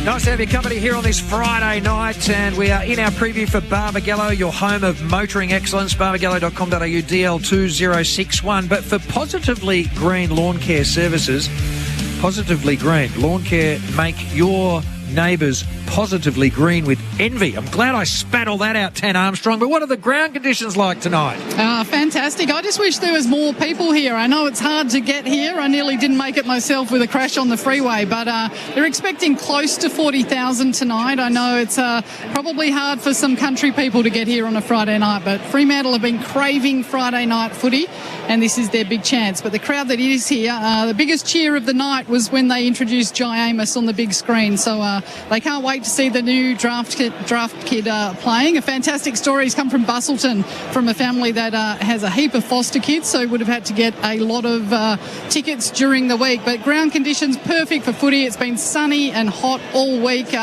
Nice to have your company here on this Friday night, and we are in our preview for Barbagallo, your home of motoring excellence, barbagallo.com.au DL2061. But for Positively Green Lawn Care Services, Positively Green Lawn Care make your neighbours positively green with envy. I'm glad I spat all that out, Tan Armstrong, but what are the ground conditions like tonight? Fantastic. I just wish there was more people here. I know it's hard to get here. I nearly didn't make it myself with a crash on the freeway, but they're expecting close to 40,000 tonight. I know it's probably hard for some country people to get here on a Friday night, but Fremantle have been craving Friday night footy, and this is their big chance. But the crowd that is here, the biggest cheer of the night was when they introduced Jai Amos on the big screen, so they can't wait to see the new draft kid playing. A fantastic story has come from Bustleton, from a family that has a heap of foster kids, so would have had to get a lot of tickets during the week. But ground conditions perfect for footy. It's been sunny and hot all week.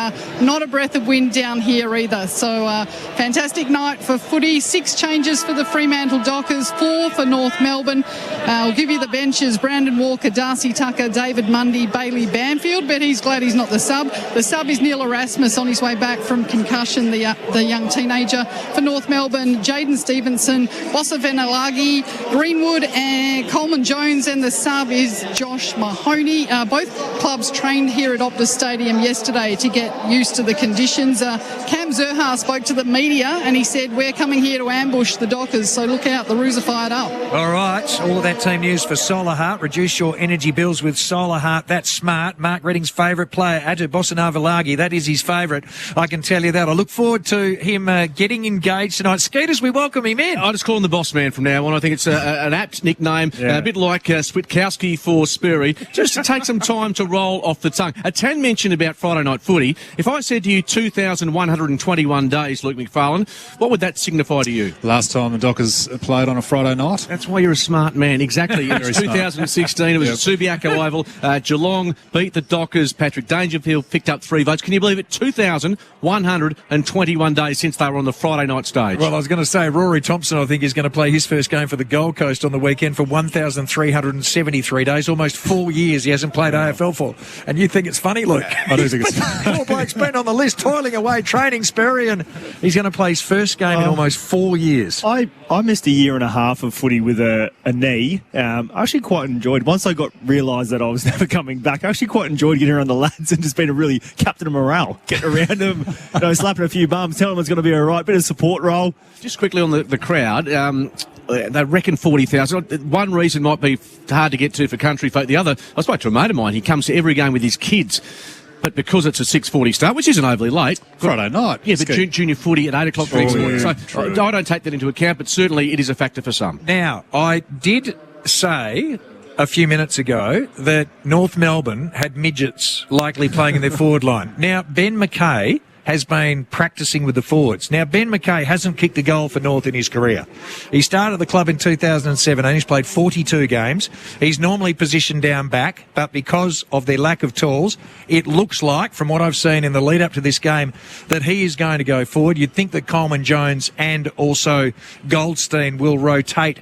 Not a breath of wind down here either. So fantastic night for footy. 6 changes for the Fremantle Dockers, 4 for North Melbourne. I'll give you the benches: Brandon Walker, Darcy Tucker, David Mundy, Bailey Banfield, but he's glad he's not the sub. The sub is Neil Erasmus on his way back from concussion, the young teenager. For North Melbourne, Jaden Stevenson, Bossa Venalagi, Greenwood and Coleman Jones, and the sub is Josh Mahoney. Both clubs trained here at Optus Stadium yesterday to get used to the conditions. Cam Zerha spoke to the media and he said, "We're coming here to ambush the Dockers, so look out, the Roos are fired up." All right, all of that team news for Solar Heart. Reduce your energy bills with Solar Heart. That's smart. Mark Redding's favourite player, Adu Bosanavalagi, that is his favourite. I can tell you that. I look forward to him getting engaged tonight. Skeeters, we welcome him in. I just call him the boss man from now on. I think it's an apt nickname, a bit like Switkowski for Spurry, just to take some time to roll off the tongue. Tan mentioned about Friday night footy. If I said to you 2,121 days, Luke McFarlane, what would that signify to you? Last time the Dockers played on a Friday night. That's why you're a smart man. Exactly. It was 2016. It was at Subiaco Oval. Geelong beat the Dockers. Patrick Dangerfield picked up 3 votes. Can you believe it? 2,121 days since they were on the Friday night stage. Well, I was going to say, Rory Thompson, I think, is going to play his first game for the Gold Coast on the weekend for 1,373 days. Almost 4 years he hasn't played AFL for. And you think it's funny, Luke? I do think it's funny. Poor bloke's been on the list, toiling away, training Sperry, and he's going to play his first game in almost 4 years. I missed a year and a half of footy with a knee. I actually quite enjoyed, once I realised that I was never coming back, I actually quite enjoyed getting around the lads and just being a really captain of morale, getting around them, slapping a few bums, telling them it's going to be all right, bit of support role. Just quickly on the crowd, they reckon 40,000. One reason might be hard to get to for country folk. The other, I spoke to a mate of mine, he comes to every game with his kids. But because it's a 6:40 start, which isn't overly late. Friday night. Yeah, but junior footy at 8 o'clock the next morning. So I don't take that into account, but certainly it is a factor for some. Now, I did say a few minutes ago that North Melbourne had midgets likely playing in their forward line. Now, Ben McKay has been practicing with the forwards. Now, Ben McKay hasn't kicked a goal for North in his career. He started the club in 2017. He's played 42 games. He's normally positioned down back, but because of their lack of tools, it looks like, from what I've seen in the lead up to this game, that he is going to go forward. You'd think that Coleman Jones and also Goldstein will rotate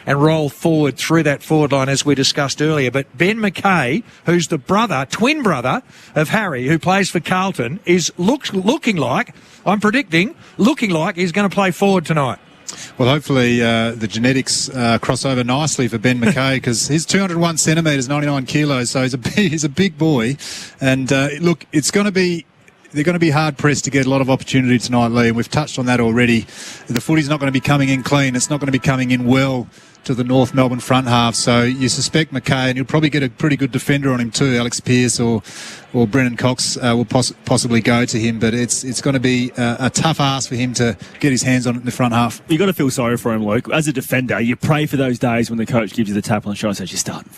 and roll forward through that forward line as we discussed earlier. But Ben McKay, who's the twin brother of Harry, who plays for Carlton, is looking like he's going to play forward tonight. Well, hopefully the genetics cross over nicely for Ben McKay, because he's 201 centimetres, 99 kilos, so he's a big boy. And look, they're going to be hard pressed to get a lot of opportunity tonight, Lee, and we've touched on that already. The footy's not going to be coming in clean. It's not going to be coming in well to the North Melbourne front half. So you suspect McKay, and you'll probably get a pretty good defender on him too. Alex Pearce or Brennan Cox will possibly go to him, but it's going to be a tough ask for him to get his hands on it in the front half. You've got to feel sorry for him, Luke. As a defender, you pray for those days when the coach gives you the tap on the shoulder and says, you're starting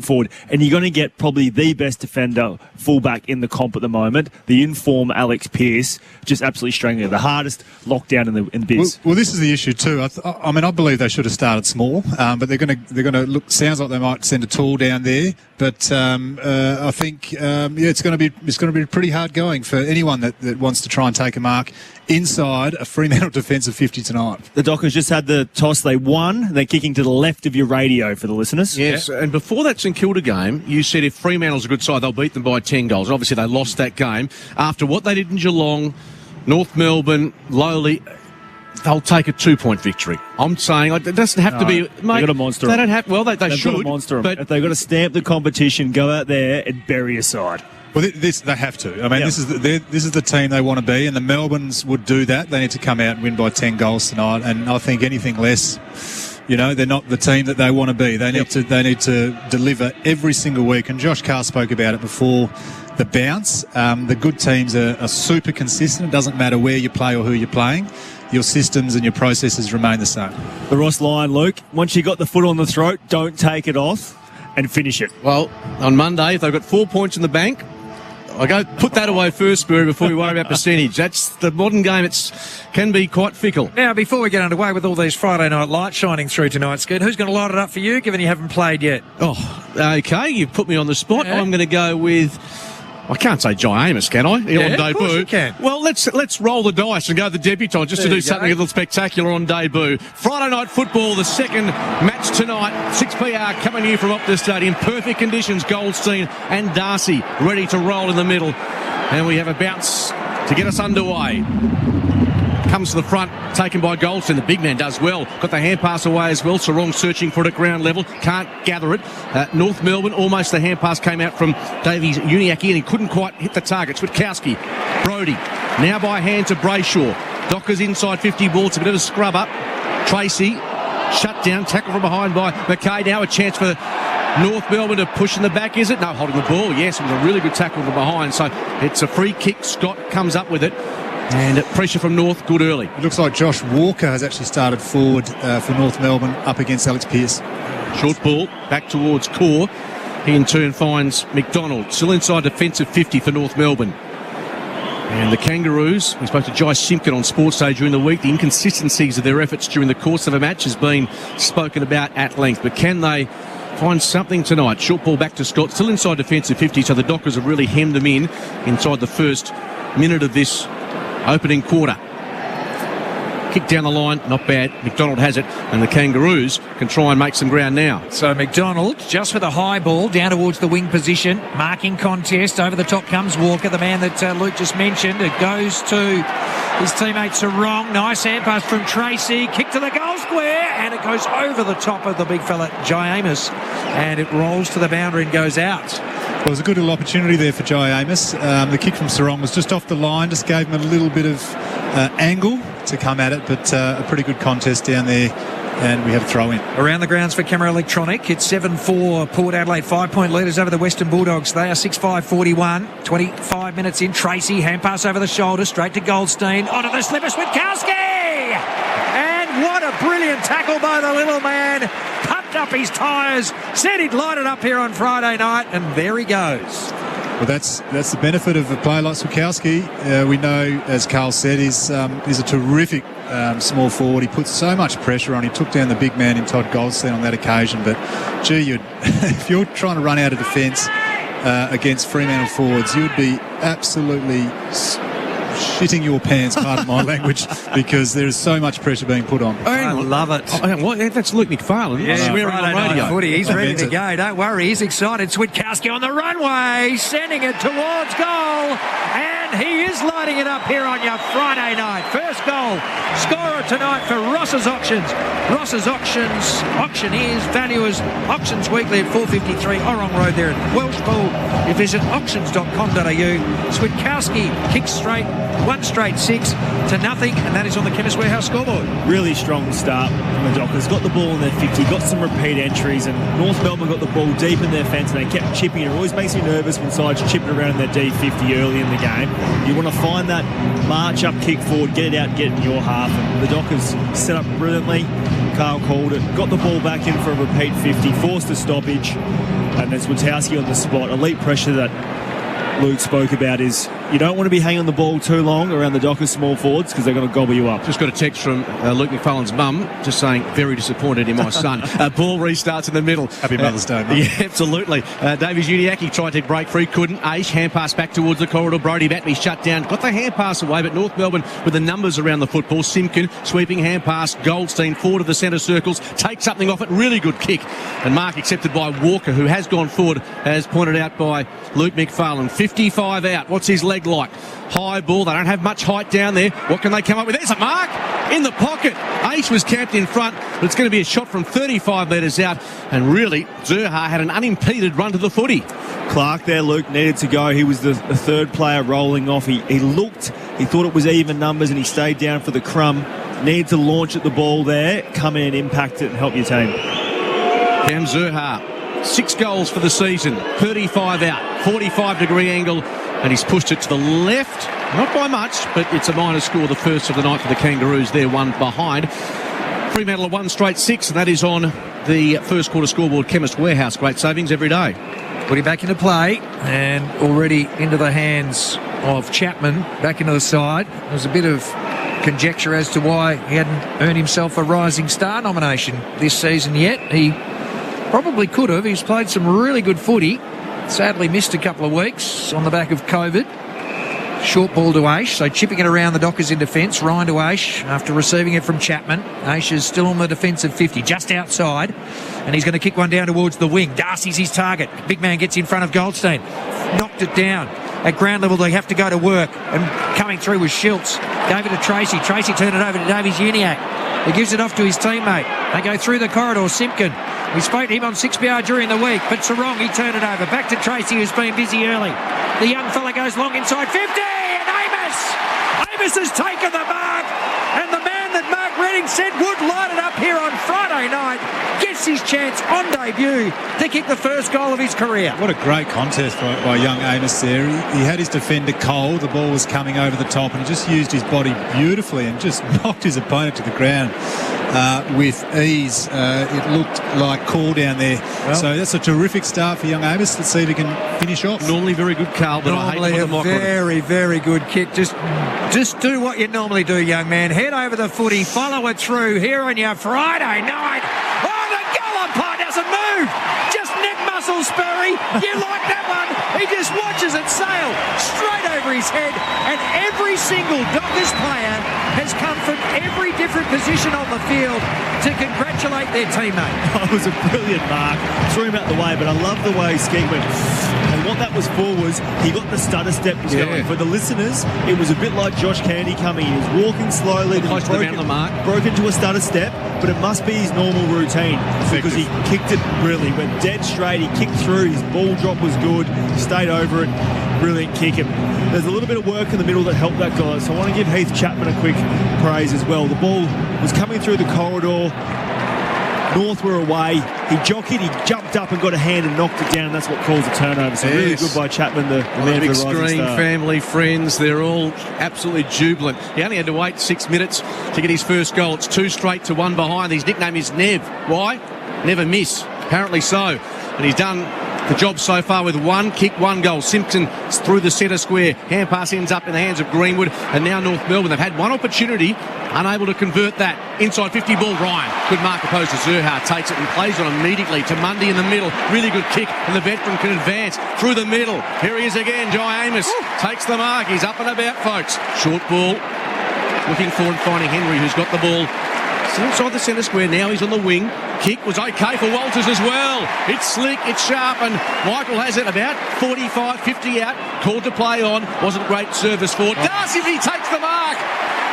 forward, and you're going to get probably the best defender fullback in the comp at the moment, the in-form Alex Pearce, just absolutely strangling it. The hardest lockdown in the biz. Well, this is the issue too. I mean, I believe they should have started small small, but they're going to look. Sounds like they might send a tall down there, but I think it's going to be pretty hard going for anyone that wants to try and take a mark inside a Fremantle defensive 50 tonight. The Dockers just had the toss. They won. They're kicking to the left of your radio for the listeners. Yes, and before that St Kilda game, you said if Fremantle's a good side, they'll beat them by 10 goals. Obviously, they lost that game. After what they did in Geelong, North Melbourne, lowly, they'll take a 2-point victory. I'm saying it doesn't have to be. Mate, They've got to monster They them. don't have. Well, they They've should. got to monster them. But If they've got to stamp the competition, go out there and bury a side. Well, they have to. I mean, this is the team they want to be, and the Melbournes would do that. They need to come out and win by 10 goals tonight, and I think anything less, they're not the team that they want to be. They need to deliver every single week. And Josh Carr spoke about it before the bounce. The good teams are super consistent. It doesn't matter where you play or who you're playing. Your systems and your processes remain the same. The Ross line, Luke, once you got the foot on the throat, don't take it off and finish it. well, on Monday, if they've got 4 points in the bank, I go put that away first, Spurrier, before we worry about percentage. That's the modern game. It can be quite fickle. Now, before we get underway with all these Friday night lights shining through tonight, Scoot, who's going to light it up for you, given you haven't played yet? Oh, okay. You've put me on the spot. Yeah. I'm going to go with. I can't say Jai Amos, can I? Yeah, on of debut. course you can. Well, let's roll the dice and go the debutant just There to do you something go. a little spectacular on debut. Friday night football, the second match tonight. 6 PR coming here from Optus Stadium. Perfect conditions. Goldstein and Darcy ready to roll in the middle, and we have a bounce to get us underway. Comes to the front, taken by Goldstein. The big man does well. Got the hand pass away as well. Sarong searching for it at ground level. Can't gather it. North Melbourne, almost the hand pass came out from Davies Uniacke and he couldn't quite hit the target. Switkowski, Brody, now by hand to Brayshaw. Dockers inside 50 ball. It's a bit of a scrub up. Tracy, shut down. Tackle from behind by McKay. Now a chance for North Melbourne to push in the back, is it? No, holding the ball. Yes, it was a really good tackle from behind. So it's a free kick. Scott comes up with it. And pressure from North, good early. It looks like Josh Walker has actually started forward for North Melbourne up against Alex Pearce. Short ball, back towards Core. He in turn finds McDonald. Still inside defensive 50 for North Melbourne. And the Kangaroos, we spoke to Jai Simpkin on Sports Day during the week. The inconsistencies of their efforts during the course of a match has been spoken about at length. But can they find something tonight? Short ball back to Scott. Still inside defensive 50, so the Dockers have really hemmed them in inside the first minute of this opening quarter. Kick down the line, not bad. McDonald has it, and the Kangaroos can try and make some ground now. So McDonald, just with a high ball, down towards the wing position, marking contest. Over the top comes Walker, the man that Luke just mentioned. It goes to his teammate Sarong. Nice hand pass from Tracy. Kick to the goal square, and it goes over the top of the big fella, Jai Amos. And it rolls to the boundary and goes out. Well, it was a good little opportunity there for Jai Amos. The kick from Sarong was just off the line, just gave him a little bit of angle to come at it, but a pretty good contest down there, and we have a throw in. Around the grounds for Camera Electronic, it's 7-4 Port Adelaide, 5-point leaders over the Western Bulldogs. They are 6-5-41, 25 minutes in. Tracy, hand pass over the shoulder, straight to Goldstein, onto the slipper, Switkowski! And what a brilliant tackle by the little man. Pumped up his tyres, said he'd light it up here on Friday night, and there he goes. Well, that's the benefit of a player like Switkowski. We know, as Carl said, he's a terrific small forward. He puts so much pressure on. He took down the big man in Todd Goldstein on that occasion. But, gee, if you're trying to run out of defence against Fremantle forwards, you'd be absolutely shitting your pants, pardon my language, because there is so much pressure being put on. I love it. That's Luke McFarlane. Yeah, swearing Friday on night radio. footy. He's I ready meant to it. go. Don't worry. He's excited. Switkowski on the runway, sending it towards goal. And he is lighting it up here on your Friday night. First goal scorer tonight for Ross's Auctions. Ross's Auctions, auctioneers, valuers, Auctions Weekly at 453 Orong Road there at Welshpool. You visit auctions.com.au. Switkowski kicks straight, one straight 6-0, and that is on the Chemist Warehouse scoreboard. Really strong start from the Dockers. Got the ball in their 50, got some repeat entries, and North Melbourne got the ball deep in their fence, and they kept chipping it. It always makes me nervous when sides chip it around in their D50 early in the game. You want to find that march up, kick forward, get it out, get it in your half. And the Dockers set up brilliantly. Carl called it, got the ball back in for a repeat 50, forced a stoppage, and then Switkowski on the spot. Elite pressure that Luke spoke about is You don't want to be hanging the ball too long around the Dockers small forwards because they're going to gobble you up. Just got a text from Luke McFarlane's mum just saying, very disappointed in my son. Ball restarts in the middle. Happy Mother's Day, mate. Yeah, absolutely. Davies Uniacke tried to break free, couldn't. Aish, hand pass back towards the corridor. Brody Batney shut down. Got the hand pass away, but North Melbourne with the numbers around the football. Simpkin, sweeping hand pass. Goldstein forward of the centre circles. Takes something off it. Really good kick. And mark accepted by Walker, who has gone forward, as pointed out by Luke McFarlane. 55 out. What's his leg like? High ball. They don't have much height down there. What can they come up with? There's a mark in the pocket. Aish was camped in front, but it's going to be a shot from 35 metres out. And really, Zurha had an unimpeded run to the footy. Clark there, Luke, needed to go. He was the third player rolling off. He thought it was even numbers, and he stayed down for the crumb. Needed to launch at the ball there, come in, impact it, and help your team. Cam Zurha, 6 goals for the season, 35 out, 45-degree angle, and he's pushed it to the left. Not by much, but it's a minor score, the first of the night for the Kangaroos. They're one behind. Fremantle have won straight 6, and that is on the first quarter scoreboard. Chemist Warehouse, great savings every day. Put him back into play and already into the hands of Chapman, back into the side. There was a bit of conjecture as to why he hadn't earned himself a Rising Star nomination this season yet. He probably could have. He's played some really good footy. Sadly missed a couple of weeks on the back of COVID. Short ball to Aish, so chipping it around the Dockers in defence. Ryan to Aish after receiving it from Chapman. Aish is still on the defensive 50, just outside, and he's going to kick one down towards the wing. Darcy's his target. Big man gets in front of Goldstein. Knocked it down. At ground level, they have to go to work, and coming through was Schultz. Gave it to Tracy. Tracy turned it over to Davies Uniacke. He gives it off to his teammate. They go through the corridor. Simpkin. We spoke to him on 6BR during the week, but Sarong, he turned it over. Back to Tracy, who's been busy early. The young fella goes long inside 50, and Amos has taken the mark, and the man that Mark Redding said would light it up here on Friday night gets his chance on debut to kick the first goal of his career. What a great contest by young Amos there. He had his defender cold, the ball was coming over the top, and he just used his body beautifully and just knocked his opponent to the ground with ease. It looked like call down there. Well, so that's a terrific start for young Amos. Let's see if he can finish off. Normally very good, Carl, but normally I hate a very, very good kick. Just do what you normally do, young man. Head over the footy, follow it through here on your Friday night. Oh, the goal umpire doesn't move. Just neck muscle, Sperry. You like that one? He just watches it sail straight over his head, and every single Dockers player has come from every different position on the field to congratulate their teammate. Oh, it was a brilliant mark. Threw him out the way, but I love the way Skeet went. And what that was for was he got the stutter step going. For the listeners, it was a bit like Josh Candy coming in. He was walking slowly. Close to the mountain mark. Broke into a stutter step, but it must be his normal routine because he kicked it brilliantly. Went dead straight. He kicked through. His ball drop was good. Stayed over it. Brilliant kick. And there's a little bit of work in the middle that helped that guy. So I want to give Heath Chapman a quick praise as well. The ball was coming through the corridor. North were away. He jockeyed, he jumped up and got a hand and knocked it down. That's what calls a turnover. So really good by Chapman, the man big for the Rising screen, Star. family, friends, they're all absolutely jubilant. He only had to wait 6 minutes to get his first goal. It's 2 straight to 1 behind. His nickname is Nev. Why? Never miss. Apparently so. And he's done the job so far with 1 kick, 1 goal. Simpson through the centre square. Hand pass ends up in the hands of Greenwood. And now North Melbourne. They've had 1 opportunity, unable to convert that. Inside 50 ball, Ryan. Good mark opposed to Zurha. Takes it and plays on immediately to Mundy in the middle. Really good kick. And the veteran can advance through the middle. Here he is again. Jai Amos takes the mark. He's up and about, folks. Short ball. Looking for and finding Henry, who's got the ball. Still inside the centre square. Now he's on the wing. Kick was okay for Walters as well. It's slick, it's sharp, and Michael has it about 45, 50 out. Called to play on. Wasn't great service for Darcy. He takes the mark.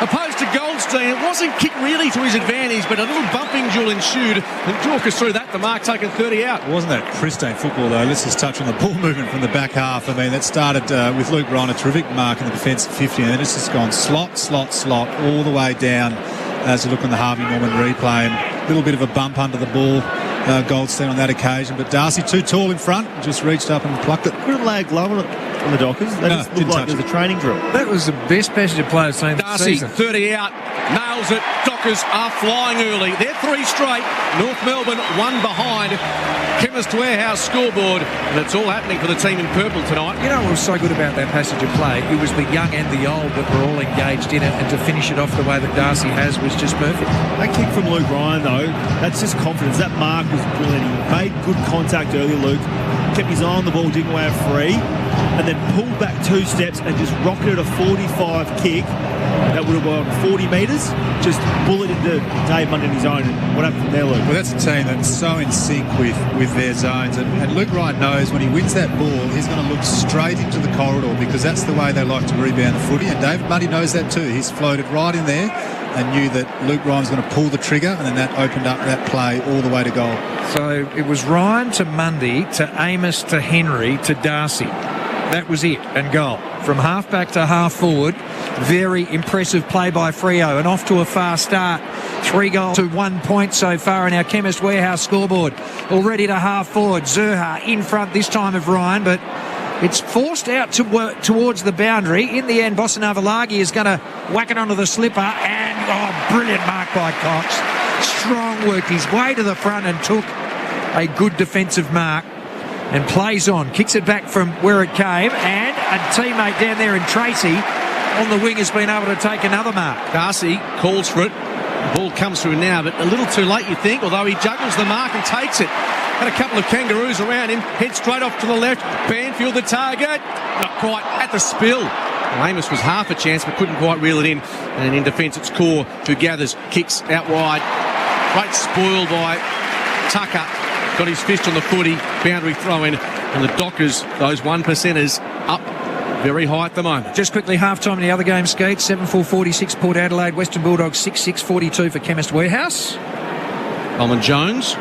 Opposed to Goldstein. It wasn't kicked really to his advantage, but a little bumping duel ensued. And talk us through that. The mark taken 30 out. Wasn't that pristine football, though? Let's just touch on the ball movement from the back half. I mean, that started with Luke Ryan, a terrific mark in the defensive 50, and then it's just gone slot, all the way down. As you look on the Harvey Norman replay, and a little bit of a bump under the ball, Goldstein on that occasion, but Darcy too tall in front, just reached up and plucked it. Couldn't lay a glove on the Dockers. They just looked like it was a training drill. That was the best passage of play I've seen this Darcy, season. 30 out, nails it. Dockers are flying early. They're 3 straight. North Melbourne 1 behind. Chemist Warehouse scoreboard, and it's all happening for the team in purple tonight. You know what was so good about that passage of play? It was the young and the old that were all engaged in it, and to finish it off the way that Darcy has was just perfect. That kick from Luke Ryan, though, that's just confidence. That mark was brilliant. He made good contact early, Luke. Kept his eye on the ball, didn't weigh a free, and then pulled back 2 steps and just rocketed a 45 kick that would have gone 40 metres. Just bullet into Dave Mundy in his own. And what happened from there, Luke? Well, that's a team that's so in sync with their zones. And Luke Ryan knows when he wins that ball, he's going to look straight into the corridor because that's the way they like to rebound the footy. And David Mundy knows that too. He's floated right in there and knew that Luke Ryan was going to pull the trigger, and then that opened up that play all the way to goal. So it was Ryan to Mundy to Amos to Henry to Darcy. That was it, and goal. From half-back to half-forward, very impressive play by Freo, and off to a fast start. 3 goals to 1 point so far in our Chemist Warehouse scoreboard. Already to half-forward, Zurha in front this time of Ryan, but it's forced out to work towards the boundary. In the end, Bosanavalagi is going to whack it onto the slipper, and brilliant mark by Cox. Strong worked his way to the front and took a good defensive mark. And plays on, kicks it back from where it came, and a teammate down there in Tracy on the wing has been able to take another mark. Darcy calls for it. The ball comes through now, but a little too late, you think, although he juggles the mark and takes it. Had a couple of kangaroos around him, head straight off to the left. Banfield the target, not quite at the spill. Amos was half a chance, but couldn't quite reel it in. And in defence, it's Core who gathers, kicks out wide. Great spoil by Tucker. Got his fist on the footy, boundary throw-in, and the Dockers, those 1%ers, up very high at the moment. Just quickly, half-time in the other game, Skeet. 7-4-46 Port Adelaide, Western Bulldogs 6-6-42 for Chemist Warehouse. Coleman Jones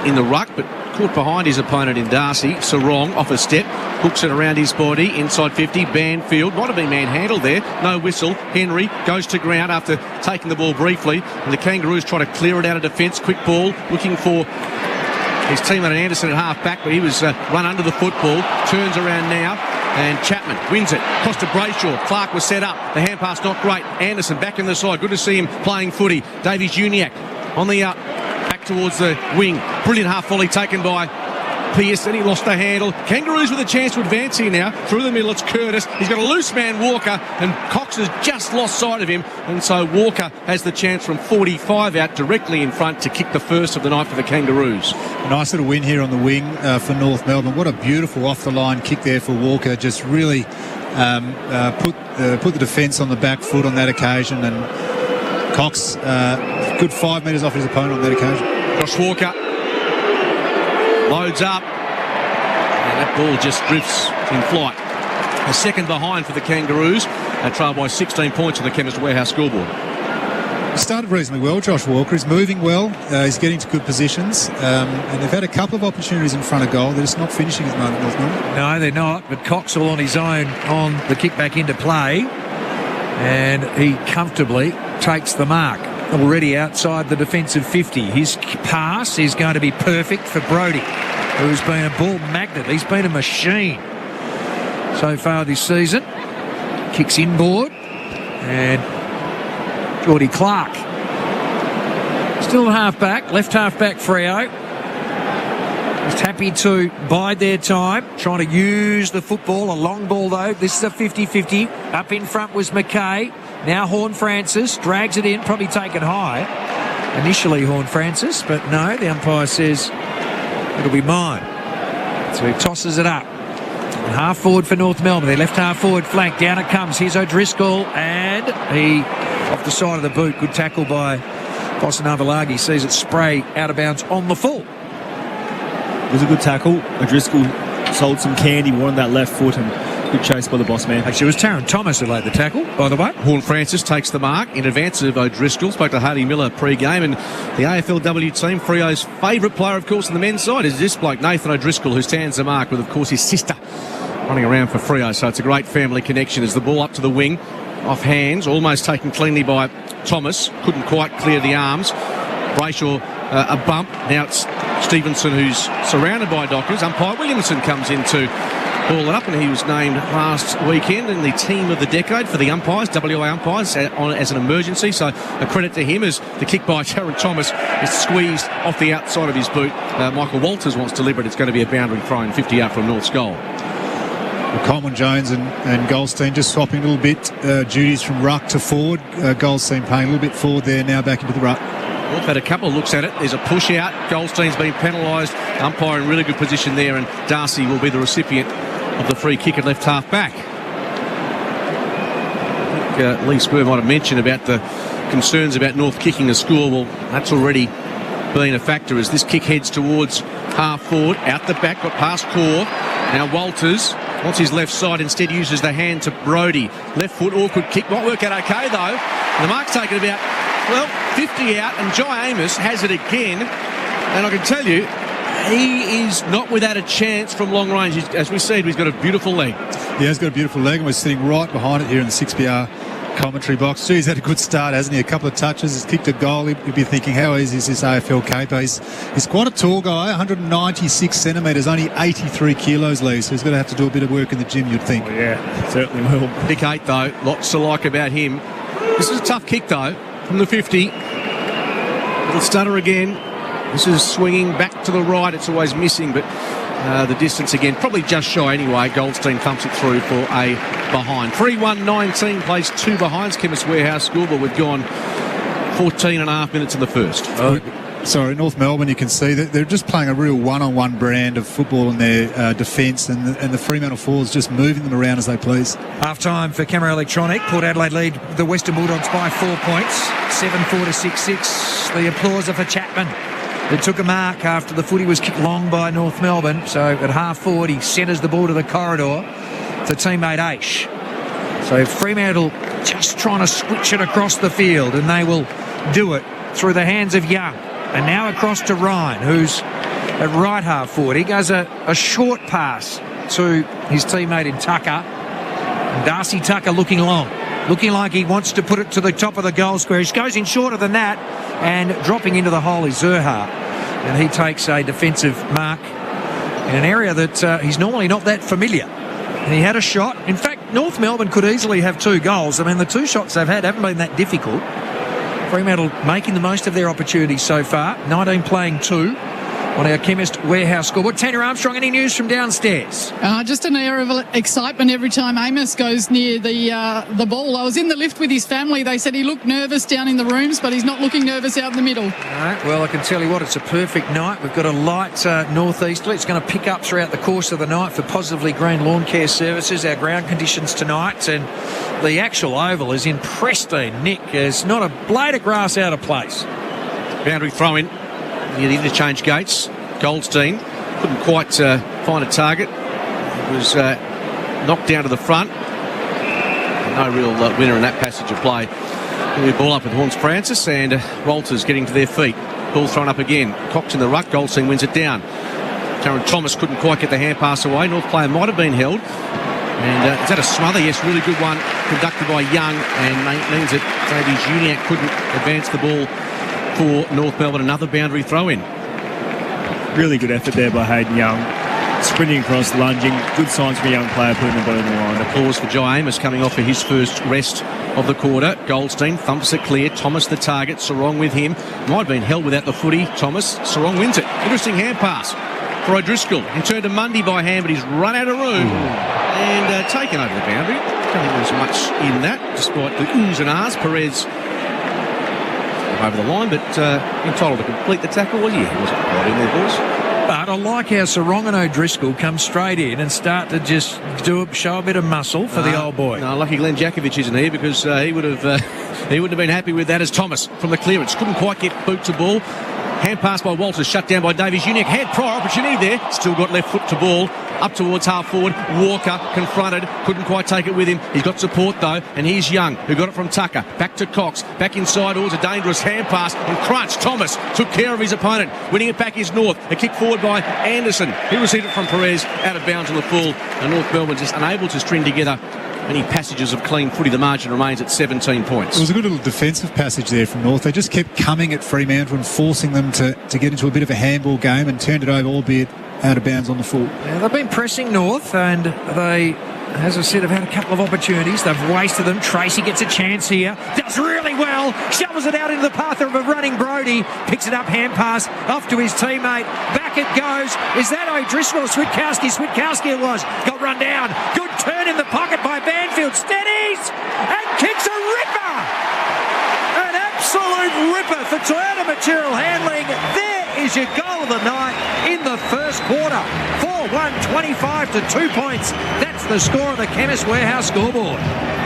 in the ruck, but caught behind his opponent in Darcy. Sarong off a step, hooks it around his body, inside 50, Banfield. Might have been manhandled there, no whistle. Henry goes to ground after taking the ball briefly, and the Kangaroos try to clear it out of defence. Quick ball, looking for his teammate Anderson at half-back, but he was run under the football. Turns around now, and Chapman wins it. Costa Brayshaw. Clark was set up. The hand pass not great. Anderson back in the side. Good to see him playing footy. Davies Uniacke on the up, back towards the wing. Brilliant half volley taken by Pearce, and he lost the handle. Kangaroos with a chance to advance here now. Through the middle, it's Curtis. He's got a loose man, Walker, and Cox has just lost sight of him. And so Walker has the chance from 45 out directly in front to kick the first of the night for the Kangaroos. A nice little win here on the wing for North Melbourne. What a beautiful off-the-line kick there for Walker. Just really put the defence on the back foot on that occasion. And Cox, good 5 metres off his opponent on that occasion. Josh Walker loads up, and that ball just drifts in flight. A second behind for the Kangaroos. They trail by 16 points on the Chemist Warehouse scoreboard. He started reasonably well, Josh Walker. He's moving well. He's getting to good positions. And they've had a couple of opportunities in front of goal. They're just not finishing at the moment, North Melbourne. No, they're not. But Cox all on his own on the kick back into play. And he comfortably takes the mark. Already outside the defensive 50. His pass is going to be perfect for Brodie, who's been a ball magnet. He's been a machine so far this season. Kicks inboard, and Geordie Clark still half-back, left half-back Freo. Just happy to bide their time, trying to use the football. A long ball, though. This is a 50-50. Up in front was McKay. Now Horn-Francis drags it in, probably taken high. Initially Horn-Francis, but no, the umpire says it'll be mine. So he tosses it up. And half forward for North Melbourne. Their left half forward flank. Down it comes. Here's O'Driscoll, and he off the side of the boot. Good tackle by Bosanavalagi. Sees it spray out of bounds on the full. It was a good tackle. O'Driscoll sold some candy, wanted that left foot, and good chase by the boss man. Actually, it was Taron Thomas who laid the tackle, by the way. Horn-Francis takes the mark in advance of O'Driscoll. Spoke to Hardy Miller pre-game, and the AFLW team, Freo's favourite player, of course, on the men's side is this bloke, Nathan O'Driscoll, who stands the mark with, of course, his sister running around for Freo. So it's a great family connection as the ball up to the wing, off hands, almost taken cleanly by Thomas. Couldn't quite clear the arms. Brayshaw, a bump. Now it's Stevenson, who's surrounded by Dockers. Umpire Williamson comes in to ball it up, and he was named last weekend in the team of the decade for the umpires, WA umpires, as an emergency. So a credit to him as the kick by Tarrant Thomas is squeezed off the outside of his boot. Michael Walters wants to deliver it. It's going to be a boundary throw in 50 out from North's goal. Well, Coleman Jones and Goldstein just swapping a little bit duties from ruck to forward. Goldstein playing a little bit forward there, now back into the ruck. We've had a couple of looks at it. There's a push out. Goldstein's been penalised. Umpire in really good position there, and Darcy will be the recipient of the free kick at left half back. I think Lee Spur might have mentioned about the concerns about North kicking the score. Well, that's already been a factor as this kick heads towards half forward. Out the back, got past Core. Now Walters wants his left side, instead uses the hand to Brodie. Left foot, awkward kick. Might work out okay though. The mark's taken about, 50 out, and Jai Amos has it again. And I can tell you, he is not without a chance from long range. As we said, he's got a beautiful leg. Yeah, he's got a beautiful leg, and we're sitting right behind it here in the 6PR commentary box. Gee, he's had a good start, hasn't he? A couple of touches, he's kicked a goal. He'd be thinking, how easy is this AFL caper? He's quite a tall guy, 196 centimetres, only 83 kilos, Lee, so he's going to have to do a bit of work in the gym, you'd think. Oh, yeah, certainly will. Pick 8, though. Lots to like about him. This is a tough kick, though, from the 50. Little stutter again. This is swinging back to the right. It's always missing, but the distance again, probably just shy anyway. Goldstein thumps it through for a behind. 3-1-19 plays 2 behinds. Chemist Warehouse School, but we've gone 14 and a half minutes in the first. Sorry, North Melbourne, you can see that they're just playing a real one-on-one brand of football in their defence, and the Fremantle forwards just moving them around as they please. Half-time for Camera Electronic. Port Adelaide lead the Western Bulldogs by 4 points. 7-4 to 6-6. The applause are for Chapman. It took a mark after the footy was kicked long by North Melbourne. So at half-forward, he centres the ball to the corridor to teammate Aish. So Fremantle just trying to switch it across the field, and they will do it through the hands of Young. And now across to Ryan, who's at right half-forward. He goes a short pass to his teammate in Tucker. And Darcy Tucker looking long, looking like he wants to put it to the top of the goal square. He goes in shorter than that, and dropping into the hole is Zurha. And he takes a defensive mark in an area that he's normally not that familiar. And he had a shot. In fact, North Melbourne could easily have 2 goals. I mean, the 2 shots they've had haven't been that difficult. Fremantle making the most of their opportunities so far. 19 playing 2 on our Chemist Warehouse scoreboard. Tanya Armstrong, any news from downstairs? Just an air of excitement every time Amos goes near the ball. I was in the lift with his family. They said he looked nervous down in the rooms, but he's not looking nervous out in the middle. All right, well, I can tell you what, it's a perfect night. We've got a light northeasterly. It's going to pick up throughout the course of the night for Positively Green Lawn Care Services. Our ground conditions tonight, and the actual oval is in pristine nick. There's not a blade of grass out of place. Boundary throw in near the interchange gates. Goldstein couldn't quite find a target. It was knocked down to the front. No real winner in that passage of play. The ball up with Horns Francis, and Walters getting to their feet. Ball thrown up again. Cox in the ruck. Goldstein wins it down. Tarrant Thomas couldn't quite get the hand pass away. North player might have been held. And is that a smother? Yes, really good one conducted by Young, and means that Davies Uniac couldn't advance the ball for North Melbourne. Another boundary throw in. Really good effort there by Hayden Young. Sprinting across, lunging. Good signs for a young player putting the ball in the line. Applause for Jai Amos coming off for his first rest of the quarter. Goldstein thumps it clear. Thomas the target. Sarong with him. Might have been held without the footy. Thomas. Sarong wins it. Interesting hand pass for O'Driscoll. And turned to Mundy by hand, but he's run out of room. And taken over the boundary. Don't think there was much in that, despite the oohs and ahs. Perez over the line, but entitled to complete the tackle. Well, yeah, he wasn't quite in there, boys. But I like how Sarong and O'Driscoll come straight in and start to just show a bit of muscle for the old boy. No, lucky Glenn Jakovic isn't here, because he wouldn't have been happy with that as Thomas from the clearance. Couldn't quite get boot to ball. Hand pass by Walters, shut down by Davies Uniac. Had prior opportunity there. Still got left foot to ball. Up towards half forward. Walker confronted. Couldn't quite take it with him. He's got support though. And here's Young, who got it from Tucker. Back to Cox. Back inside towards a dangerous hand pass. And crunch. Thomas took care of his opponent. Winning it back is North. A kick forward by Anderson. He received it from Perez. Out of bounds on the full. And North Melbourne just unable to string together many passages of clean footy. The margin remains at 17 points. It was a good little defensive passage there from North. They just kept coming at Fremantle and forcing them to get into a bit of a handball game and turned it over, albeit out of bounds on the full. Yeah, they've been pressing North, and they, as I said, have had a couple of opportunities. They've wasted them. Tracy gets a chance here. Does really well. Shovels it out into the path of a running Brodie. Picks it up, hand pass, off to his teammate. Back it goes. Is that O'Driscoll or Switkowski? Switkowski it was. Got run down. Good turn in the pocket by Banfield. Steadies and kicks a ripper. An absolute ripper for Toyota Material Handling. There is your goal of the night in the first quarter. 4-1, 25 to 2 points. That's the score on the Chemist Warehouse scoreboard.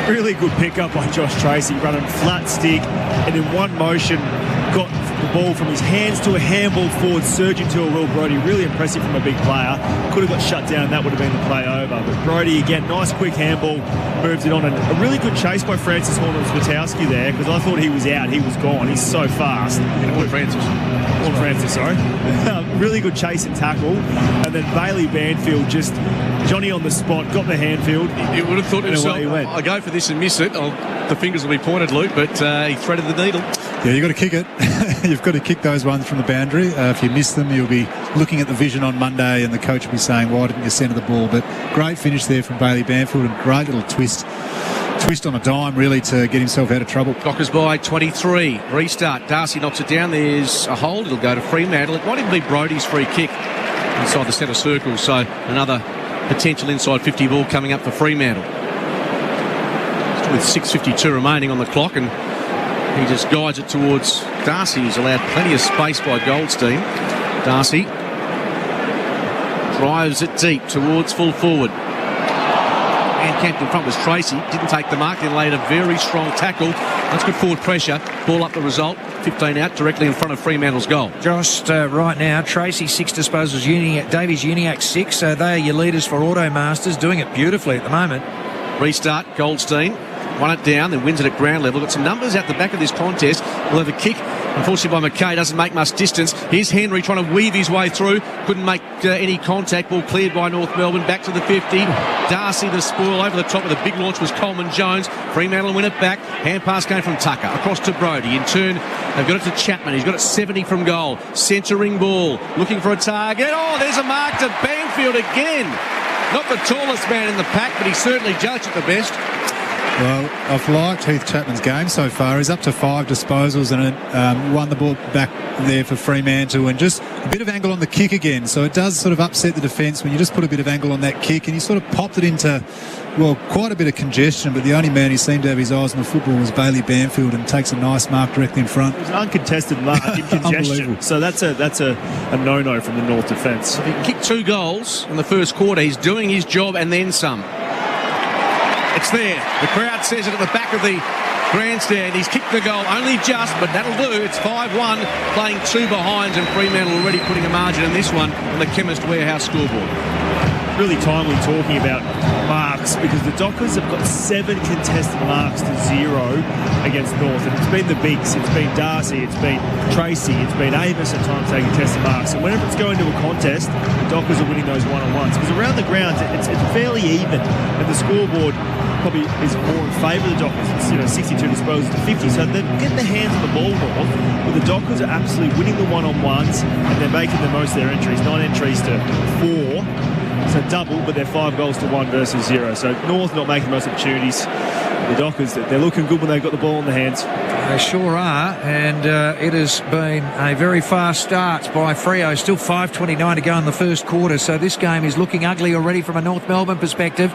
Really good pickup by Josh Tracy, running flat stick, and in one motion got the ball from his hands to a handball forward, surging to a Will Brodie. Really impressive from a big player. Could have got shut down, that would have been the play over. But Brodie, again, nice quick handball, moves it on. And a really good chase by Francis Horner and Switkowski there, because I thought he was out. He was gone. He's so fast. Francis, sorry. Really good chase and tackle. And then Bailey Banfield just Johnny on the spot, got the handfield. He would have thought to himself, he went. I'll go for this and miss it. The fingers will be pointed, Luke, but he threaded the needle. Yeah, you've got to kick it. You've got to kick those ones from the boundary. If you miss them, you'll be looking at the vision on Monday and the coach will be saying, why didn't you centre the ball? But great finish there from Bailey Banfield and great little twist on a dime, really, to get himself out of trouble. Dockers by 23. Restart. Darcy knocks it down. There's a hold. It'll go to Fremantle. It might even be Brodie's free kick inside the centre circle. So another potential inside 50 ball coming up for Fremantle. With 6:52 remaining on the clock, and he just guides it towards Darcy. He's allowed plenty of space by Goldstein. Darcy drives it deep towards full forward. And camped in front was Tracy. Didn't take the mark, then laid a very strong tackle. That's good forward pressure. Ball up the result. 15 out, directly in front of Fremantle's goal. Just right now, Tracy 6 disposals, Davies Uniac 6. So they are your leaders for Automasters, doing it beautifully at the moment. Restart. Goldstein won it down, then wins it at ground level. Got some numbers out the back of this contest. We'll have a kick, unfortunately, by McKay. Doesn't make much distance. Here's Henry trying to weave his way through. Couldn't make any contact. Ball cleared by North Melbourne. Back to the 50. Darcy the spoil over the top of the big launch was Coleman Jones. Fremantle win it back. Hand pass came from Tucker across to Brodie. In turn, they've got it to Chapman. He's got it 70 from goal. Centering ball. Looking for a target. Oh, there's a mark to Banfield again. Not the tallest man in the pack, but he certainly judged it the best. Well, I've liked Heath Chapman's game so far. He's up to 5 disposals and won the ball back there for Fremantle, and just a bit of angle on the kick again. So it does sort of upset the defence when you just put a bit of angle on that kick, and he sort of popped it into, well, quite a bit of congestion, but the only man who seemed to have his eyes on the football was Bailey Banfield, and takes a nice mark directly in front. It was an uncontested mark in congestion. So that's a no-no from the North defence. If he kicked 2 goals in the first quarter, he's doing his job and then some. It's there. The crowd says it at the back of the grandstand. He's kicked the goal only just, but that'll do. It's 5-1, playing 2 behinds, and Fremantle already putting a margin in this one on the Chemist Warehouse scoreboard. Really timely talking about marks, because the Dockers have got 7 contested marks to 0 against North, and it's been the bigs. It's been Darcy, it's been Tracy, it's been Amos at times taking contested marks, and whenever it's going to a contest, the Dockers are winning those one-on-ones, because around the ground it's fairly even, and the scoreboard probably is more in favour of the Dockers. It's 62 disposals to 50, so they're getting their hands on the ball more, but the Dockers are absolutely winning the one-on-ones, and they're making the most of their entries. 9 entries to 4. So double, but they're 5 goals to 1 versus 0. So North not making the most opportunities. The Dockers, they're looking good when they've got the ball in their hands. They sure are, and it has been a very fast start by Freo. Still 5:29 to go in the first quarter, so this game is looking ugly already from a North Melbourne perspective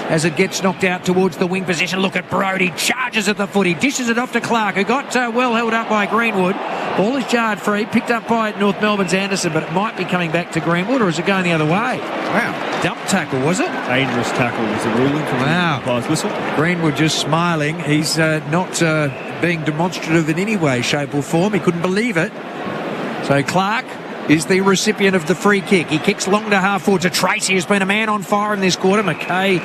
as it gets knocked out towards the wing position. Look at Brodie, charges at the foot, he dishes it off to Clark, who got well held up by Greenwood. Ball is jarred free, picked up by North Melbourne's Anderson, but it might be coming back to Greenwood, or is it going the other way? Wow, dump tackle, was it? Dangerous tackle was the ruling from the umpire's whistle. Greenwood just smiling. He's not being demonstrative in any way, shape or form. He couldn't believe it. So Clark is the recipient of the free kick. He kicks long to half forward to Tracy, who's been a man on fire in this quarter. McKay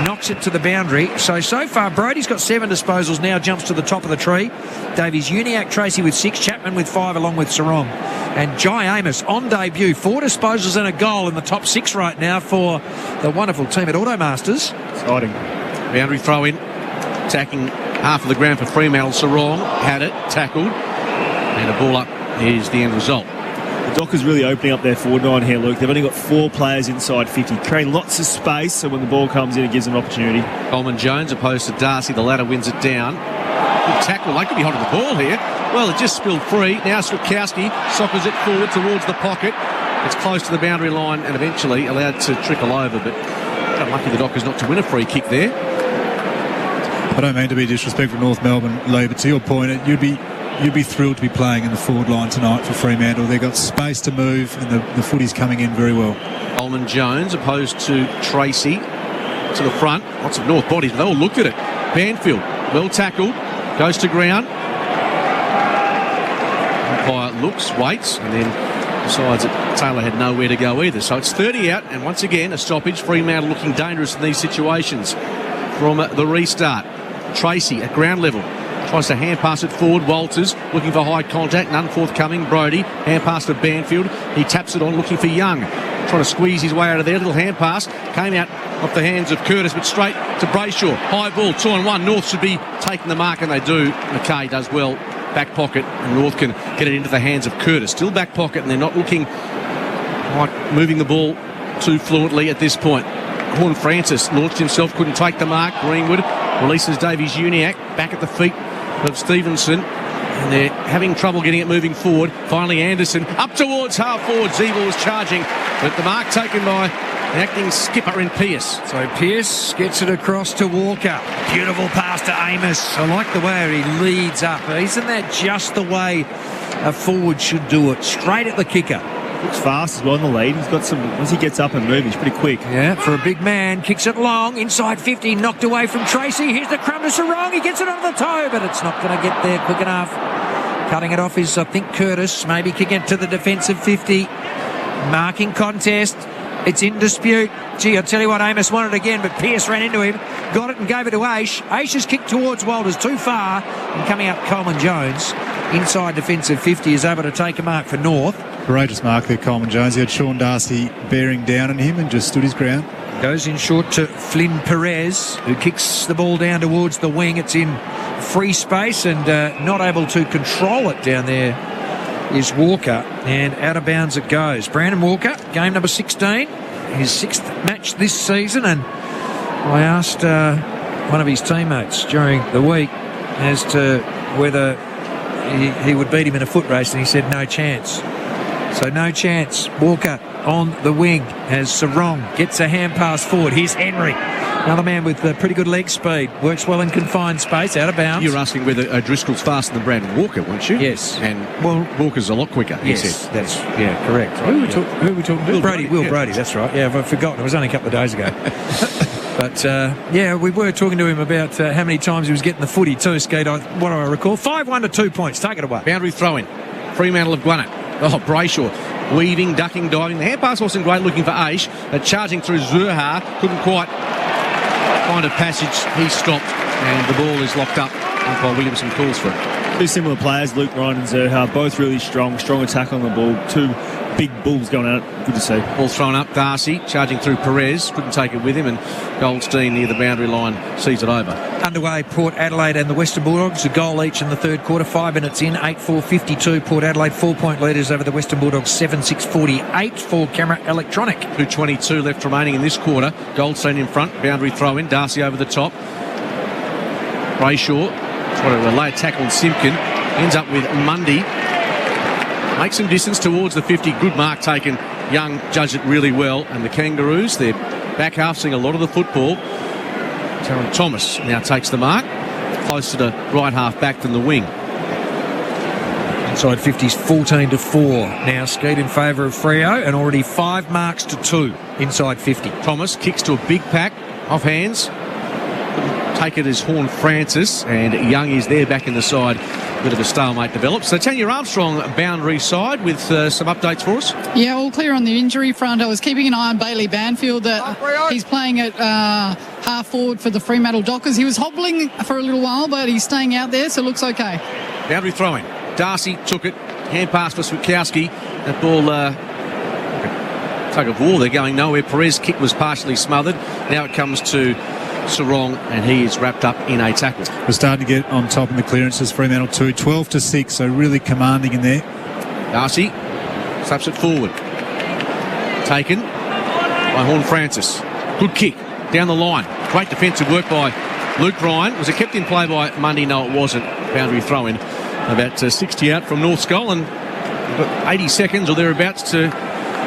knocks it to the boundary. So far, Brodie's got 7 disposals, now jumps to the top of the tree. Davies Uniac, Tracy with 6, Chapman with 5, along with Sarong. And Jai Amos on debut, 4 disposals and a goal in the top 6 right now for the wonderful team at Automasters. Exciting. Boundary throw in. Attacking half of the ground for Fremantle. Sarong had it, tackled. And a ball up is the end result. The Dockers really opening up their forward line here, Luke. They've only got 4 players inside 50, creating lots of space, so when the ball comes in, it gives them an opportunity. Coleman Jones opposed to Darcy. The latter wins it down. Good tackle. They could be holding the ball here. Well, it just spilled free. Now Switkowski soccers it forward towards the pocket. It's close to the boundary line and eventually allowed to trickle over, but unlucky the Dockers not to win a free kick there. I don't mean to be disrespectful to North Melbourne, Lee, but to your point, you'd be thrilled to be playing in the forward line tonight for Fremantle. They've got space to move and the footy's coming in very well. Coleman Jones opposed to Tracy to the front. Lots of North bodies, but they all looked at it. Banfield, well tackled, goes to ground. Umpire looks, waits, and then decides that Taylor had nowhere to go either. So it's 30 out, and once again, a stoppage. Fremantle looking dangerous in these situations. From the restart, Tracy at ground level tries to hand pass it forward. Walters looking for high contact, none forthcoming. Brody, hand pass to Banfield. He taps it on, looking for Young. Trying to squeeze his way out of there. Little hand pass came out off the hands of Curtis, but straight to Brayshaw. High ball, 2-on-1. North should be taking the mark, and they do. McKay does well. Back pocket, and North can get it into the hands of Curtis. Still back pocket, and they're not looking like moving the ball too fluently at this point. Horn Francis launched himself, couldn't take the mark. Greenwood releases Davies Uniacke back at the feet of Stevenson, and they're having trouble getting it moving forward. Finally Anderson up towards half forward. Zeeble was charging, but the mark taken by the acting skipper in Pearce. So Pearce gets it across to Walker. Beautiful pass to Amos. I like the way he leads up. Isn't that just the way a forward should do it? Straight at the kicker. Looks fast as well in the lead. He's got some, once he gets up and moves, he's pretty quick. Yeah, for a big man. Kicks it long, inside 50, knocked away from Tracy. Here's the crumb to Sarong. He gets it on the toe, but it's not going to get there quick enough. Cutting it off is, I think, Curtis. Maybe kicking it to the defensive 50. Marking contest. It's in dispute. Gee, I tell you what, Amos wanted again, but Pearce ran into him, got it and gave it to Aish. Aish has kicked towards Walters too far, and coming up Coleman Jones, inside defensive 50, is able to take a mark for North. Courageous mark there, Coleman Jones. He had Sean Darcy bearing down on him and just stood his ground. Goes in short to Flynn Perez, who kicks the ball down towards the wing. It's in free space and not able to control it down there is Walker, and out of bounds it goes. Brandon Walker, game number 16, his 6th match this season, and I asked one of his teammates during the week as to whether he would beat him in a foot race, and he said no chance. So no chance. Walker on the wing as Sarong gets a hand pass forward. Here's Henry, another man with pretty good leg speed. Works well in confined space, out of bounds. You're asking whether O'Driscoll's faster than Brandon Walker, weren't you? Yes. And well, Walker's a lot quicker, he yes, said. that's correct. Who are we talking to? Will Brody, that's right. Yeah, I've forgotten. It was only a couple of days ago. But, we were talking to him about how many times he was getting the footy too, Skeet. What do I recall? 5-1 to 2 points. Take it away. Boundary throw-in. Fremantle have won it. Oh, Brayshaw weaving, ducking, diving. The hand pass wasn't great, looking for Aish. Charging through Zurha. Couldn't quite find a passage. He stopped, and the ball is locked up. Umpire Williamson calls for it. Two similar players, Luke Ryan and Zurha, both really strong attack on the ball. Two big bulls going out. Good to see. Ball thrown up. Darcy charging through Perez. Couldn't take it with him, and Goldstein near the boundary line sees it over. Underway, Port Adelaide and the Western Bulldogs, a goal each in the third quarter. 5 minutes in, 8-4-52. Port Adelaide 4-point leaders over the Western Bulldogs, 7-6-48 for Camera Electronic. 2:22 left remaining in this quarter. Goldstein in front, boundary throw in. Darcy over the top. Brayshaw trying to lay a tackle on Simpkin. Ends up with Mundy. Makes some distance towards the 50. Good mark taken. Young judged it really well. And the Kangaroos, their back half, seeing a lot of the football. Taron Thomas now takes the mark. Closer to right half back than the wing. Inside 50's 14-4. Now Skeet in favour of Freo, and already 5 marks to 2 inside 50. Thomas kicks to a big pack. Off hands. Take it as Horn Francis, and Young is there back in the side. Bit of a stalemate develops. So Tanya Armstrong, boundary side, with some updates for us. Yeah, all clear on the injury front. I was keeping an eye on Bailey Banfield. He's playing at half forward for the Fremantle Dockers. He was hobbling for a little while, but he's staying out there, so it looks okay. Boundary throwing. Darcy took it. Hand pass for Switkowski. That ball, tug of war. They're going nowhere. Perez's kick was partially smothered. Now it comes to Sarong, and he is wrapped up in a tackle. We're starting to get on top in the clearances. Fremantle 2, 12-6, so really commanding in there. Darcy slaps it forward. Taken by Horn Francis. Good kick down the line. Great defensive work by Luke Ryan. Was it kept in play by Mundy? No, it wasn't. Boundary throw in. About 60 out from North Skull, and 80 seconds or thereabouts to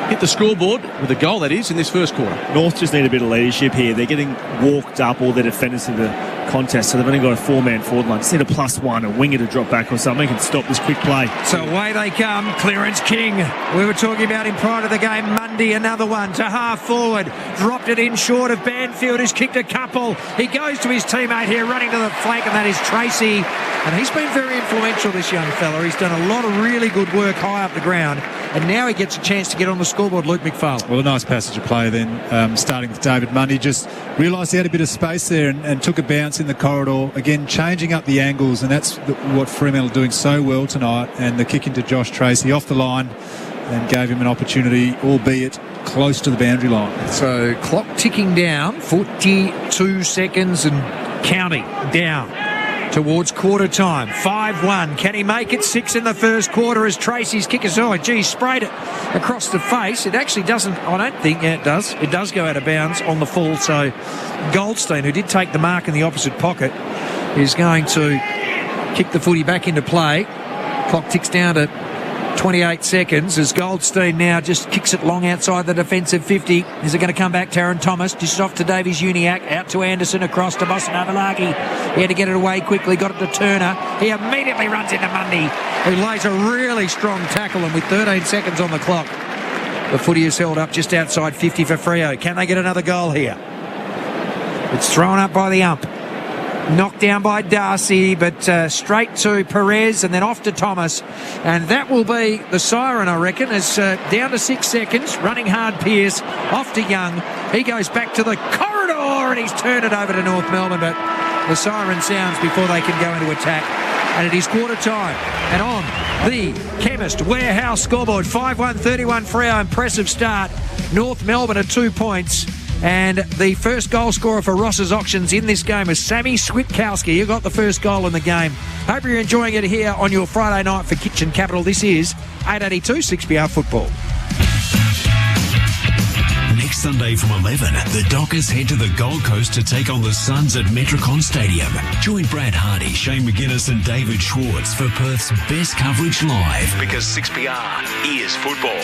hit the scoreboard with a goal, that is, in this first quarter. North just need a bit of leadership here. They're getting walked up, all their defenders in the contest, so they've only got a four-man forward line. Just need a +1, a winger to drop back or something and stop this quick play. So away they come. Clearance King. We were talking about him prior to the game. Mundy, another one to half forward. Dropped it in short of Banfield, who's kicked a couple. He goes to his teammate here, running to the flank, and that is Tracy. And he's been very influential, this young fella. He's done a lot of really good work high up the ground. And now he gets a chance to get on the scoreboard, Luke McPhail. Well, a nice passage of play then, starting with David Mundy. Just realised he had a bit of space there and took a bounce in the corridor. Again, changing up the angles, and that's what Fremantle are doing so well tonight. And the kick into Josh Tracy off the line and gave him an opportunity, albeit close to the boundary line. So clock ticking down, 42 seconds and counting down towards quarter time. 5-1. Can he make it? 6 in the first quarter as Tracy's kick is sprayed it across the face. It actually doesn't, I don't think, yeah, it does. It does go out of bounds on the full. So Goldstein, who did take the mark in the opposite pocket, is going to kick the footy back into play. Clock ticks down to 28 seconds as Goldstein now just kicks it long outside the defensive 50. Is it going to come back? Taron Thomas dishes off to Davies Uniacke, out to Anderson, across to Boston Avalagi. He had to get it away quickly, got it to Turner. He immediately runs into Mundy, who lays a really strong tackle, and with 13 seconds on the clock, the footy is held up just outside 50 for Freo. Can they get another goal here? It's thrown up by the ump. Knocked down by Darcy, but straight to Perez and then off to Thomas. And that will be the siren, I reckon, as down to 6 seconds. Running hard Pearce, off to Young. He goes back to the corridor and he's turned it over to North Melbourne, but the siren sounds before they can go into attack. And it is quarter time. And on the Chemist Warehouse scoreboard, 5-1, 31 Freo. Impressive start. North Melbourne are 2 points. And the first goal scorer for Ross's Auctions in this game is Sammy Switkowski. You got the first goal in the game. Hope you're enjoying it here on your Friday night for Kitchen Capital. This is 882 6PR Football. Next Sunday from 11, the Dockers head to the Gold Coast to take on the Suns at Metricon Stadium. Join Brad Hardy, Shane McGuinness and David Schwartz for Perth's best coverage live. Because 6PR is football.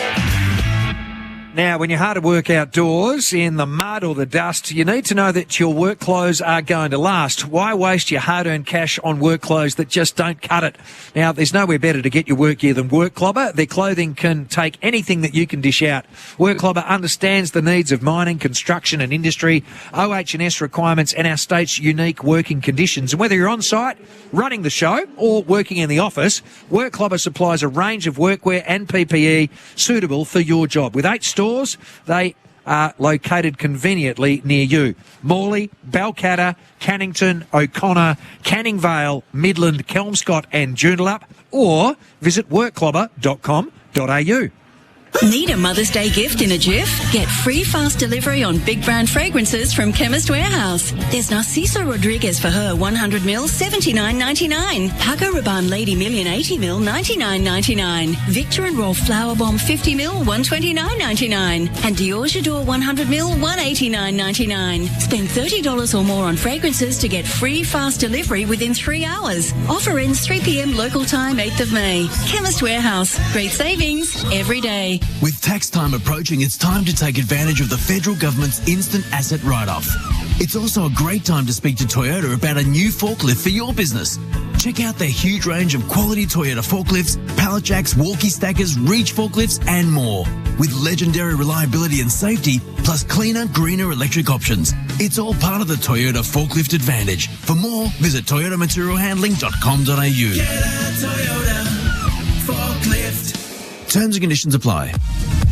Now, when you're hard at work outdoors, in the mud or the dust, you need to know that your work clothes are going to last. Why waste your hard-earned cash on work clothes that just don't cut it? Now, there's nowhere better to get your work gear than Work Clobber. Their clothing can take anything that you can dish out. Work Clobber understands the needs of mining, construction and industry, OH&S requirements and our state's unique working conditions. And whether you're on site, running the show or working in the office, Work Clobber supplies a range of workwear and PPE suitable for your job. With 8 stores, they are located conveniently near you. Morley, Balcatta, Cannington, O'Connor, Canning Vale, Midland, Kelmscott and Joondalup, or visit workclobber.com.au. Need a Mother's Day gift in a jiff? Get free fast delivery on big brand fragrances from Chemist Warehouse. There's Narciso Rodriguez for her 100ml, $79.99. Paco Rabanne Lady Million 80ml, $99.99. Victor and Rolf Flower Bomb 50ml, $129.99. And Dior J'adore 100ml, $189.99. Spend $30 or more on fragrances to get free fast delivery within 3 hours. Offer ends 3 p.m. local time, 8th of May. Chemist Warehouse. Great savings every day. With tax time approaching, it's time to take advantage of the federal government's instant asset write-off. It's also a great time to speak to Toyota about a new forklift for your business. Check out their huge range of quality Toyota forklifts, pallet jacks, walkie stackers, reach forklifts, and more. With legendary reliability and safety, plus cleaner, greener electric options. It's all part of the Toyota Forklift Advantage. For more, visit toyotamaterialhandling.com.au. Get a Toyota forklift. Terms and conditions apply.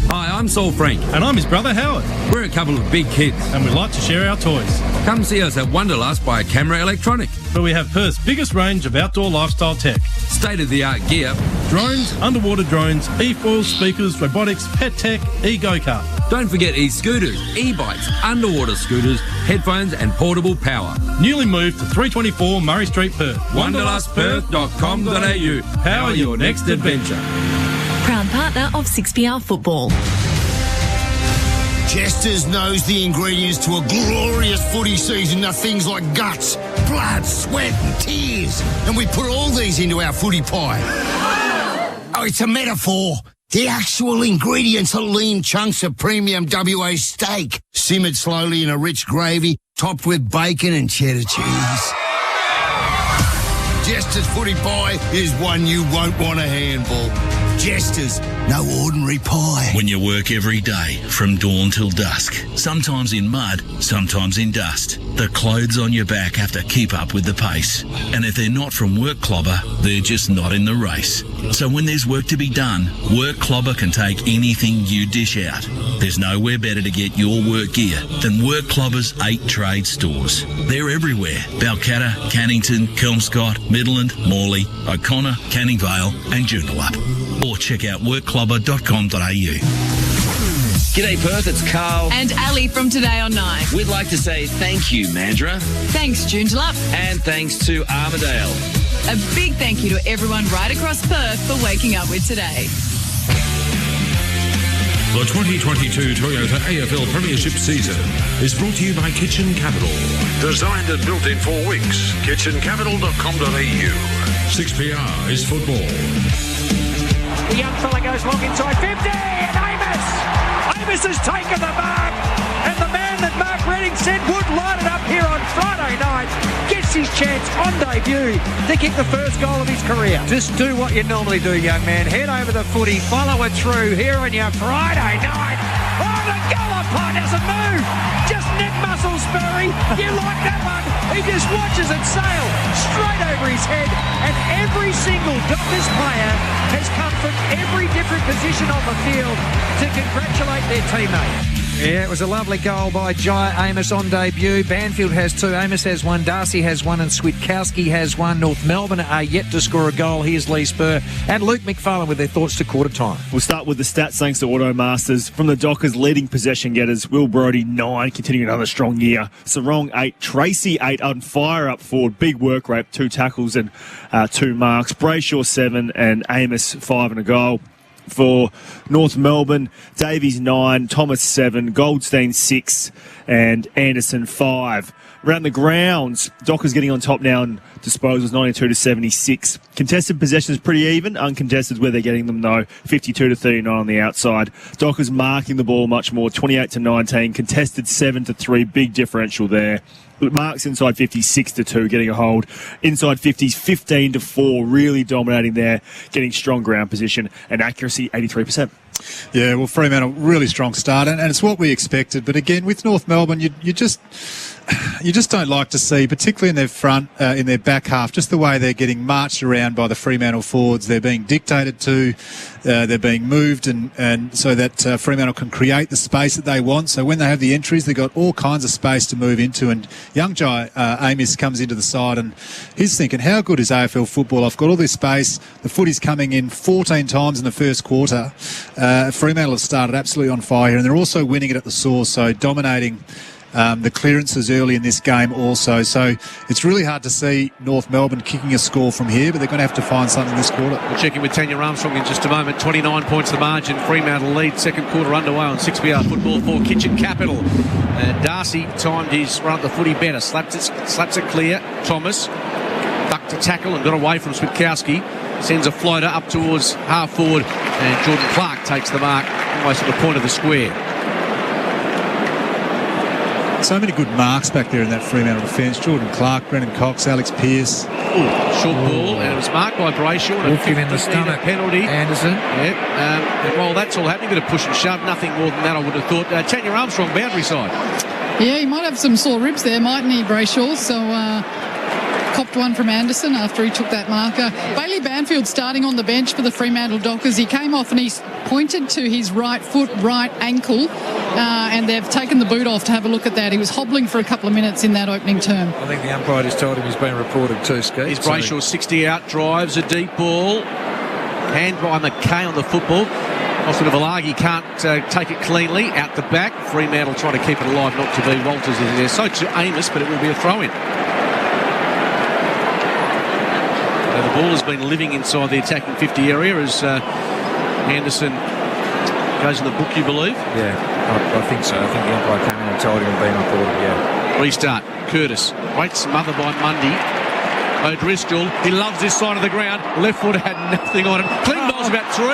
Hi, I'm Saul Frank. And I'm his brother Howard. We're a couple of big kids. And we like to share our toys. Come see us at Wanderlust by Camera Electronic. Where we have Perth's biggest range of outdoor lifestyle tech. State-of-the-art gear. Drones, underwater drones, e-foils, speakers, robotics, pet tech, e-go-kart. Don't forget e-scooters, e-bikes, underwater scooters, headphones and portable power. Newly moved to 324 Murray Street, Perth. Wanderlustperth.com.au. Power your next adventure. Proud partner of 6PR Football. Jesters knows the ingredients to a glorious footy season are things like guts, blood, sweat and tears. And we put all these into our footy pie. Oh, it's a metaphor. The actual ingredients are lean chunks of premium WA steak, simmered slowly in a rich gravy, topped with bacon and cheddar cheese. Jester's footy pie is one you won't want to handle. Jester's, no ordinary pie. When you work every day from dawn till dusk, sometimes in mud, sometimes in dust, the clothes on your back have to keep up with the pace. And if they're not from Work Clobber, they're just not in the race. So when there's work to be done, Work Clobber can take anything you dish out. There's nowhere better to get your work gear than Work Clobber's 8 trade stores. They're everywhere. Balcatta, Cannington, Kelmscott, Midland, Morley, O'Connor, Canning Vale and Joondalup. Or check out workclobber.com.au. G'day Perth, it's Carl. And Ali from Today on 9. We'd like to say thank you, Mandra. Thanks, Joondalup. And thanks to Armidale. A big thank you to everyone right across Perth for waking up with Today. The 2022 Toyota AFL Premiership season is brought to you by Kitchen Capital. Designed and built in 4 weeks. kitchencapital.com.au. 6PR is football. The young fella goes long inside 50 and Amos has taken the mark, and the man that Mark Redding said would light it up here on Friday night gets his chance on debut to kick the first goal of his career. Just do what you normally do, young man. Head over the footy, follow it through here on your Friday night. Oh, the goal umpire doesn't move. Just neck muscles, Spurry. You like that one? He just watches it sail straight over his head, and every single Dockers player has come from every different position on the field to congratulate their teammate. Yeah, it was a lovely goal by Jai Amos on debut. Banfield has 2, Amos has 1, Darcy has 1 and Switkowski has 1. North Melbourne are yet to score a goal. Here's Lee Spur and Luke McFarlane with their thoughts to quarter time. We'll start with the stats thanks to Automasters. From the Dockers, leading possession getters, Will Brodie 9, continuing another strong year. Sarong 8, Tracy 8, on fire up forward, big work rate, 2 tackles and 2 marks. Brayshaw 7 and Amos 5 and a goal. For North Melbourne, Davies 9, Thomas 7, Goldstein 6 and Anderson 5. Around the grounds, Dockers getting on top now in disposals, 92-76. Contested possessions pretty even. Uncontested where they're getting them though, 52-39 on the outside. Dockers marking the ball much more, 28-19. Contested 7-3, big differential there. Marks inside 50, 6-2, getting a hold. Inside 50s, 15-4, really dominating there, getting strong ground position and accuracy, 83%. Yeah, well, Fremantle, really strong start, and it's what we expected. But again, with North Melbourne, you just don't like to see, particularly in their front, in their back half, just the way they're getting marched around by the Fremantle forwards. They're being dictated to, they're being moved, and so that Fremantle can create the space that they want. So when they have the entries, they've got all kinds of space to move into. And young Jai Amos comes into the side, and he's thinking, how good is AFL football? I've got all this space. The footy's coming in 14 times in the first quarter. Fremantle have started absolutely on fire here, and they're also winning it at the source, so dominating the clearances early in this game also. So it's really hard to see North Melbourne kicking a score from here, but they're going to have to find something this quarter. We'll check in with Tanya Armstrong in just a moment. 29 points the margin. Fremantle lead. Second quarter underway on 6PR football for Kitchen Capital. Darcy timed his run at the footy better. Slaps it clear. Thomas ducked to tackle and got away from Switkowski. Sends a floater up towards half forward, and Jordan Clark takes the mark almost at the point of the square. So many good marks back there in that Fremantle defence. Jordan Clark, Brennan Cox, Alex Pearce. Short ball, and it was marked by Brayshaw. Hook him in the stomach. Penalty. Anderson. And while that's all happening, a bit of push and shove, nothing more than that I would have thought. Tanya Armstrong, boundary side. Yeah, he might have some sore ribs there, mightn't he, Brayshaw? So copped one from Anderson after he took that marker. Bailey Banfield starting on the bench for the Fremantle Dockers. He came off and he pointed to his right foot, right ankle. and they've taken the boot off to have a look at that. He was hobbling for a couple of minutes in that opening term. I think the umpire just told him he's been reported too, Skeet. Here's Brayshaw, 60 out, drives a deep ball. Hand by McKay on the football. Austin Valagi can't take it cleanly out the back. Fremantle trying to keep it alive, not to be. Walters is there. So to Amos, but it will be a throw-in. So the ball has been living inside the attacking 50 area as Anderson goes in the book, you believe? Yeah, I think so. I think the umpire came in and told him and been reported, yeah. Restart. Curtis. Great smother by Mundy. O'Driscoll. He loves this side of the ground. Left foot had nothing on it. Clean ball's about 3.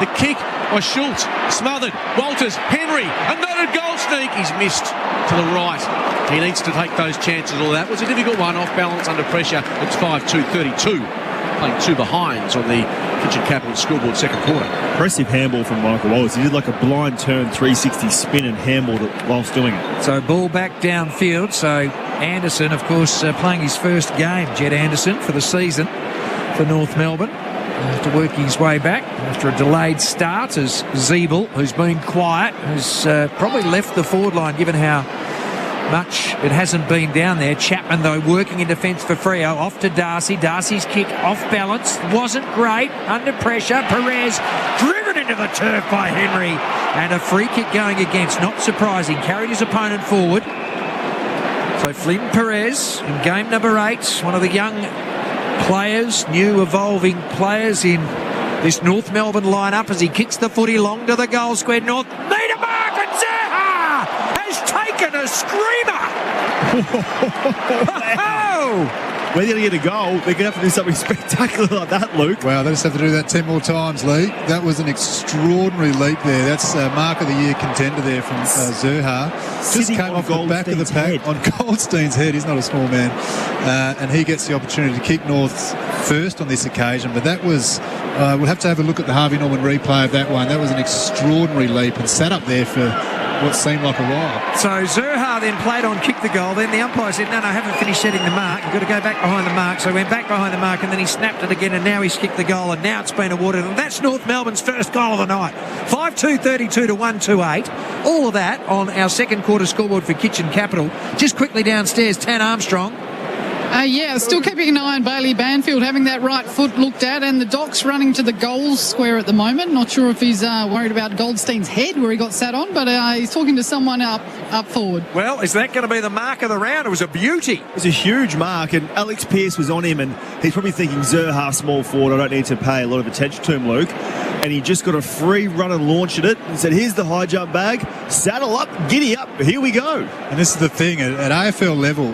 The kick by Schultz. Smothered. Walters. Henry. Another goal sneak. He's missed to the right. He needs to take those chances. All that was a difficult one. Off balance under pressure. It's 5-2-32. Playing 2 behinds on the Kitchen Capital scoreboard second quarter. Impressive handball from Michael Wallace. He did like a blind turn 360 spin and handballed it whilst doing it. So ball back downfield. So Anderson, of course, playing his first game, Jed Anderson, for the season for North Melbourne. To work his way back after a delayed start as Zeeble, who's been quiet, has probably left the forward line given how much it hasn't been down there. Chapman, though, working in defence for Freo. Off to Darcy. Darcy's kick off balance. Wasn't great. Under pressure. Perez driven into the turf by Henry. And a free kick going against. Not surprising. Carried his opponent forward. So Flynn Perez in game number 8. One of the young players, new evolving players in this North Melbourne lineup as he kicks the footy long to the goal square. North need a mark and Zaha has taken a screamer. When they're going to get a goal, they're going to have to do something spectacular like that, Luke. Wow, they just have to do that 10 more times, Lee. That was an extraordinary leap there. That's mark of the year contender there from Zerha. Just came off the back of the pack on Goldstein's head. He's not a small man. And he gets the opportunity to kick North's first on this occasion. But that was, we'll have to have a look at the Harvey Norman replay of that one. That was an extraordinary leap and sat up there for what seemed like a while. So Zerha then played on kick the goal. Then the umpire said, no, I haven't finished setting the mark. You've got to go back behind the mark. So he went back behind the mark and then he snapped it again and now he's kicked the goal and now it's been awarded. And that's North Melbourne's first goal of the night. 5-2-32 to 1-2-8. All of that on our second quarter scoreboard for Kitchen Capital. Just quickly downstairs, Tan Armstrong. Still keeping an eye on Bailey Banfield, having that right foot looked at, and the Doc's running to the goals square at the moment. Not sure if he's worried about Goldstein's head where he got sat on, but he's talking to someone up forward. Well, is that going to be the mark of the round? It was a beauty. It was a huge mark, and Alex Pearce was on him, and he's probably thinking, Zerha, small forward, I don't need to pay a lot of attention to him, Luke. And he just got a free run and launched at it and said, here's the high jump bag, saddle up, giddy up, here we go. And this is the thing, at AFL level,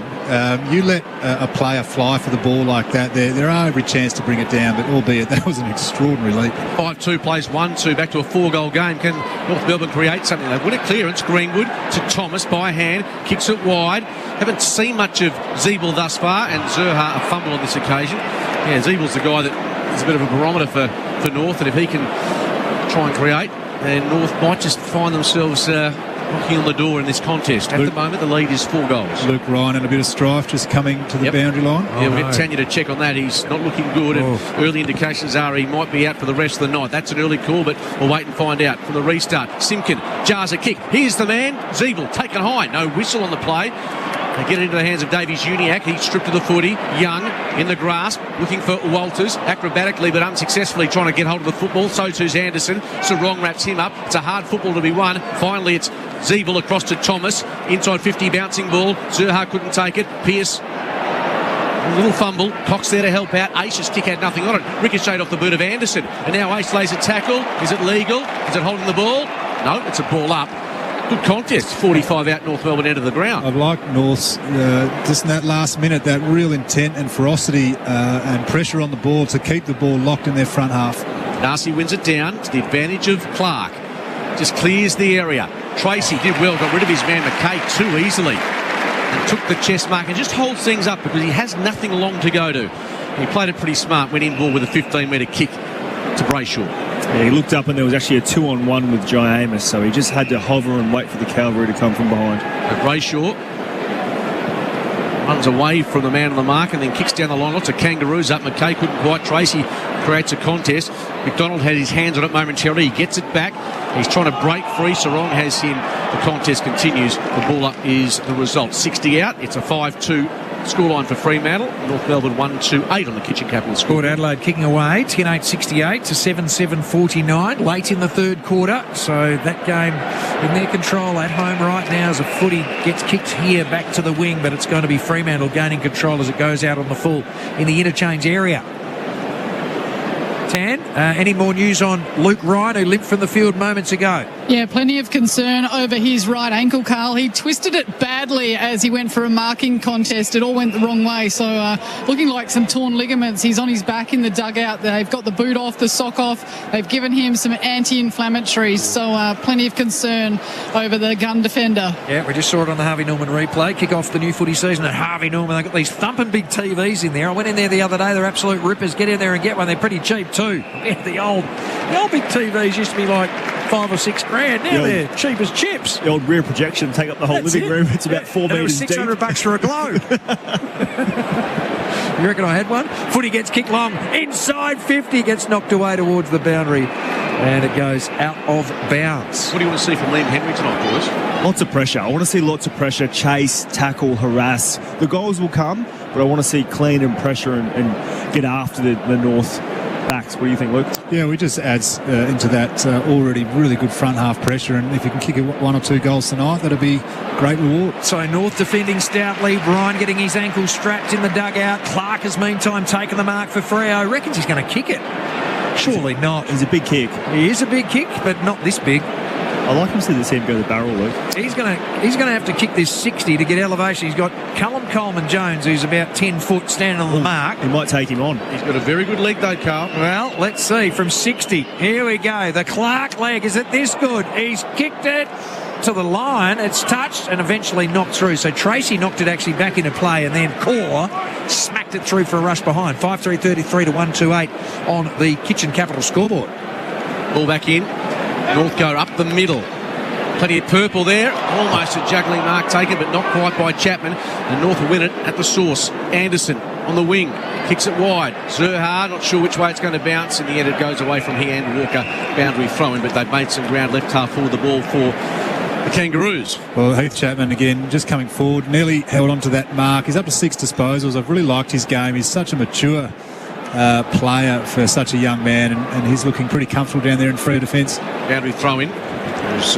you let a player fly for the ball like that, there are every chance to bring it down, but albeit that was an extraordinary leap. 5-2 plays 1-2 back to a 4-goal game. Can North Melbourne create something? They win a clearance. Greenwood to Thomas by hand, kicks it wide. Haven't seen much of Zeeble thus far, and Zerha a fumble on this occasion. Yeah, Zeeble's the guy that is a bit of a barometer for North, and if he can try and create, then North might just find themselves knocking on the door in this contest. At the moment, the lead is 4 goals. Luke Ryan and a bit of strife just coming to the boundary line. Yeah, we'll get Tanya to check on that. He's not looking good, and early indications are he might be out for the rest of the night. That's an early call, but we'll wait and find out. From the restart, Simkin jars a kick. Here's the man, Zeeble, taken high. No whistle on the play. They get it into the hands of Davies Uniacke. He's stripped to the footy. Young in the grasp, looking for Walters, acrobatically but unsuccessfully trying to get hold of the football. So too's Anderson. Sarong wraps him up. It's a hard football to be won. Finally, it's Zeeble across to Thomas. Inside 50, bouncing ball. Zerha couldn't take it. Pearce, a little fumble. Cox there to help out. Ace's kick had nothing on it. Ricocheted off the boot of Anderson. And now Ace lays a tackle. Is it legal? Is it holding the ball? No, it's a ball up. Good contest. 45 out, North Melbourne end of the ground. I've liked North's, just in that last minute, that real intent and ferocity and pressure on the ball to keep the ball locked in their front half. Darcy wins it down to the advantage of Clark. Just clears the area. Tracy did well, got rid of his man McKay too easily and took the chest mark and just holds things up because he has nothing long to go to. He played it pretty smart, went in ball with a 15-metre kick to Brayshaw. Yeah, he looked up and there was actually a 2-on-1 with Jai Amos, so he just had to hover and wait for the cavalry to come from behind. Brayshaw runs away from the man on the mark and then kicks down the line. Lots of kangaroos up. McKay couldn't quite. Tracy creates a contest. McDonald had his hands on it momentarily. He gets it back. He's trying to break free. Sarong has him the contest continues. The ball up is the result. 60 out. It's a 5-2 scoreline for Fremantle. North Melbourne 1-2-8 on the Kitchen Capital score. Port Adelaide kicking away, 10-8-68 to 7-7-49 late in the third quarter. So that game in their control at home right now as a footy gets kicked here back to the wing, but it's going to be Fremantle gaining control as it goes out on the full in the interchange area. Tan, any more news on Luke Ryan, who limped from the field moments ago? Yeah, plenty of concern over his right ankle, Carl. He twisted it badly as he went for a marking contest. It all went the wrong way, so looking like some torn ligaments. He's on his back in the dugout. They've got the boot off, the sock off. They've given him some anti-inflammatories, so plenty of concern over the gun defender. Yeah, we just saw it on the Harvey Norman replay. Kick off the new footy season at Harvey Norman. They've got these thumping big TVs in there. I went in there the other day. They're absolute rippers. Get in there and get one. They're pretty cheap too. Yeah, the old big TVs used to be like $5 or $6 grand. Now they're cheap as chips. The old rear projection take up the whole living room. It's about 4 metres deep. $600 for a globe. You reckon I had one? Footy gets kicked long. Inside 50. Gets knocked away towards the boundary. And it goes out of bounds. What do you want to see from Liam Henry tonight, boys? Lots of pressure. I want to see lots of pressure. Chase, tackle, harass. The goals will come, but I want to see clean and pressure and get after the North backs. What do you think, Luke? Yeah, we just adds into that already really good front half pressure, and if you can kick 1 or 2 goals tonight, that'll be great reward. So North defending stoutly. Brian getting his ankle strapped in the dugout. Clark has meantime taken the mark for Freo. Reckons he's going to kick it. Surely not. He's a big kick. He is a big kick, but not this big. I like him to see him go to the barrel, Luke. He's going to have to kick this 60 to get elevation. He's got Callum Coleman-Jones, who's about 10 foot, standing on the mark. He might take him on. He's got a very good leg, though, Carl. Well, let's see. From 60, here we go. The Clark leg. Is it this good? He's kicked it to the line. It's touched and eventually knocked through. So Tracy knocked it actually back into play, and then Core smacked it through for a rush behind. 5-3-33 to 1-2-8 on the Kitchen Capital scoreboard. Ball back in. North go up the middle. Plenty of purple there. Almost a juggling mark taken, but not quite by Chapman. And North will win it at the source. Anderson on the wing. Kicks it wide. Zerha, not sure which way it's going to bounce. In the end, it goes away from he and Walker. Boundary throw-in, but they've made some ground left half forward the ball for the Kangaroos. Well, Heath Chapman again just coming forward, nearly held on to that mark. He's up to 6 disposals. I've really liked his game. He's such a mature player for such a young man, and he's looking pretty comfortable down there in free defence. Boundary throw-in. There's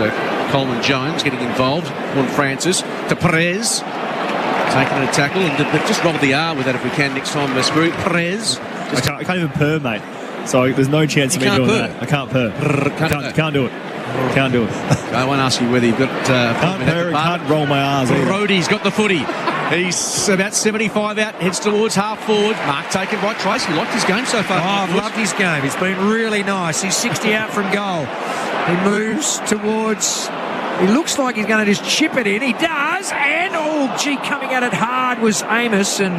Coleman-Jones getting involved. Juan Francis to Perez. Taking a tackle, and just roll the R with that if we can next time, Spirit. Perez. I can't even purr, mate. So there's no chance of me doing that. I can't purr. Can't do it. Can't do it. I won't ask you whether you've got... can't purr, can't roll my R's either. Brody's got the footy. He's about 75 out, heads towards half forward. Mark taken by Tracy. Liked his game so far. Oh, I've loved his game. It's been really nice. He's 60 out from goal. He moves towards... He looks like he's going to just chip it in. He does. And, coming at it hard was Amos. And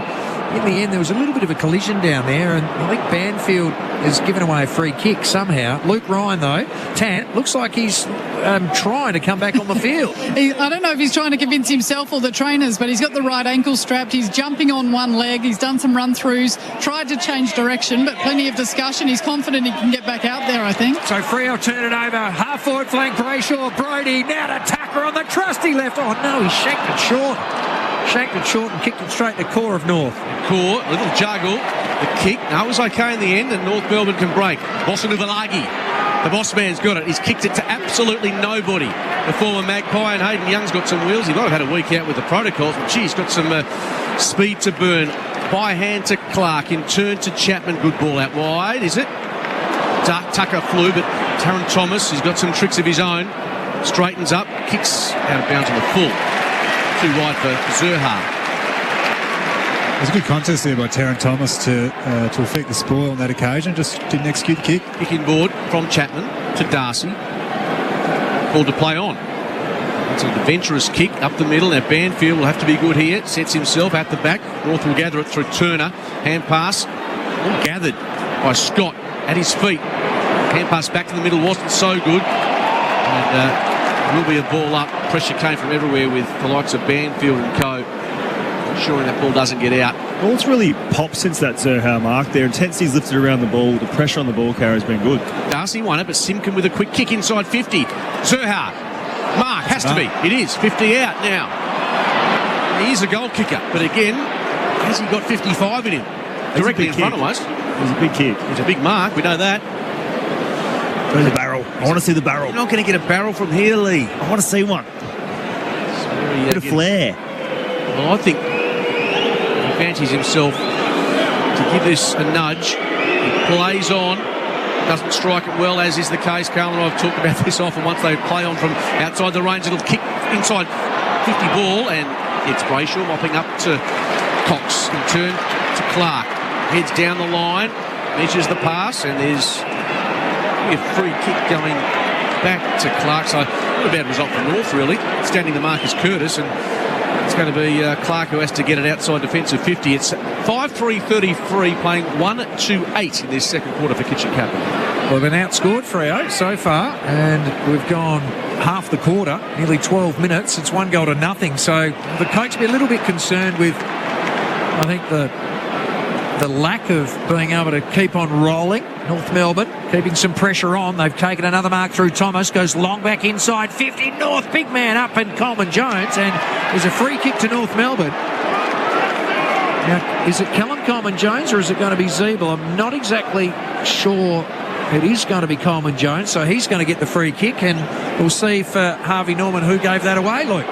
in the end, there was a little bit of a collision down there. And I think Banfield has given away a free kick somehow. Luke Ryan, though, Tant, looks like he's trying to come back on the field. I don't know if he's trying to convince himself or the trainers, but he's got the right ankle strapped. He's jumping on one leg. He's done some run-throughs, tried to change direction, but plenty of discussion. He's confident he can get back out there, I think. So Freo turn it over. Half-forward flank, Brayshaw, Brody. Now to Tucker on the trusty left. Oh, no, he shanked it short. Shanked it short and kicked it straight to core of North. Core, a little juggle. The kick, no, it was okay in the end, and North Melbourne can break. Bosanuvalagi. The boss man's got it. He's kicked it to absolutely nobody. The former Magpie, and Hayden Young's got some wheels. He might have had a week out with the protocols, but he's got some speed to burn. By hand to Clark, in turn to Chapman. Good ball out wide, is it? Tucker flew, but Taron Thomas, he's got some tricks of his own. Straightens up, kicks out of bounds on the full. Too wide for Zerha. It was a good contest there by Taron Thomas to affect the spoil on that occasion. Just didn't execute the kick. Kicking board from Chapman to Darcy. Called to play on. It's an adventurous kick up the middle. Now Banfield will have to be good here. Sets himself at the back. North will gather it through Turner. Hand pass. All gathered by Scott at his feet. Hand pass back to the middle wasn't so good. And will be a ball up. Pressure came from everywhere with the likes of Banfield and co. Ensuring that ball doesn't get out. Well, it's really popped since that Zerha mark. Their intensity's lifted around the ball. The pressure on the ball carrier has been good. Darcy won it, but Simkin with a quick kick inside 50. Zerha. Mark has Has to be. It is. 50 out now. He is a goal kicker, but again, has he got 55 in him? Directly in front of us. He's a big kick. He's a big mark, we know that. Where's the barrel? I want to see the barrel. You're not going to get a barrel from here, Lee. I want to see one. Bit of flair. Well, I think he fancies himself to give this a nudge. He plays on. Doesn't strike it well, as is the case. Carl and I have talked about this often. Once they play on from outside the range, it'll kick inside 50 ball, and it's Brayshaw mopping up to Cox. In turn to Clark. Heads down the line, measures the pass, and there's a free kick going back to Clark. So not a bad result for North, really. Standing the mark is Curtis, and it's going to be Clark who has to get it outside defensive 50. It's 5-3-33, playing 1-2-8 in this second quarter for Kitchen Capital. We've been outscored 3-0 so far, and we've gone half the quarter, nearly 12 minutes. It's 1-0. So the coach will be a little bit concerned with, I think, the lack of being able to keep on rolling. North Melbourne keeping some pressure on. They've taken another mark through Thomas, goes long back inside 50. North, big man up, and Coleman Jones, and there's a free kick to North Melbourne. Now, is it Callum Coleman Jones or is it going to be Zeeble? I'm not exactly sure. It is going to be Coleman Jones, so he's going to get the free kick, and we'll see for Harvey Norman who gave that away, Luke.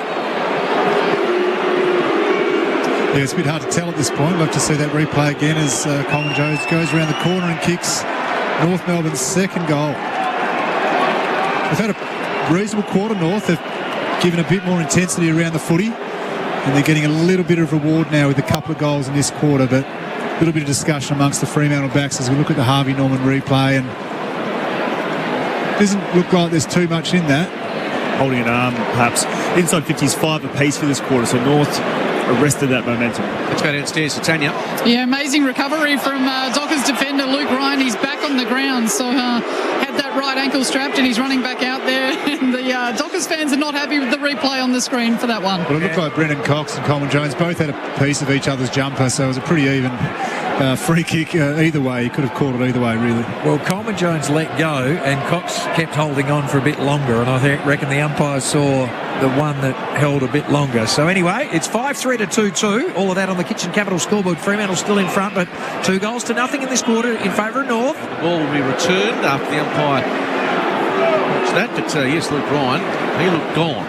Yeah, it's a bit hard to tell at this point. We'll have to see that replay again as Coleman Jones goes around the corner and kicks North Melbourne's second goal. They've had a reasonable quarter, North. They've given a bit more intensity around the footy, and they're getting a little bit of reward now with a couple of goals in this quarter, but a little bit of discussion amongst the Fremantle backs as we look at the Harvey Norman replay, and it doesn't look like there's too much in that. Holding an arm, perhaps. Inside 50's 5 apiece for this quarter, so North arrested that momentum. Let's go downstairs to Tanya. Yeah, amazing recovery from Dockers defender Luke Ryan. He's back on the ground, so had that right ankle strapped and he's running back out there. And the Dockers fans are not happy with the replay on the screen for that one. Well, it looked like Brendan Cox and Coleman Jones both had a piece of each other's jumper, so it was a pretty even free kick either way. He could have called it either way, really. Well, Coleman Jones let go and Cox kept holding on for a bit longer, and I reckon the umpire saw the one that held a bit longer. So anyway, it's 5-3 to 2-2. All of that on the Kitchen Capital scoreboard. Fremantle still in front, but 2-0 in this quarter in favour of North. The ball will be returned after the umpire watched that. But yes, Luke Ryan, he looked gone.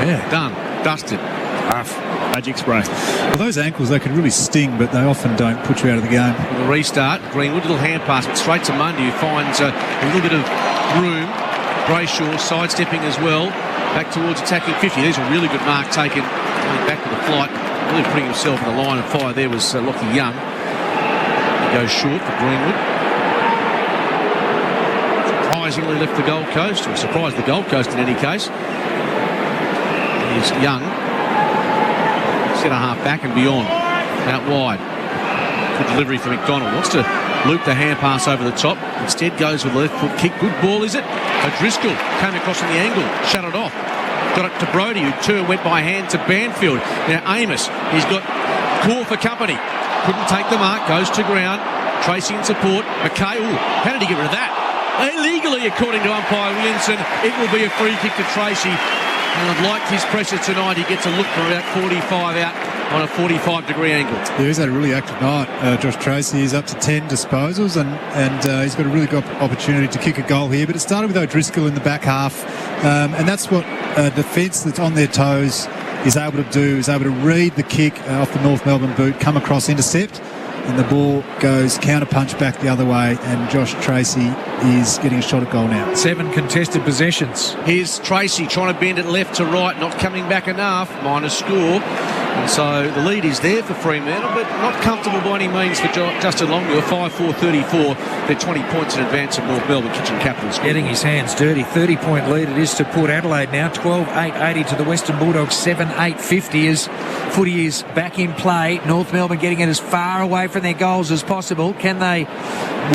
Yeah. Done. Dusted. Rough. Magic spray. Well, those ankles, they can really sting, but they often don't put you out of the game. With a restart, Greenwood, little hand pass, but straight to Mundy, who finds a little bit of room. Brayshaw sidestepping as well. Back towards attacking 50. There's a really good mark taken. Going back to the flight. Really putting himself in the line of fire there was Lockie Young. He goes short for Greenwood. Surprisingly left the Gold Coast, or surprised the Gold Coast in any case. Here's Young. Centre half back and beyond. Out wide. Good delivery for McDonald. Wants to loop the hand pass over the top. Instead goes with the left foot kick. Good ball, is it? O'Driscoll came across on the angle. Shut it off. Got it to Brodie, who went by hand to Banfield. Now Amos, he's got Core for company. Couldn't take the mark. Goes to ground. Tracy in support. McKay. Ooh, how did he get rid of that? Illegally, according to umpire Williamson. It will be a free kick to Tracy. And I've liked his pressure tonight. He gets a look for about 45 out on a 45-degree angle. Yeah, he's had a really active night, Josh Tracy. He's up to 10 disposals, and he's got a really good opportunity to kick a goal here. But it started with O'Driscoll in the back half, and that's what defence that's on their toes is able to do, is able to read the kick off the North Melbourne boot, come across, intercept, and the ball goes counter-punch back the other way, and Josh Tracy is getting a shot at goal now. 7 contested possessions. Here's Tracy trying to bend it left to right, not coming back enough, minus score. And so the lead is there for Fremantle, but not comfortable by any means for Justin Longmuir. 5-4-34. They're 20 points in advance of North Melbourne Kitchen Capitals. Getting his hands dirty. 30-point lead it is to Port Adelaide now. 12-8-80 to the Western Bulldogs. 7-8-50 as footy is back in play. North Melbourne getting it as far away from their goals as possible. Can they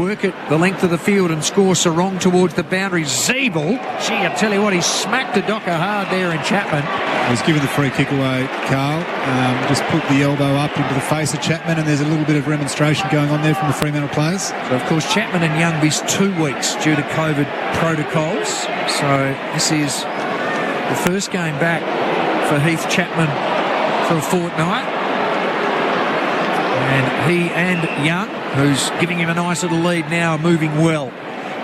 work it the length of the field and score Sarong towards the boundary? Zeeble, gee, I tell you what, he smacked a Docker hard there in Chapman. He's given the free kick away, Carl. Just put the elbow up into the face of Chapman, and there's a little bit of remonstration going on there from the Fremantle players. So, of course, Chapman and Young missed 2 weeks due to COVID protocols. So this is the first game back for Heath Chapman for a fortnight. And he and Young, who's giving him a nice little lead now, are moving well,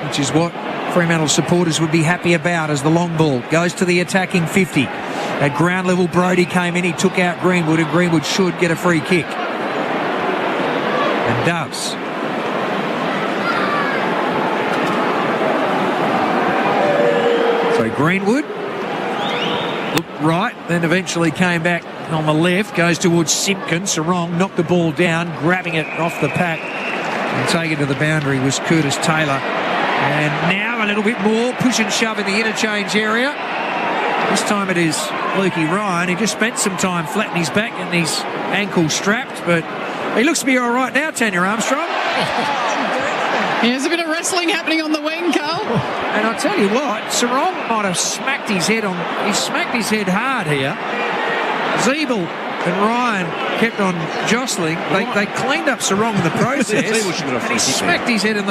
which is what Fremantle supporters would be happy about as the long ball goes to the attacking 50. At ground level, Brodie came in, he took out Greenwood, and Greenwood should get a free kick. And does. So Greenwood looked right, then eventually came back on the left, goes towards Simpkin. Sarong knocked the ball down, grabbing it off the pack and taking it to the boundary was Curtis Taylor. And now a little bit more push and shove in the interchange area. This time it is Lukey Ryan. He just spent some time flattening his back and his ankle strapped, but he looks to be all right now, Tanya Armstrong. Yeah, there's a bit of wrestling happening on the wing, Carl. And I'll tell you what, Sarong might have smacked his head on. He smacked his head hard here. Zeeble and Ryan kept on jostling. They cleaned up Sarong in the process, and he smacked his head on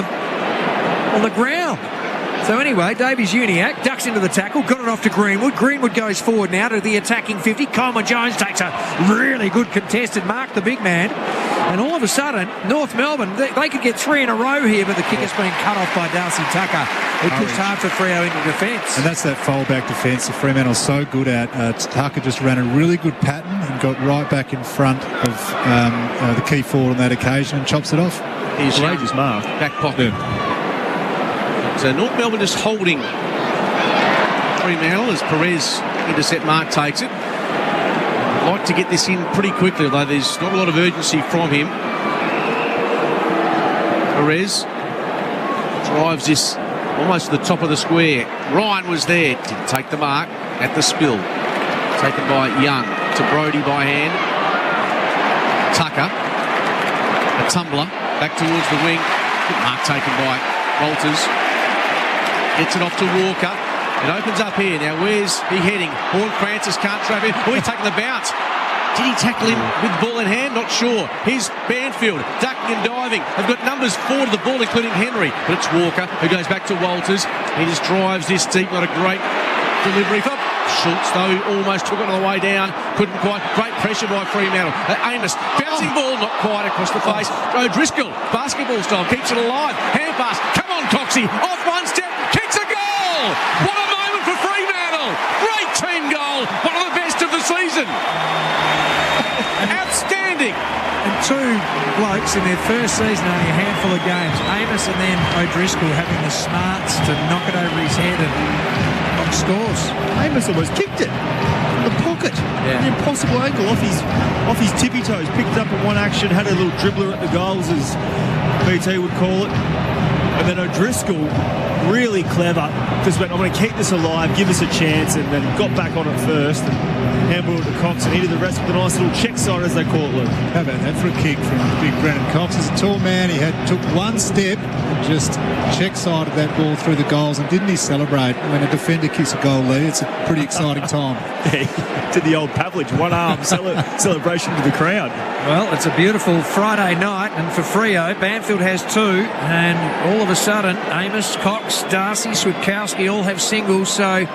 the ground. So anyway, Davies Uniacke ducks into the tackle, got it off to Greenwood. Greenwood goes forward now to the attacking 50. Coleman Jones takes a really good contested mark, the big man. And all of a sudden, North Melbourne, they could get 3 in a row here, but the kick has been cut off by Darcy Tucker. He pushed hard for Freo into defence. And that's that fold-back defence that Fremantle's so good at. Tucker just ran a really good pattern and got right back in front of the key forward on that occasion and chops it off. Here's Rage's mark. Back pocket. Yeah. So North Melbourne just holding Fremantle as Perez intercept mark takes it. Like to get this in pretty quickly, although there's not a lot of urgency from him. Perez drives this almost to the top of the square. Ryan was there, didn't take the mark at the spill. Taken by Young to Brodie by hand. Tucker, a tumbler back towards the wing. Good mark taken by Walters. Gets it off to Walker. It opens up here. Now, where's he heading? Horn Francis can't trap him. Oh, he's taking the bounce. Did he tackle him with the ball in hand? Not sure. Here's Banfield, ducking and diving. They've got numbers 4 to the ball, including Henry. But it's Walker who goes back to Walters. He just drives this deep. Not a great delivery. Schultz, though, almost took it on the way down. Couldn't quite. Great pressure by Fremantle. Amos, bouncing ball, not quite across the face. O'Driscoll, basketball style, keeps it alive. Hand pass. Come on, Coxie. Off one step. Kicks a goal. What a moment for Fremantle. Great team goal. One of the best of the season. Outstanding. And 2 blokes in their first season, only a handful of games. Amos and then O'Driscoll having the smarts to knock it over his head and scores. Amos almost kicked it from the pocket. Yeah. An impossible angle off his tippy toes. Picked it up in one action, had a little dribbler at the goals, as BT would call it. And then O'Driscoll, really clever, just went, I'm going to keep this alive, give us a chance, and then got back on it first and handballed it to Cox, and he did the rest with a nice little check side, as they call it, Luke. How about that for a kick from big Brandon Cox? He's a tall man. He took one step and just check-sided that ball through the goals, and didn't he celebrate? When a defender kicks a goal, Lee, it's a pretty exciting time. Yeah, did the old Pavlich one-arm celebration to the crowd. Well, it's a beautiful Friday night, and for Freo, Banfield has 2, and all of a sudden, Amos, Cox, Darcy, Switkowski all have singles, so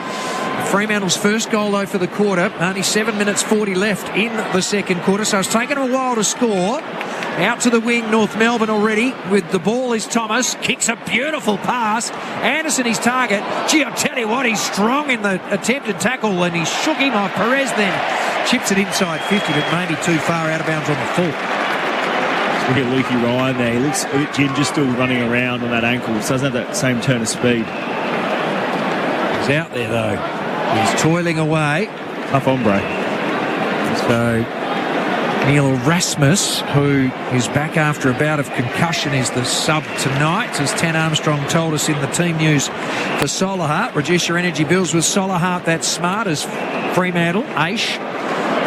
Fremantle's first goal, though, for the quarter. Only 7 minutes 40 left in the second quarter, so it's taken a while to score. Out to the wing, North Melbourne already. With the ball is Thomas. Kicks a beautiful pass. Anderson, his target. Gee, I'll tell you what, he's strong in the attempted tackle, and he shook him off. Perez then chips it inside 50, but maybe too far out of bounds on the full. Look at Lukey Ryan there. He looks a bit ginger, still running around on that ankle. So doesn't have that same turn of speed. He's out there, though. He's toiling away. Tough hombre. So Neil Rasmus, who is back after a bout of concussion, is the sub tonight, as Tan Armstrong told us in the team news for Solarheart. Reduce your energy bills with Solarheart. That's smart. As Fremantle, Aish,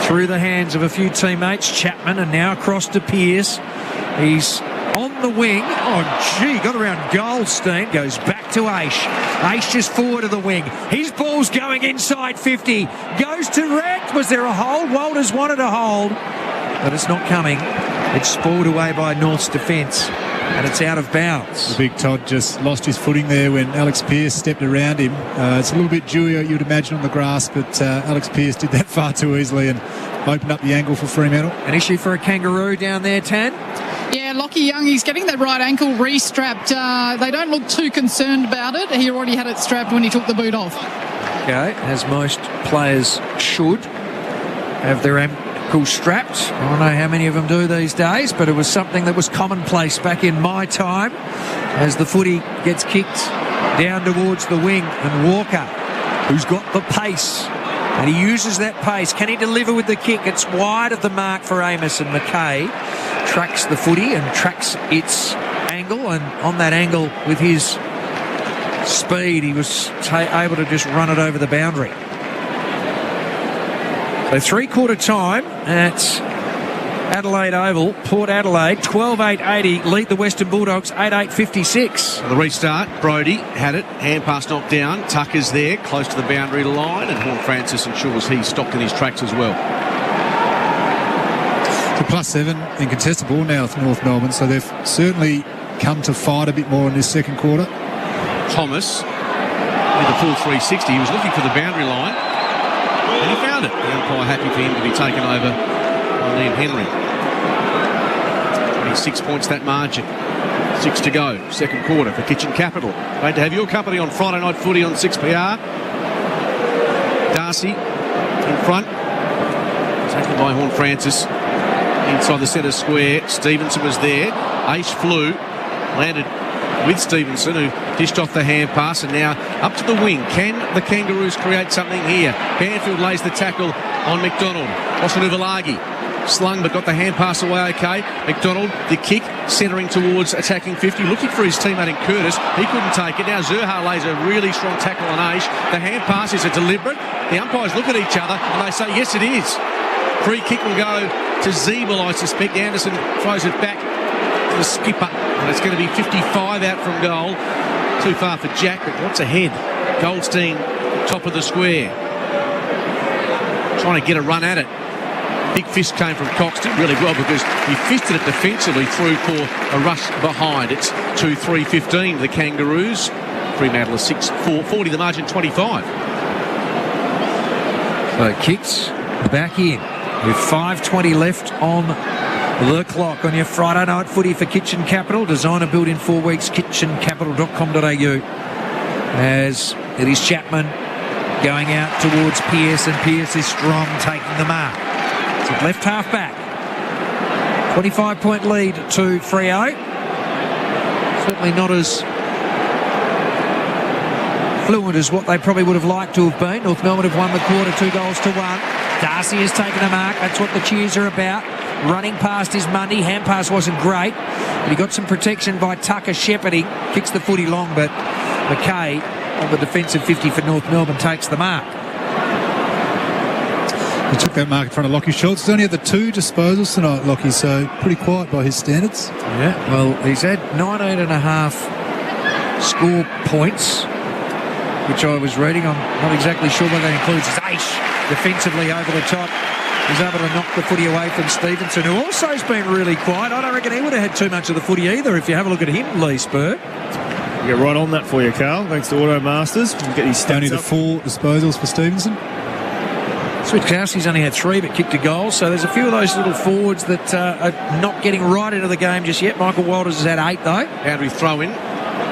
through the hands of a few teammates. Chapman, and now across to Pearce. He's on the wing. Oh, gee, got around Goldstein. Goes back to Aish. Aish just forward of the wing. His ball's going inside 50. Goes to Red. Was there a hold? Walters wanted a hold, but it's not coming. It's spoiled away by North's defence. and it's out of bounds. The big Todd just lost his footing there when Alex Pearce stepped around him. It's a little bit dewier, you'd imagine, on the grass, but Alex Pearce did that far too easily and opened up the angle for Fremantle. An issue for a kangaroo down there, Tan? Yeah, Lockie Young, he's getting that right ankle re-strapped. They don't look too concerned about it. He already had it strapped when he took the boot off. Okay, as most players should have their ankle strapped. I don't know how many of them do these days, but it was something that was commonplace back in my time as the footy gets kicked down towards the wing, and Walker, who's got the pace, and he uses that pace. Can he deliver with the kick? It's wide of the mark for Amos, and McKay tracks the footy and tracks its angle, and on that angle with his speed he was able to just run it over the boundary. So three-quarter time at Adelaide Oval. Port Adelaide 12-8-80 lead the Western Bulldogs 8-8-56. The restart, Brodie had it, hand pass knocked down, Tucker's there close to the boundary line, and Horne-Francis ensures he stopped in his tracks as well. The +7 in contested ball now with North Melbourne, so they've certainly come to fight a bit more in this second quarter. Thomas with the full 360. He was looking for the boundary line and he found it. The umpire happy for him to be taken over by Liam Henry. 26 points that margin. 6 to go. Second quarter for Kitchen Capital. Great to have your company on Friday Night Footy on 6PR. Darcy in front. Taken by Horne-Francis. Inside the centre square. Stevenson was there. Aish flew. Landed with Stevenson, who dished off the hand pass, and now up to the wing. Can the Kangaroos create something here? Banfield lays the tackle on McDonald. Osanuvalagi slung but got the hand pass away okay. McDonald, the kick, centering towards attacking 50, looking for his teammate in Curtis. He couldn't take it. Now Zurhaar lays a really strong tackle on Aish. The hand pass is a deliberate. The umpires look at each other and they say, yes, it is. Free kick will go to Zeeble, I suspect. Anderson throws it back to the skipper. And it's going to be 55 out from goal. Too far for Jack, but what's ahead? Goldstein, top of the square. Trying to get a run at it. Big fist came from Cox, did really well because he fisted it defensively through for a rush behind. It's 2-3-15 the Kangaroos. Fremantle is 6-4-40, the margin 25. So kicks back in with 5:20 left on the clock on your Friday Night Footy for Kitchen Capital. Designer built in 4 weeks, kitchencapital.com.au. As it is Chapman going out towards Pearce, and Pearce is strong, taking the mark. It's a left half back. 25-point lead to Freo. Certainly not as fluent as what they probably would have liked to have been. North Melbourne have won the quarter 2-1. Darcy has taken a mark. That's what the cheers are about. Running past his Mundy. Hand pass wasn't great, but he got some protection by Tucker shepherding. Kicks the footy long, but McKay on the defensive 50 for North Melbourne takes the mark. He took that mark in front of Lockie Schultz. He's only had the 2 disposals tonight, Lockie, so pretty quiet by his standards. Yeah, well, he's had 19.5 score points, which I was reading. I'm not exactly sure what that includes. It's Aish defensively over the top. He's able to knock the footy away from Stevenson, who also has been really quiet. I don't reckon he would have had too much of the footy either if you have a look at him, Lee Spur. Get right on that for you, Carl. Thanks to Auto Masters. We'll get his stats only the 4 disposals for Stevenson. Switkowski's only had 3 but kicked a goal, so there's a few of those little forwards that are not getting right into the game just yet. Michael Walters has had 8 though. Boundary throw in.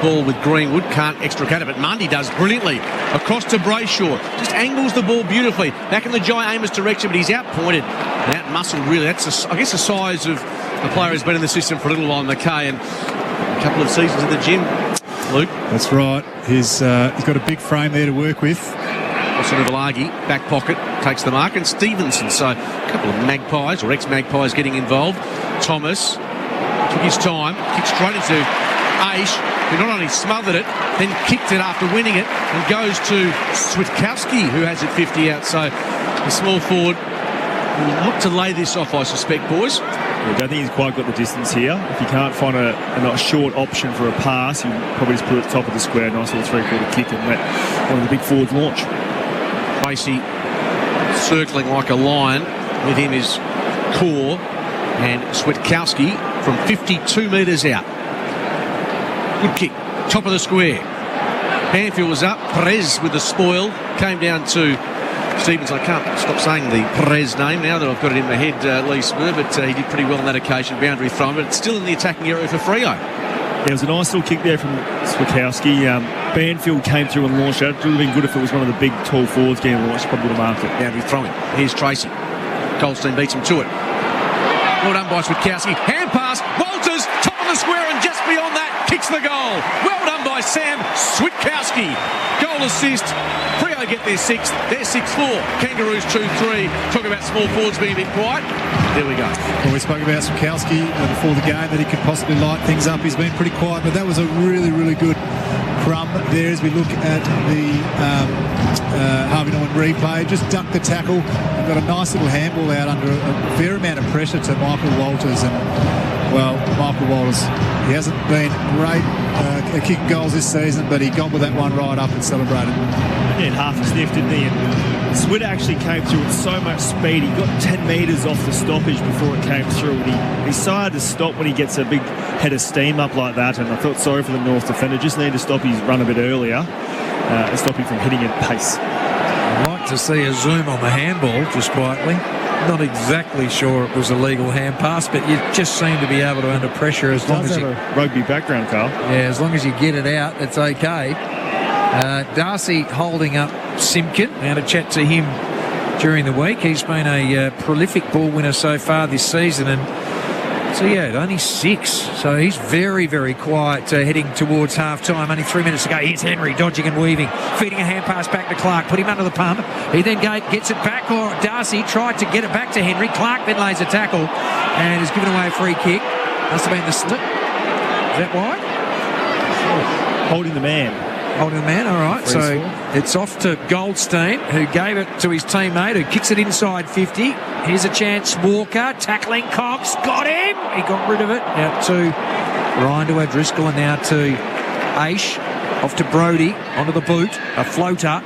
Ball with Greenwood, can't extricate it, but Mundy does brilliantly. Across to Brayshaw, just angles the ball beautifully. Back in the Jai Amos direction, but he's out-pointed and out-muscled really. That's, I guess, the size of the player who's been in the system for a little while, McKay, and a couple of seasons in the gym, Luke. That's right. He's got a big frame there to work with. Osanuvalagi, back pocket, takes the mark, and Stevenson. So a couple of Magpies, or ex-Magpies, getting involved. Thomas took his time, kicked straight into Aish, who not only smothered it, then kicked it after winning it, and goes to Switkowski, who has it 50 out. So the small forward will look to lay this off, I suspect, boys. I don't think he's quite got the distance here. If he can't find a not short option for a pass, he'll probably just put it at the top of the square, nice little 3-quarter kick, and let one of the big forwards launch. Facey circling like a lion. With him is Core and Switkowski from 52 metres out. Good kick. Top of the square. Banfield was up. Perez with the spoil. Came down to Stevens. I can't stop saying the Perez name now that I've got it in my head, Lee Spur, but he did pretty well on that occasion. Boundary throw, but it's still in the attacking area for Freo. There was a nice little kick there from Switkowski. Banfield came through and launched it. It would have been good if it was one of the big, tall forwards getting launched. Probably would have marked it. Boundary throwing. Here's Tracy. Goldstein beats him to it. Well done by Switkowski. Hand pass. Walters, top of the square, and just beyond that, kicks the goal. Well done by Sam Switkowski. Goal assist. Freo get their sixth. They're 6-4. Kangaroos 2-3. Talk about small forwards being a bit quiet. There we go. Well, we spoke about Switkowski before the game that he could possibly light things up. He's been pretty quiet, but that was a really, really good crumb there as we look at the Harvey Norman replay. Just ducked the tackle and got a nice little handball out under a fair amount of pressure to Michael Walters. And, well, Michael Walters, he hasn't been great at kicking goals this season, but he got with that one right up and celebrated. He had half a sniff, didn't he? And Swit actually came through with so much speed. He got 10 metres off the stoppage before it came through. And he decided to stop when he gets a big head of steam up like that. And I felt sorry for the North defender. Just needed to stop his run a bit earlier and stop him from hitting it at pace. I'd like to see a zoom on the handball, just quietly. Not exactly sure it was a legal hand pass, but you just seem to be able to, under pressure, as long as you... a rugby background, Carl. Yeah, as long as you get it out, it's okay. Darcy holding up Simpkin. Now to chat to him during the week. He's been a prolific ball winner so far this season, and so yeah, only 6. So he's very, very quiet heading towards half-time. Only 3 minutes to go. Here's Henry dodging and weaving, feeding a hand pass back to Clark, put him under the pump. He then gets it back, or Darcy tried to get it back to Henry. Clark then lays a tackle and has given away a free kick. Must have been the slip. Is that wide? Holding the man. Holding the man, all right. So it's off to Goldstein, who gave it to his teammate, who kicks it inside 50. Here's a chance. Walker tackling Cox. Got him. He got rid of it. Out to Ryan to O'Driscoll, and now to Aish. Off to Brody. Onto the boot. A floater.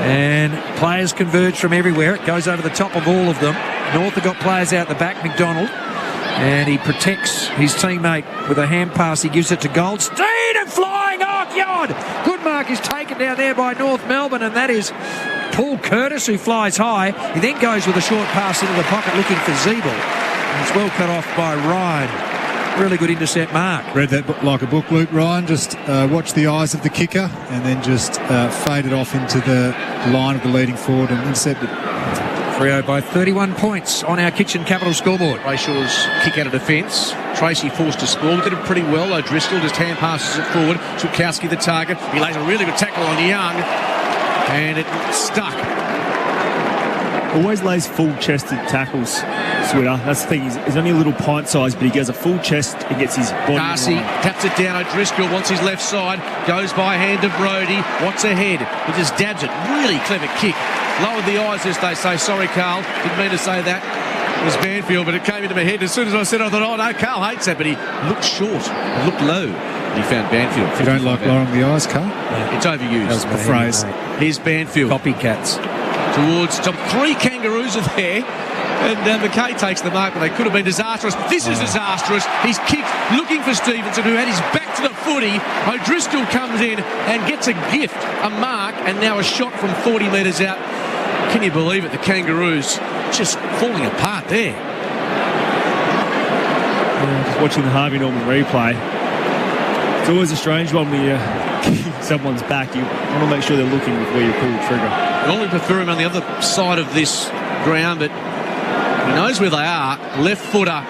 And players converge from everywhere. It goes over the top of all of them. North have got players out the back. McDonald. And he protects his teammate with a hand pass. He gives it to Goldstein, and flying off yard. Good mark is taken down there by North Melbourne, and that is Paul Curtis, who flies high. He then goes with a short pass into the pocket looking for Zeeble. And it's well cut off by Ryan. Really good intercept mark. Read that like a book, Luke. Ryan just watched the eyes of the kicker and then just faded off into the line of the leading forward and intercepted. Freo by 31 points on our Kitchen Capital scoreboard. Rayshaw's kick out of defence. Tracy forced to score. Did it pretty well. O'Driscoll just hand passes it forward. Switkowski the target. He lays a really good tackle on Young. And it stuck. Always lays full-chested tackles, Switter. That's the thing. He's only a little pint size, but he goes a full chest and gets his body. Darcy taps it down. O'Driscoll wants his left side. Goes by hand of Brody. What's ahead? He just dabs it. Really clever kick. Lowered the eyes, as they say. Sorry, Carl. Didn't mean to say that. It was Banfield, but it came into my head. As soon as I said, I thought, oh, no, Carl hates that. But he looked short. He looked low. And he found Banfield. You don't like lowering the eyes, Carl? Yeah. It's overused. That was the phrase. Here's Banfield. Copycats. Towards top. 3 Kangaroos are there. And McKay takes the mark, but they could have been disastrous. This is disastrous. He's kicked, looking for Stevenson, who had his back to the footy. O'Driscoll comes in and gets a gift, a mark, and now a shot from 40 metres out. Can you believe it? The Kangaroos just falling apart there. Just watching the Harvey Norman replay. It's always a strange one when you kick someone's back. You want to make sure they're looking with where you pull the trigger. I normally prefer him on the other side of this ground, but he knows where they are. Left footer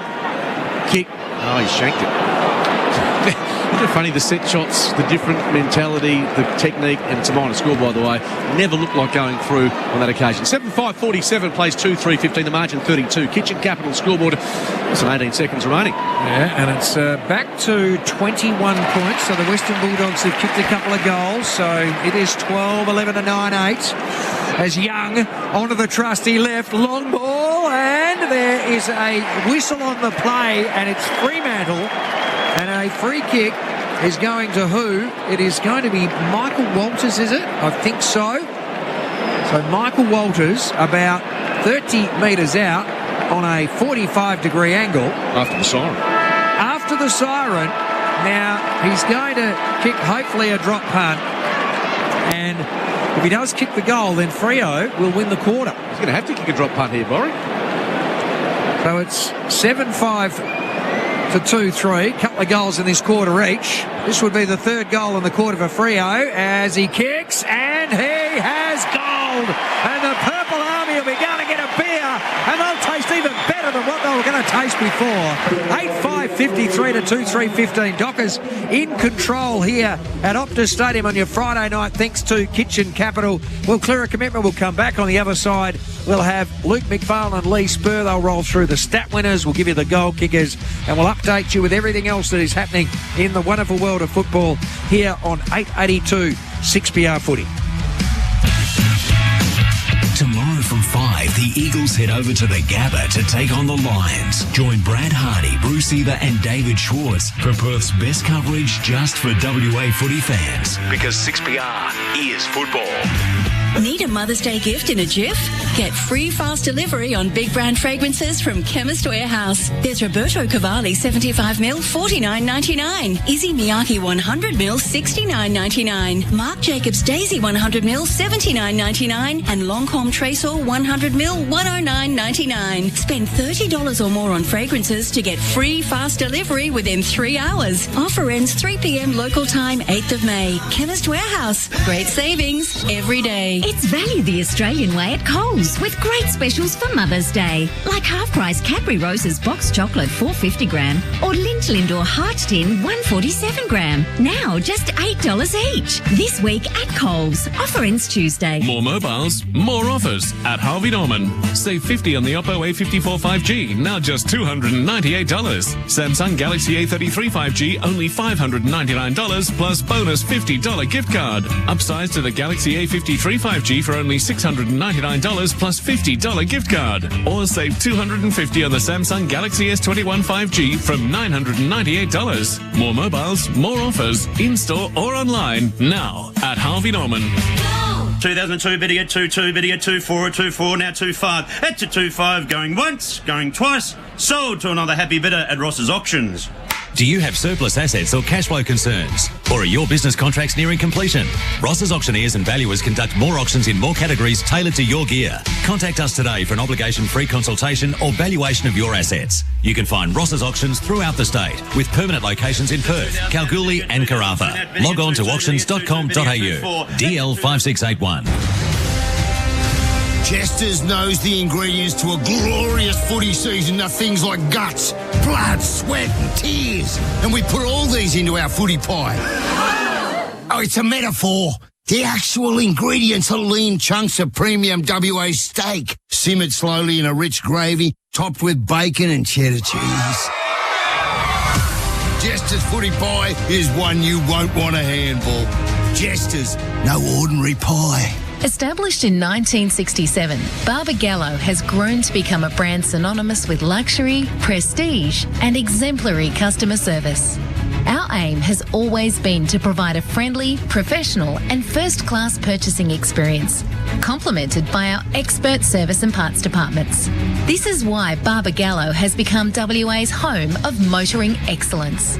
kick. Oh, he shanked it. Isn't it funny, the set shots, the different mentality, the technique, and it's a minor score, by the way, never looked like going through on that occasion. 7-5-47 plays 2-3-15, the margin 32. Kitchen Capital scoreboard. Some 18 seconds remaining. Yeah, and it's back to 21 points. So the Western Bulldogs have kicked a couple of goals. So it is 12-11 to 9-8. As Young onto the trusty left, long ball, and there is a whistle on the play, and it's Fremantle. And a free kick is going to who? It is going to be Michael Walters, is it? I think so. So Michael Walters about 30 metres out on a 45-degree angle. After the siren. After the siren, Now, he's going to kick, hopefully, a drop punt. And if he does kick the goal, then Freo will win the quarter. He's going to have to kick a drop punt here, Borry. So it's 7-5 to 2-3. Couple of goals in this quarter each. This would be the third goal in the quarter for Freo as he kicks, and he has gold. And the Purple Army will be going to get a beer, and they'll taste even better than what they were going to taste before. 8-5, 53 to 2-3, 15. Dockers in control here at Optus Stadium on your Friday night, thanks to Kitchen Capital. We'll clear a commitment. We'll come back on the other side. We'll have Luke McFarlane and Lee Spur. They'll roll through the stat winners. We'll give you the goal kickers, and we'll update you with everything else that is happening in the wonderful world of football here on 882 6PR Footy. Tomorrow from 5, the Eagles head over to the Gabba to take on the Lions. Join Brad Hardy, Bruce Eva and David Schwartz for Perth's best coverage just for WA footy fans. Because 6PR is football. Need a Mother's Day gift in a jiff? Get free fast delivery on big brand fragrances from Chemist Warehouse. There's Roberto Cavalli 75ml, $49.99. Izzy Miyake 100ml, $69.99. Marc Jacobs Daisy 100ml, $79.99. And Lancôme Tresor 100ml, $109.99. Spend $30 or more on fragrances to get free fast delivery within 3 hours. Offer ends 3 p.m. local time, 8th of May. Chemist Warehouse. Great savings every day. It's value the Australian way at Coles with great specials for Mother's Day. Like half-price Cadbury Roses box chocolate 450 gram or Lindt Lindor Heart Tin 147 gram. Now just $8 each. This week at Coles. Offer ends Tuesday. More mobiles, more offers at Harvey Norman. Save $50 on the Oppo A54 5G, now just $298. Samsung Galaxy A33 5G, only $599 plus bonus $50 gift card. Upsize to the Galaxy A53 5G for only $699 plus $50 gift card. Or save $250 on the Samsung Galaxy S21 5G from $998. More mobiles, more offers, in-store or online, now at Harvey Norman. 2002 better get 2-2, better get 2-4, 2-4, now 2-5. At to 2-5, going once, going twice. Sold to another happy bidder at Ross's Auctions. Do you have surplus assets or cash flow concerns? Or are your business contracts nearing completion? Ross's auctioneers and valuers conduct more auctions in more categories tailored to your gear. Contact us today for an obligation-free consultation or valuation of your assets. You can find Ross's auctions throughout the state with permanent locations in Perth, Kalgoorlie and Karratha. Log on to auctions.com.au. DL 5681. Chester's knows the ingredients to a glorious footy season are things like guts, blood, sweat and tears. And we put all these into our footy pie. Oh, it's a metaphor. The actual ingredients are lean chunks of premium WA steak, simmered slowly in a rich gravy, topped with bacon and cheddar cheese. Chester's footy pie is one you won't want to handle. Chester's, no ordinary pie. Established in 1967, Barbagallo has grown to become a brand synonymous with luxury, prestige and exemplary customer service. Our aim has always been to provide a friendly, professional and first-class purchasing experience, complemented by our expert service and parts departments. This is why Barbagallo has become WA's home of motoring excellence.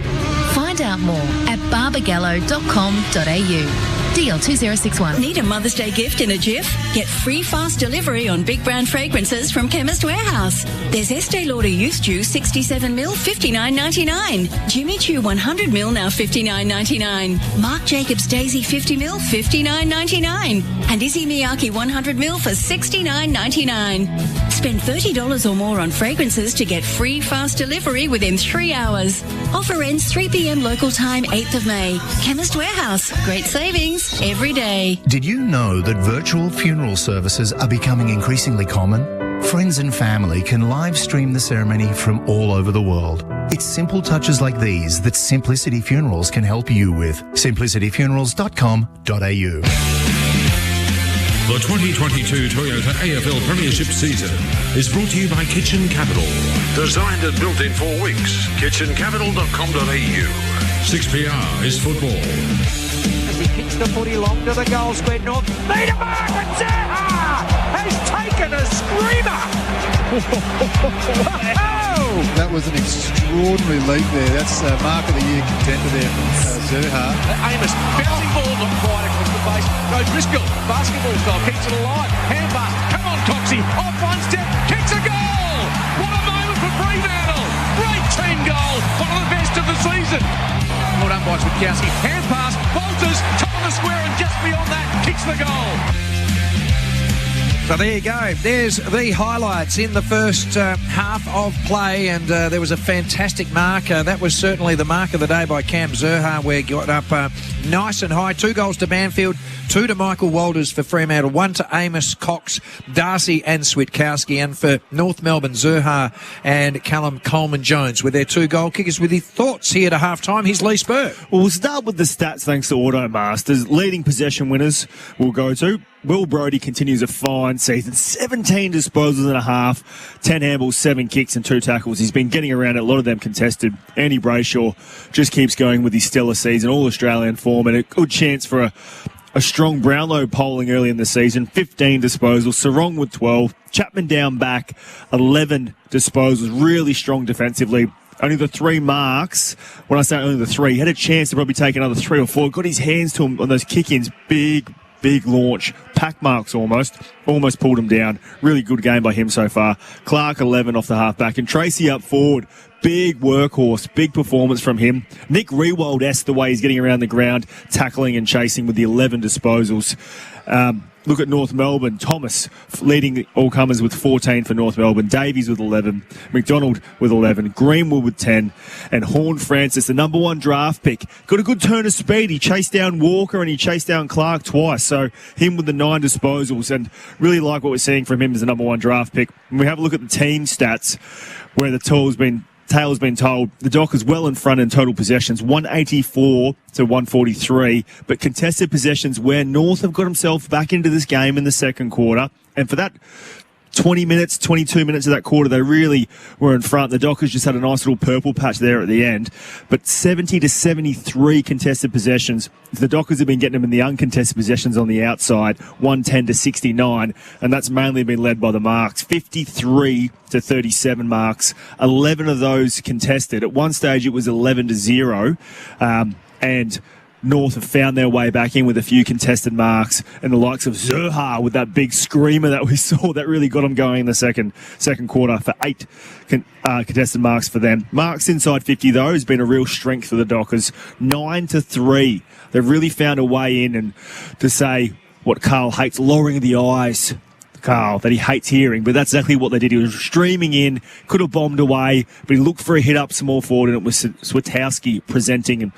Find out more at barbagallo.com.au. DL 2061. Need a Mother's Day gift in a jiff? Get free fast delivery on big brand fragrances from Chemist Warehouse. There's Estee Lauder Youth Chew 67ml, $59.99. Jimmy Choo 100ml, now $59.99. Marc Jacobs Daisy 50ml, $59.99. And Izzy Miyake 100ml for $69.99. Spend $30 or more on fragrances to get free fast delivery within 3 hours. Offer ends 3 p.m. local time, 8th of May. Chemist Warehouse. Great savings every day. Did you know that virtual funeral services are becoming increasingly common? Friends and family can live stream the ceremony from all over the world. It's simple touches like these that Simplicity Funerals can help you with. simplicityfunerals.com.au. The 2022 Toyota AFL Premiership season is brought to you by Kitchen Capital. Designed and built in 4 weeks. kitchencapital.com.au. 6PR is football. As he kicks the footy long to the goal square, North. Niedermark and Zaha has taken a screamer. Oh! That was an extraordinary leap there. That's mark of the year contender there from Zerha. Amos, bouncing ball, not quite across the face. O'Driscoll, basketball style, keeps it alive. Hand pass, come on Coxie, off one step, kicks a goal! What a moment for Fremantle! Great team goal, one of the best of the season. Well done by Switkowski, hand pass, Walters, top of the square and just beyond that, kicks the goal. So there you go. There's the highlights in the first half of play, and there was a fantastic mark. That was certainly the mark of the day by Cam Zerha, where he got up nice and high. 2 goals to Banfield, 2 to Michael Walters for Fremantle, 1 to Amos, Cox, Darcy and Switkowski. And for North Melbourne, Zerha and Callum Coleman-Jones with their 2 goal kickers. With his thoughts here to half-time, here's Lee Spur. Well, we'll start with the stats thanks to Automasters. Leading possession winners we'll go to. Will Brodie continues a fine season. 17 disposals and a half, 10 handballs, 7 kicks and 2 tackles. He's been getting around it, a lot of them contested. Andy Brayshaw just keeps going with his stellar season, all Australian form, and a good chance for a strong Brownlow polling early in the season. 15 disposals, Sarong with 12, Chapman down back, 11 disposals, really strong defensively. Only the 3 marks. When I say only the 3, he had a chance to probably take another 3 or 4. Got his hands to him on those kick-ins. Big launch. Pack marks almost pulled him down. Really good game by him so far. Clark 11 off the half-back. And Tracy up forward. Big workhorse. Big performance from him. Nick Riewoldt-esque the way he's getting around the ground, tackling and chasing with the 11 disposals. Look at North Melbourne. Thomas leading all-comers with 14 for North Melbourne. Davies with 11. McDonald with 11. Greenwood with 10. And Horne-Francis, the number 1 draft pick. Got a good turn of speed. He chased down Walker and he chased down Clark twice. So him with the 9 disposals. And really like what we're seeing from him as the number 1 draft pick. When we have a look at the team stats, where the tail's been told, the Dockers well in front in total possessions, 184 to 143, but contested possessions where North have got himself back into this game in the second quarter. And for that 20 minutes, 22 minutes of that quarter, they really were in front. The Dockers just had a nice little purple patch there at the end. But 70 to 73 contested possessions. The Dockers have been getting them in the uncontested possessions on the outside, 110 to 69. And that's mainly been led by the marks. 53 to 37 marks. 11 of those contested. At one stage, it was 11 to 0. And North have found their way back in with a few contested marks, and the likes of Zerha with that big screamer that we saw that really got them going in the second quarter for 8 contested marks for them. Marks inside 50 though has been a real strength for the Dockers. 9 to 3. They've really found a way in, and to say what Carl hates, lowering the eyes. Carl, that he hates hearing, but that's exactly what they did. He was streaming in, could have bombed away, but he looked for a hit up small forward, and it was Switkowski presenting and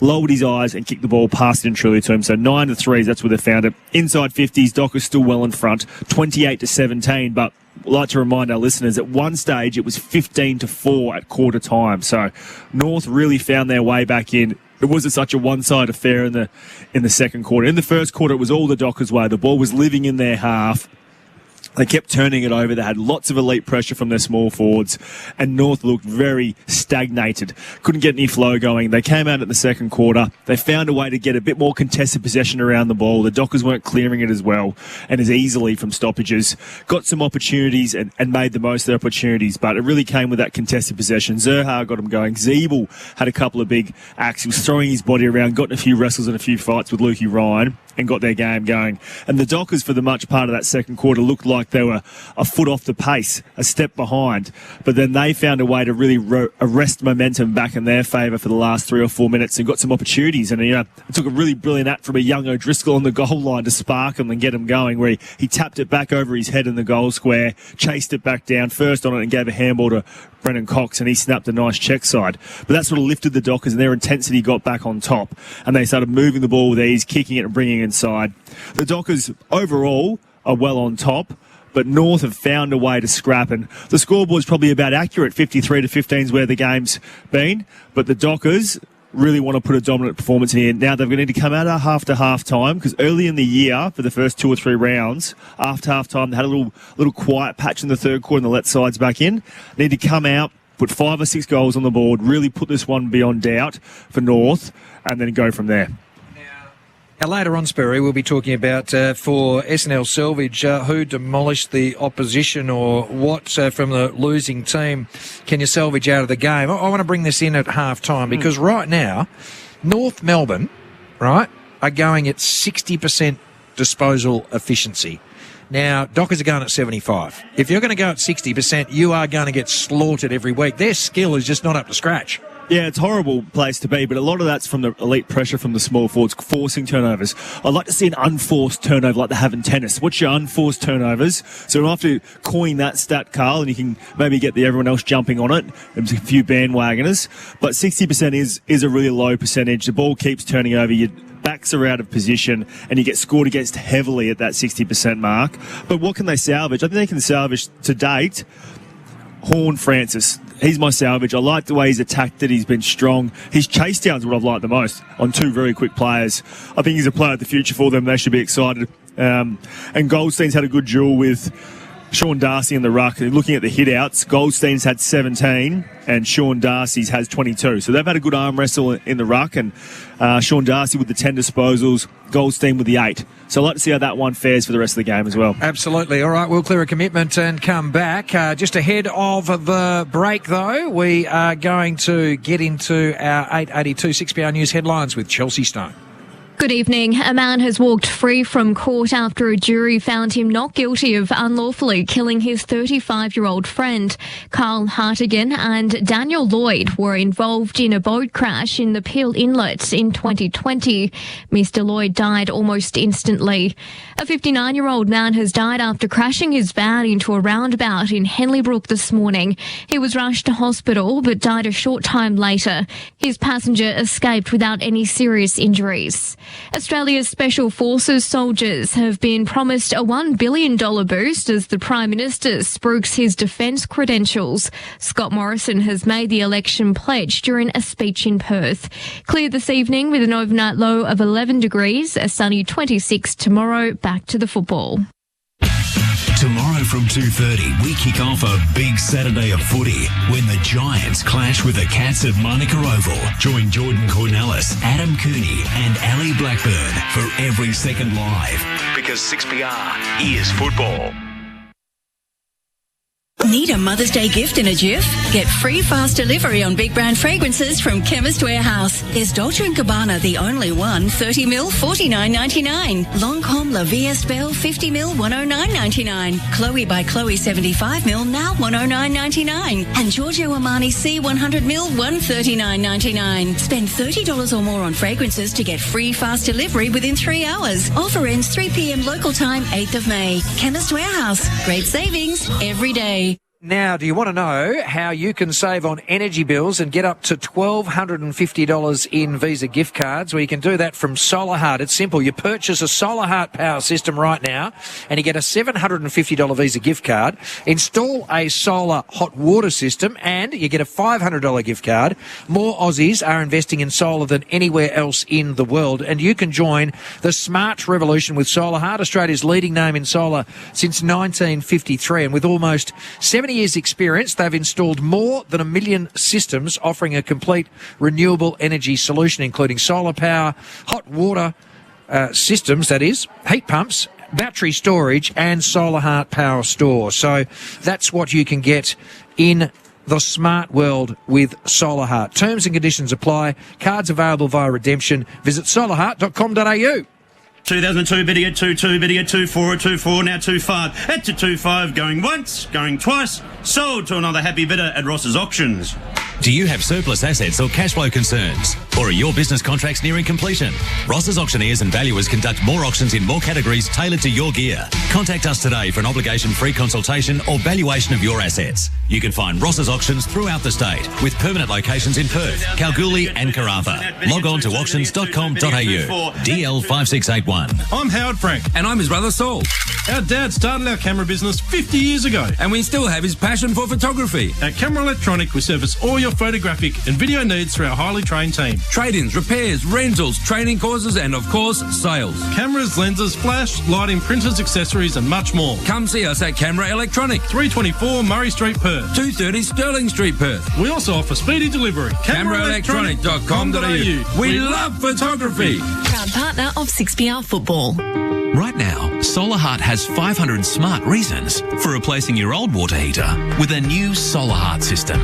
lowered his eyes and kicked the ball past it and truly to him. So 9 to 3, that's where they found it. Inside 50s, Dockers still well in front, 28 to 17. But I'd like to remind our listeners, at one stage it was 15 to 4 at quarter time. So North really found their way back in. It wasn't such a one-side affair in the second quarter. In the first quarter, it was all the Dockers' way. The ball was living in their half. They kept turning it over. They had lots of elite pressure from their small forwards, and North looked very stagnated. Couldn't get any flow going. They came out in the second quarter. They found a way to get a bit more contested possession around the ball. The Dockers weren't clearing it as well and as easily from stoppages. Got some opportunities and made the most of their opportunities, but it really came with that contested possession. Zerha got them going. Zeeble had a couple of big acts. He was throwing his body around, got in a few wrestles and a few fights with Lukey Ryan, and got their game going. And the Dockers, for the much part of that second quarter, looked like they were a foot off the pace, a step behind. But then they found a way to really arrest momentum back in their favour for the last 3 or 4 minutes and got some opportunities. And it took a really brilliant act from a young O'Driscoll on the goal line to spark them and get them going, where he tapped it back over his head in the goal square, chased it back down, first on it, and gave a handball to Brennan Cox, and he snapped a nice check side. But that sort of lifted the Dockers, and their intensity got back on top, and they started moving the ball with ease, kicking it and bringing it inside. The Dockers overall are well on top, but North have found a way to scrap, and the scoreboard's probably about accurate. 53 to 15 is where the game's been, but the Dockers really want to put a dominant performance in here. Now they're going to need to come out after half time, because early in the year, for the first 2 or 3 rounds, after half time, they had a little quiet patch in the third quarter and they let sides back in. Need to come out, put 5 or 6 goals on the board, really put this one beyond doubt for North, and then go from there. Now, later on, Sperry, we'll be talking about for SNL Salvage who demolished the opposition or what from the losing team can you salvage out of the game. I want to bring this in at half-time because right now, North Melbourne, right, are going at 60% disposal efficiency. Now, Dockers are going at 75. If you're going to go at 60%, you are going to get slaughtered every week. Their skill is just not up to scratch. Yeah, it's a horrible place to be, but a lot of that's from the elite pressure from the small forwards forcing turnovers. I'd like to see an unforced turnover like they have in tennis. What's your unforced turnovers? So we'll have to coin that stat, Carl, and you can maybe get everyone else jumping on it. There's a few bandwagoners, but 60% is a really low percentage. The ball keeps turning over. Your backs are out of position, and you get scored against heavily at that 60% mark. But what can they salvage? I think they can salvage to date Horn Francis. He's my salvage. I like the way he's attacked it. He's been strong. His chase down's what I've liked the most on two very quick players. I think he's a player of the future for them. They should be excited. And Goldstein's had a good duel with Sean Darcy in the ruck. Looking at the hit-outs, Goldstein's had 17 and Sean Darcy's has 22. So they've had a good arm wrestle in the ruck, and Sean Darcy with the 10 disposals, Goldstein with the 8. So I'd like to see how that one fares for the rest of the game as well. Absolutely. All right, we'll clear a commitment and come back. Just ahead of the break, though, we are going to get into our 8:82 6PR News headlines with Chelsea Stone. Good evening. A man has walked free from court after a jury found him not guilty of unlawfully killing his 35-year-old friend. Carl Hartigan and Daniel Lloyd were involved in a boat crash in the Peel Inlet in 2020. Mr. Lloyd died almost instantly. A 59-year-old man has died after crashing his van into a roundabout in Henley Brook this morning. He was rushed to hospital but died a short time later. His passenger escaped without any serious injuries. Australia's Special Forces soldiers have been promised a $1 billion boost as the Prime Minister spruiks his defence credentials. Scott Morrison has made the election pledge during a speech in Perth. Clear this evening with an overnight low of 11 degrees, a sunny 26 tomorrow. Back to the football. Tomorrow from 2:30, we kick off a big Saturday of footy when the Giants clash with the Cats at Monica Oval. Join Jordan Cornelis, Adam Cooney and Ali Blackburn for Every Second Live. Because 6PR is football. Need a Mother's Day gift in a jiff? Get free fast delivery on big brand fragrances from Chemist Warehouse. There's Dolce & Gabbana, the only one, 30ml, $49.99. Lancôme La Vie Espelle, 50ml, $109.99. Chloe by Chloe, 75ml, now $109.99. And Giorgio Armani C, 100ml, $139.99. Spend $30 or more on fragrances to get free fast delivery within 3 hours. Offer ends 3 p.m. local time, 8th of May. Chemist Warehouse. Great savings every day. Now, do you want to know how you can save on energy bills and get up to $1,250 in Visa gift cards? Well, you can do that from Solar Heart. It's simple. You purchase a Solar Heart power system right now and you get a $750 Visa gift card. Install a solar hot water system and you get a $500 gift card. More Aussies are investing in solar than anywhere else in the world, and you can join the smart revolution with Solar Heart, Australia's leading name in solar since 1953, and with almost 70 years experience, they've installed more than 1 million systems offering a complete renewable energy solution, including solar power, hot water systems, that is, heat pumps, battery storage and Solar Heart Power Store. So that's what you can get in the smart world with Solar Heart. Terms and conditions apply. Cards available via redemption. Visit solarheart.com.au. 2002, bid to get 2-2, bid to get 2-4, 2-4, now 2-5. At to 2-5, going once, going twice. Sold to another happy bidder at Ross's Auctions. Do you have surplus assets or cash flow concerns? Or are your business contracts nearing completion? Ross's auctioneers and valuers conduct more auctions in more categories tailored to your gear. Contact us today for an obligation-free consultation or valuation of your assets. You can find Ross's Auctions throughout the state with permanent locations in Perth, Kalgoorlie and Karratha. Log on to auctions.com.au. DL 5681. I'm Howard Frank. And I'm his brother Saul. Our dad started our camera business 50 years ago. And we still have his passion for photography. At Camera Electronic, we service all your your photographic and video needs through our highly trained team. Trade-ins, repairs, rentals, training courses and, of course, sales. Cameras, lenses, flash, lighting, printers, accessories and much more. Come see us at Camera Electronic, 324 Murray Street, Perth. 230 Sterling Street, Perth. We also offer speedy delivery. CameraElectronic.com.au. We love photography. Proud partner of 6PR Football. Right now, Solar Heart has 500 smart reasons for replacing your old water heater with a new Solar Heart system.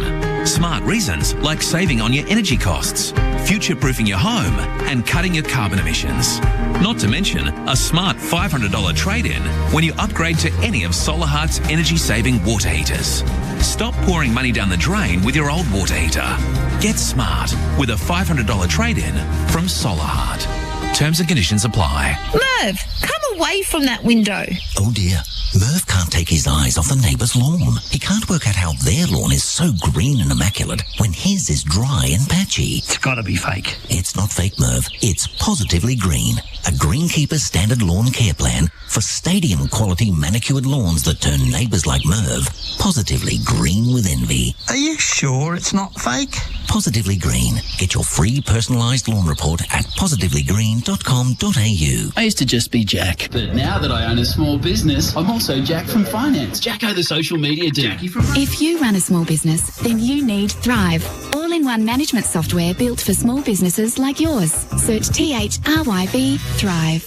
Smart reasons like saving on your energy costs, future-proofing your home and cutting your carbon emissions. Not to mention a smart $500 trade-in when you upgrade to any of Solar Heart's energy-saving water heaters. Stop pouring money down the drain with your old water heater. Get smart with a $500 trade-in from Solar Heart. Terms and conditions apply. Merv, come away from that window. Oh dear. Merv can't take his eyes off the neighbour's lawn. He can't work out how their lawn is so green and immaculate when his is dry and patchy. It's got to be fake. It's not fake, Merv. It's Positively Green. A Greenkeeper standard lawn care plan for stadium-quality manicured lawns that turn neighbours like Merv positively green with envy. Are you sure it's not fake? Positively Green. Get your free personalised lawn report at positivelygreen.com.au. I used to just be Jack, but now that I own a small business, I'm also Jack from Finance. Jacko the social media dude. If you run a small business, then you need Thrive. All-in-one management software built for small businesses like yours. Search THRYV Thrive.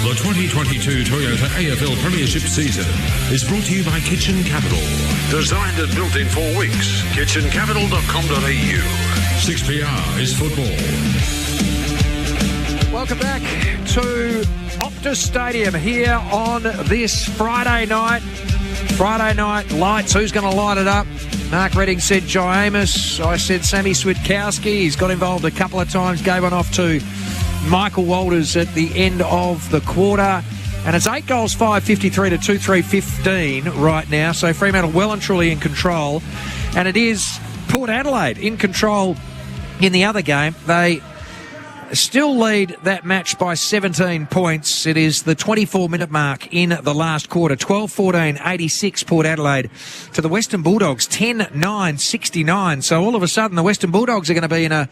The 2022 Toyota AFL Premiership season is brought to you by Kitchen Capital. Designed and built in 4 weeks. kitchencapital.com.au. 6PR is football. Welcome back to Optus Stadium here on this Friday night. Friday night lights. Who's going to light it up? Mark Redding said Jai Amos. I said Sammy Switkowski. He's got involved a couple of times. Gave one off to Michael Walters at the end of the quarter. And it's 8 goals, 5-53 to 2-3-15 right now. So Fremantle well and truly in control. And it is Port Adelaide in control in the other game. They still lead that match by 17 points. It is the 24-minute mark in the last quarter. 12-14, 86 Port Adelaide to the Western Bulldogs, 10-9, 69. So all of a sudden the Western Bulldogs are going to be in a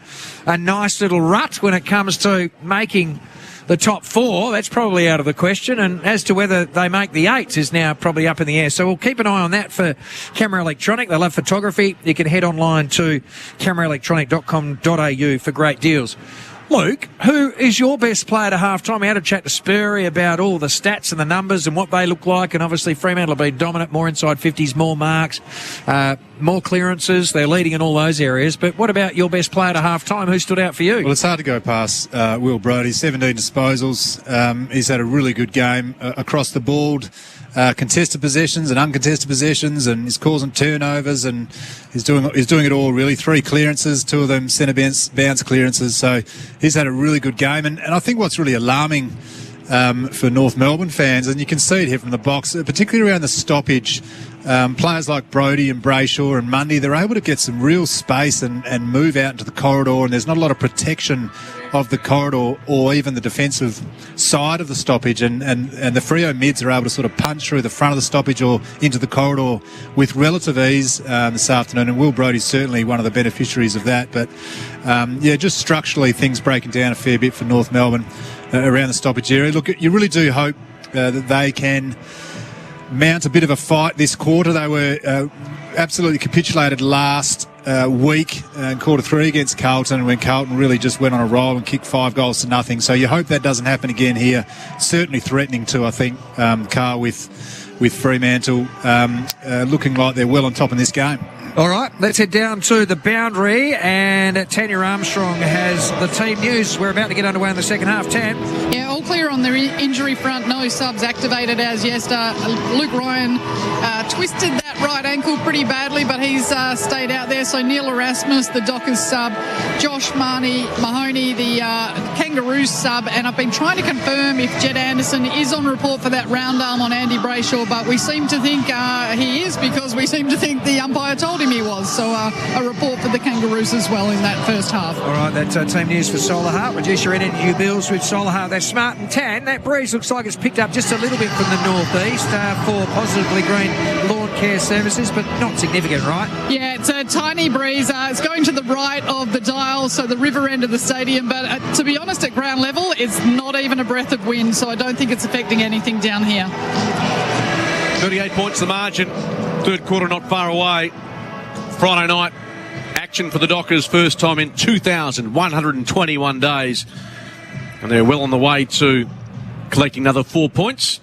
nice little rut when it comes to making the top 4. That's probably out of the question. And as to whether they make the 8s is now probably up in the air. So we'll keep an eye on that for Camera Electronic. They love photography. You can head online to cameraelectronic.com.au for great deals. Luke, who is your best player to half-time? I had a chat to Spurry about all the stats and the numbers and what they look like, and obviously Fremantle have been dominant, more inside 50s, more marks, more clearances. They're leading in all those areas. But what about your best player to half-time? Who stood out for you? Well, it's hard to go past Will Brodie, 17 disposals. He's had a really good game across the board. Contested possessions and uncontested possessions, and he's causing turnovers, and he's doing it all really. 3 clearances, 2 of them centre bounce clearances. So he's had a really good game, and I think what's really alarming for North Melbourne fans, and you can see it here from the box, particularly around the stoppage. Players like Brodie and Brayshaw and Mundy, they're able to get some real space and move out into the corridor, and there's not a lot of protection of the corridor or even the defensive side of the stoppage, and the Freo mids are able to sort of punch through the front of the stoppage or into the corridor with relative ease this afternoon, and Will Brodie's certainly one of the beneficiaries of that. But just structurally things breaking down a fair bit for North Melbourne around the stoppage area. Look, you really do hope that they can mount a bit of a fight this quarter. They were absolutely capitulated last week in quarter 3 against Carlton, when Carlton really just went on a roll and kicked 5 goals to nothing. So you hope that doesn't happen again here. Certainly threatening to, I think, Carl with Fremantle looking like they're well on top in this game. All right, let's head down to the boundary, and Tanya Armstrong has the team news. We're about to get underway in the second half. Tan. Yeah, all clear on the injury front. No subs activated as yesterday. Luke Ryan twisted that right ankle pretty badly, but he's stayed out there. So Neil Erasmus, the Dockers sub, Josh Mahoney, the Kangaroos sub, and I've been trying to confirm if Jed Anderson is on report for that round arm on Andy Brayshaw, but we seem to think he is, because we seem to think the umpire told him he was. So a report for the Kangaroos as well in that first half. All right, that's team news for Solar Heart. Reduce your energy bills with Solar Heart. They're smart and tan. That breeze looks like it's picked up just a little bit from the northeast for Positively Green Lawn care services, but not significant, right? Yeah, it's a tiny breeze. It's going to the right of the dial, so the river end of the stadium. But to be honest, at ground level, it's not even a breath of wind, so I don't think it's affecting anything down here. 38 points the margin. Third quarter not far away. Friday night action for the Dockers, first time in 2,121 days. And they're well on the way to collecting another 4 points.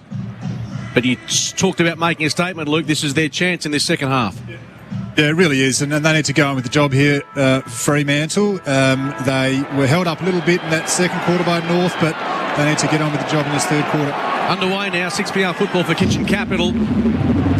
But you talked about making a statement, Luke. This is their chance in this second half. Yeah, it really is, and they need to go on with the job here. Fremantle, they were held up a little bit in that second quarter by North, but they need to get on with the job in this third quarter. Underway now, 6PR football for Kitchen Capital.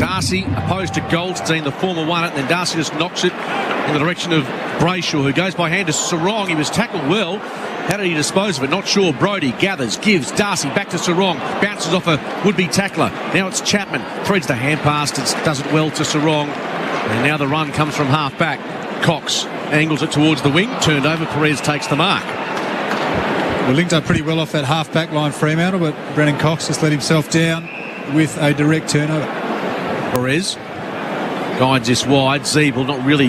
Darcy opposed to Goldstein, the former won it, and then Darcy just knocks it in the direction of Brayshaw, who goes by hand to Sarong. He was tackled well. How did he dispose of it? Not sure. Brody gathers, gives Darcy back to Sarong, bounces off a would-be tackler. Now it's Chapman, threads the hand pass, does it well to Sarong. And now the run comes from half-back. Cox angles it towards the wing, turned over, Perez takes the mark. Well, linked up pretty well off that half-back line, Fremantle, but Brennan Cox just let himself down with a direct turnover. Perez guides this wide. Zeeble not really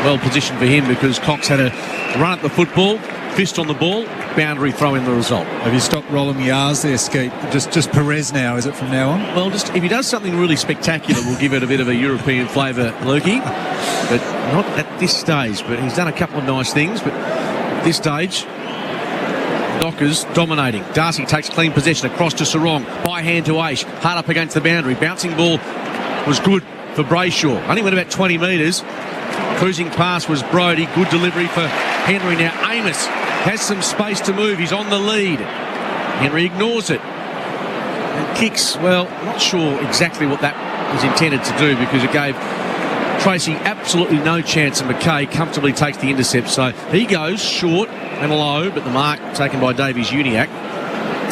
well positioned for him because Cox had a run at the football, fist on the ball, boundary throw in the result. Have you stopped rolling Yars there, Skeet? Just Perez now, is it, from now on? Well, just if he does something really spectacular, we'll give it a bit of a European flavour, Lukey. But not at this stage. But he's done a couple of nice things. But at this stage, Dockers dominating. Darcy takes clean possession across to Sarong. By hand to Aish. Hard up against the boundary. Bouncing ball was good for Brayshaw. Only went about 20 metres. Cruising pass was Brody. Good delivery for Henry. Now Amos has some space to move. He's on the lead. Henry ignores it. And kicks, well, not sure exactly what that was intended to do because it gave Tracy absolutely no chance, and McKay comfortably takes the intercept. So he goes short and low, but the mark taken by Davies-Uniacke.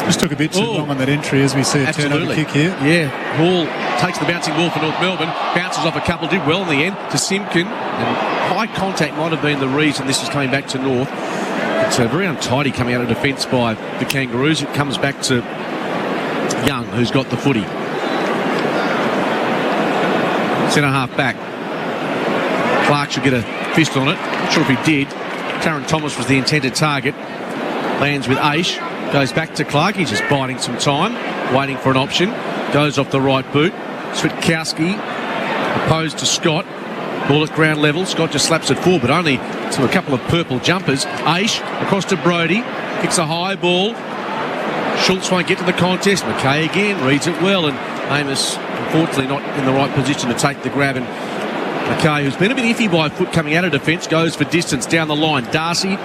Just took a bit too long on that entry as we see a turnover kick here. Yeah, Hall takes the bouncing ball for North Melbourne, bounces off a couple, did well in the end to Simpkin, and high contact might have been the reason this is coming back to North. It's very untidy coming out of defence by the Kangaroos. It comes back to Young, who's got the footy. Centre half back. Clark should get a fist on it. Not sure if he did. Taron Thomas was the intended target. Lands with Aish. Goes back to Clark. He's just biding some time, waiting for an option. Goes off the right boot. Switkowski opposed to Scott. Ball at ground level. Scott just slaps it forward, but only to a couple of purple jumpers. Aish across to Brody. Kicks a high ball. Schultz won't get to the contest. McKay again reads it well, and Amos unfortunately not in the right position to take the grab. And McKay, who's been a bit iffy by foot coming out of defence, goes for distance down the line. Darcy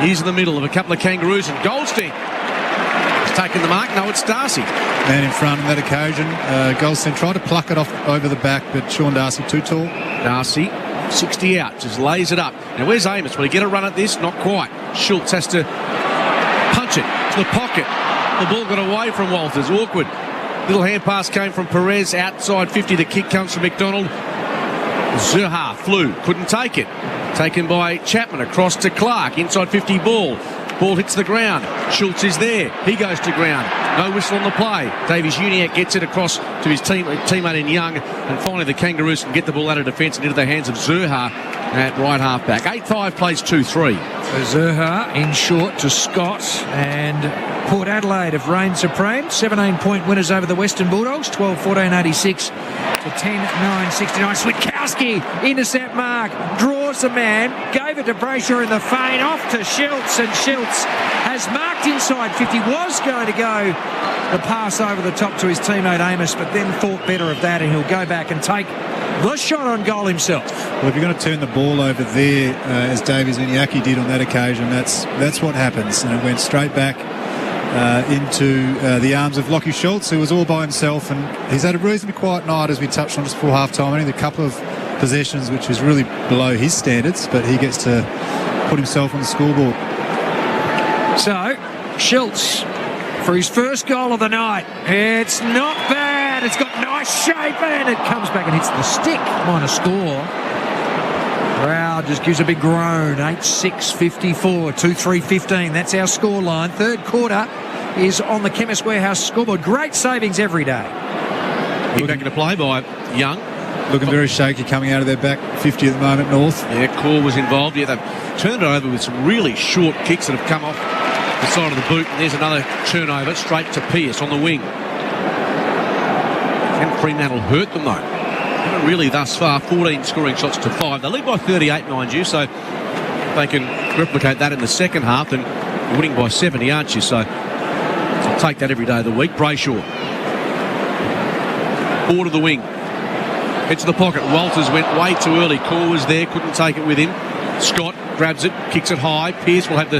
is in the middle of a couple of Kangaroos, and Goldstein has taken the mark. No, it's Darcy. Man in front on that occasion. Goldstein tried to pluck it off over the back, but Sean Darcy too tall. Darcy, 60 out, just lays it up. Now, where's Amos? Will he get a run at this? Not quite. Schultz has to punch it to the pocket. The ball got away from Walters. Awkward. Little hand pass came from Perez. Outside 50. The kick comes from McDonald. Zerha flew. Couldn't take it. Taken by Chapman across to Clark. Inside 50 ball. Ball hits the ground. Schultz is there. He goes to ground. No whistle on the play. Davies-Uniacke gets it across to his teammate in Young. And finally the Kangaroos can get the ball out of defence and into the hands of Zerha at right half back. 8-5 plays 2-3. So Zerha in short to Scott, and Port Adelaide have reigned supreme. 17-point winners over the Western Bulldogs. 12-14-86 to 10-9-69. Switkowski, intercept mark, draws the man, gave it to Brayshaw in the feint, off to Schultz, and Schultz has marked inside 50. Was going to go the pass over the top to his teammate Amos, but then thought better of that, and he'll go back and take the shot on goal himself. Well, if you're going to turn the ball over there, as Davies-Uniacke did on that occasion, that's what happens. And it went straight back into the arms of Lachie Schultz, who was all by himself, and he's had a reasonably quiet night, as we touched on just before half-time. Only a couple of possessions, which is really below his standards, but he gets to put himself on the scoreboard. So, Schultz, for his first goal of the night, it's not bad. It's got nice shape, and it comes back and hits the stick. Minor score. Crowd just gives a big groan. 8-6-54, 2-3-15. That's our score line. Third quarter is on the Chemist Warehouse scoreboard. Great savings every day. Kick back into play by Young. Looking very shaky coming out of their back 50 at the moment, North. Yeah, Core was involved. Yeah, they've turned it over with some really short kicks that have come off the side of the boot. And there's another turnover straight to Pearce on the wing. Can Fremantle hurt them, though? Haven't really thus far. 14 scoring shots to 5. They lead by 38, mind you, so they can replicate that in the second half, then you're winning by 70, aren't you? So I'll take that every day of the week. Brayshaw. Ball to the wing. Head to the pocket. Walters went way too early. Core was there, couldn't take it with him. Scott grabs it, kicks it high. Pearce will have the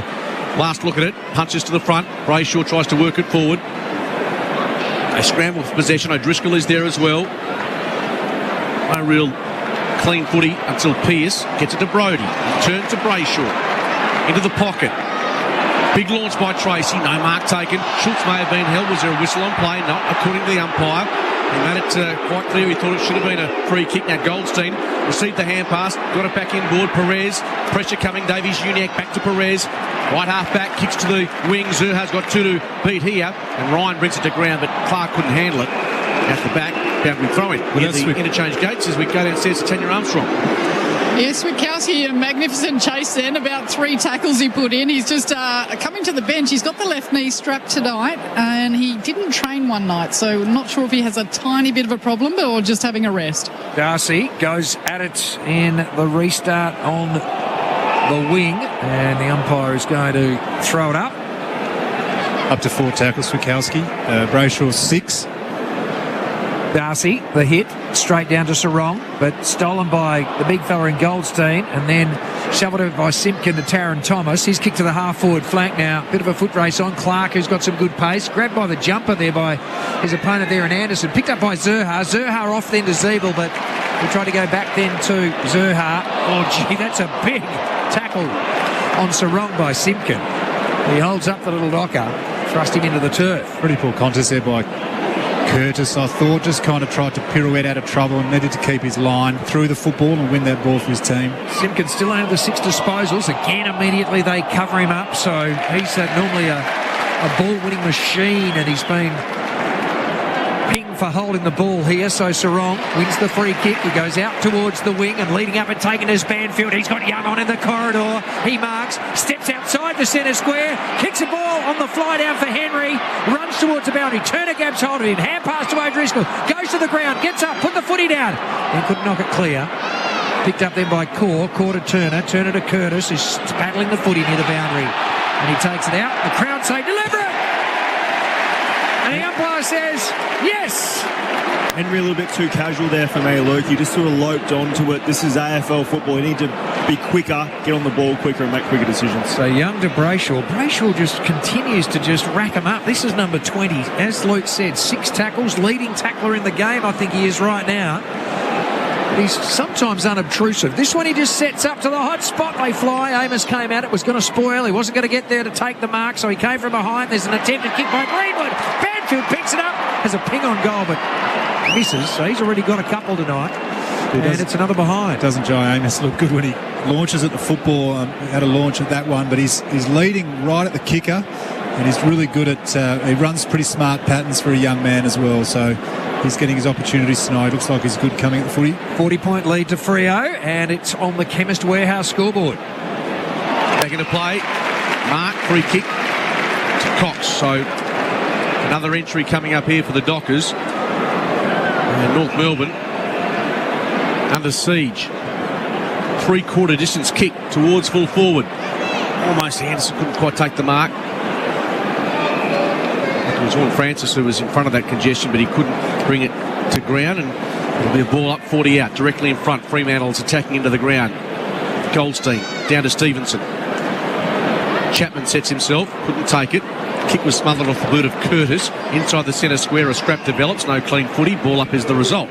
last look at it. Punches to the front. Brayshaw tries to work it forward. They scramble for possession. O'Driscoll is there as well. No real clean footy until Pearce gets it to Brodie. Turn to Brayshaw. Into the pocket. Big launch by Tracy. No mark taken. Schultz may have been held. Was there a whistle on play? Not according to the umpire. He made it quite clear he thought it should have been a free kick. Now Goldstein received the hand pass. Got it back inboard. Perez. Pressure coming. Davies-Uniacke back to Perez. Right half back. Kicks to the wing. Zurhaar's got 2 to beat here. And Ryan brings it to ground, but Clark couldn't handle it. At the back. Boundary throw-in. Well, the interchange gates as we go downstairs to Tanya Armstrong. Yes, Witkowski, a magnificent chase then, about 3 tackles he put in. He's just coming to the bench. He's got the left knee strapped tonight, and he didn't train one night, so not sure if he has a tiny bit of a problem or just having a rest. Darcy goes at it in the restart on the wing, and the umpire is going to throw it up. Up to 4 tackles, Witkowski. Brayshaw 6. Darcy, the hit, straight down to Sarong, but stolen by the big fella in Goldstein, and then shoveled over by Simpkin to Taron Thomas. His kick to the half-forward flank now. Bit of a foot race on. Clark, who's got some good pace. Grabbed by the jumper there by his opponent there in Anderson. Picked up by Zurhaar. Zurhaar off then to Zeeble, but he tried to go back then to Zurhaar. Oh, gee, that's a big tackle on Sarong by Simpkin. He holds up the little docker, thrust him into the turf. Pretty poor contest there by Curtis, I thought, just kind of tried to pirouette out of trouble and needed to keep his line through the football and win that ball for his team. Simpkin still only the 6 disposals. Again, immediately they cover him up, so he's normally a ball-winning machine, and he's been pinged for holding the ball here. So Sarong wins the free kick. He goes out towards the wing, and leading up and taking his Banfield. He's got Young on in the corridor. He marks, steps outside the centre square, kicks a ball on the fly down for Henry, runs towards the boundary. Turner Gabbs hold it in. Hand pass to O'Driscoll. Goes to the ground, gets up, put the footy down. He couldn't knock it clear. Picked up then by Core to Turner. Turner to Curtis, who's battling the footy near the boundary. And he takes it out. The crowd say, deliver it! And the umpire says, yes! Henry a little bit too casual there for me, Luke. He just sort of loped onto it. This is AFL football. You need to be quicker, get on the ball quicker and make quicker decisions. So Young to Brayshaw. Brayshaw just continues to just rack him up. This is number 20. As Luke said, 6 tackles, leading tackler in the game, I think he is right now. But he's sometimes unobtrusive. This one he just sets up to the hot spot. They fly. Amos came at it, was going to spoil. He wasn't going to get there to take the mark, so he came from behind. There's an attempted kick by Greenwood. Banfield picks it up. Has a ping on goal, but misses. So he's already got a couple tonight. And it's another behind. Doesn't Jai Amos look good when he launches at the football? Had a launch at that one, but he's leading right at the kicker, and he's really good at. He runs pretty smart patterns for a young man as well. So he's getting his opportunities tonight. Looks like he's good coming at the footy. 40-point lead to Freo, and it's on the Chemist Warehouse scoreboard. Back into play. Mark, free kick to Cox. So another entry coming up here for the Dockers. And North Melbourne under siege. 3/4 distance kick towards full forward. Almost Anderson couldn't quite take the mark. It was Horn Francis who was in front of that congestion, but he couldn't bring it to ground, and it'll be a ball up, 40 out, directly in front. Fremantle's attacking into the ground. Goldstein down to Stevenson. Chapman sets himself, couldn't take it. Kick was smothered off the boot of Curtis. Inside the centre square, a scrap develops. No clean footy. Ball up is the result.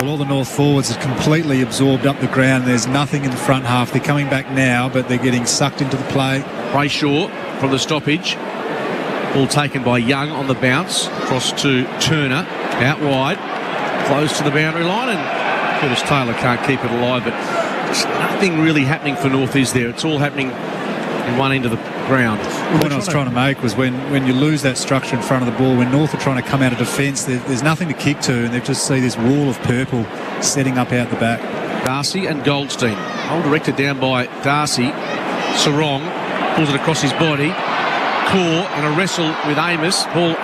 Well, all the North forwards are completely absorbed up the ground. There's nothing in the front half. They're coming back now, but they're getting sucked into the play. Brayshaw from the stoppage. Ball taken by Young on the bounce. Cross to Turner. Out wide. Close to the boundary line, and Curtis Taylor can't keep it alive. But nothing really happening for North, is there? It's all happening in one end of the ground. The point I was trying to make was when you lose that structure in front of the ball, when North are trying to come out of defence, there's nothing to kick to, and they just see this wall of purple setting up out the back. Darcy and Goldstein. Hole directed down by Darcy. Sarong pulls it across his body. Core and a wrestle with Amos. Ball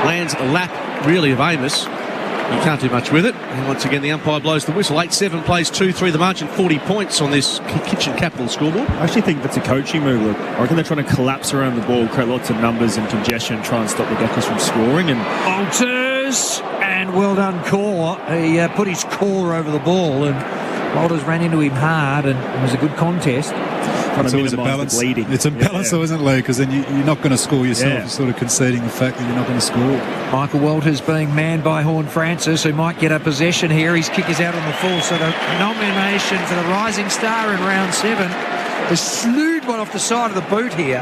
lands at the lap, really, of Amos. You can't do much with it. And once again, the umpire blows the whistle. 8-7 plays 2-3. The margin 40 points on this Kitchen Capital scoreboard. I actually think that's a coaching move. Look, I reckon they're trying to collapse around the ball, create lots of numbers and congestion, try and stop the Dockers from scoring. And Walters, and well done, Core. He put his core over the ball, and Walters ran into him hard, and it was a good contest. It's always a balance. It's a balance, though, isn't it, Lee? Because then you're not going to score yourself. You're sort of conceding the fact that you're not going to score. Michael Walters being manned by Horn Francis, who might get a possession here. His kick is out on the full, so the nomination for the Rising Star in round 7 has slewed one off the side of the boot here,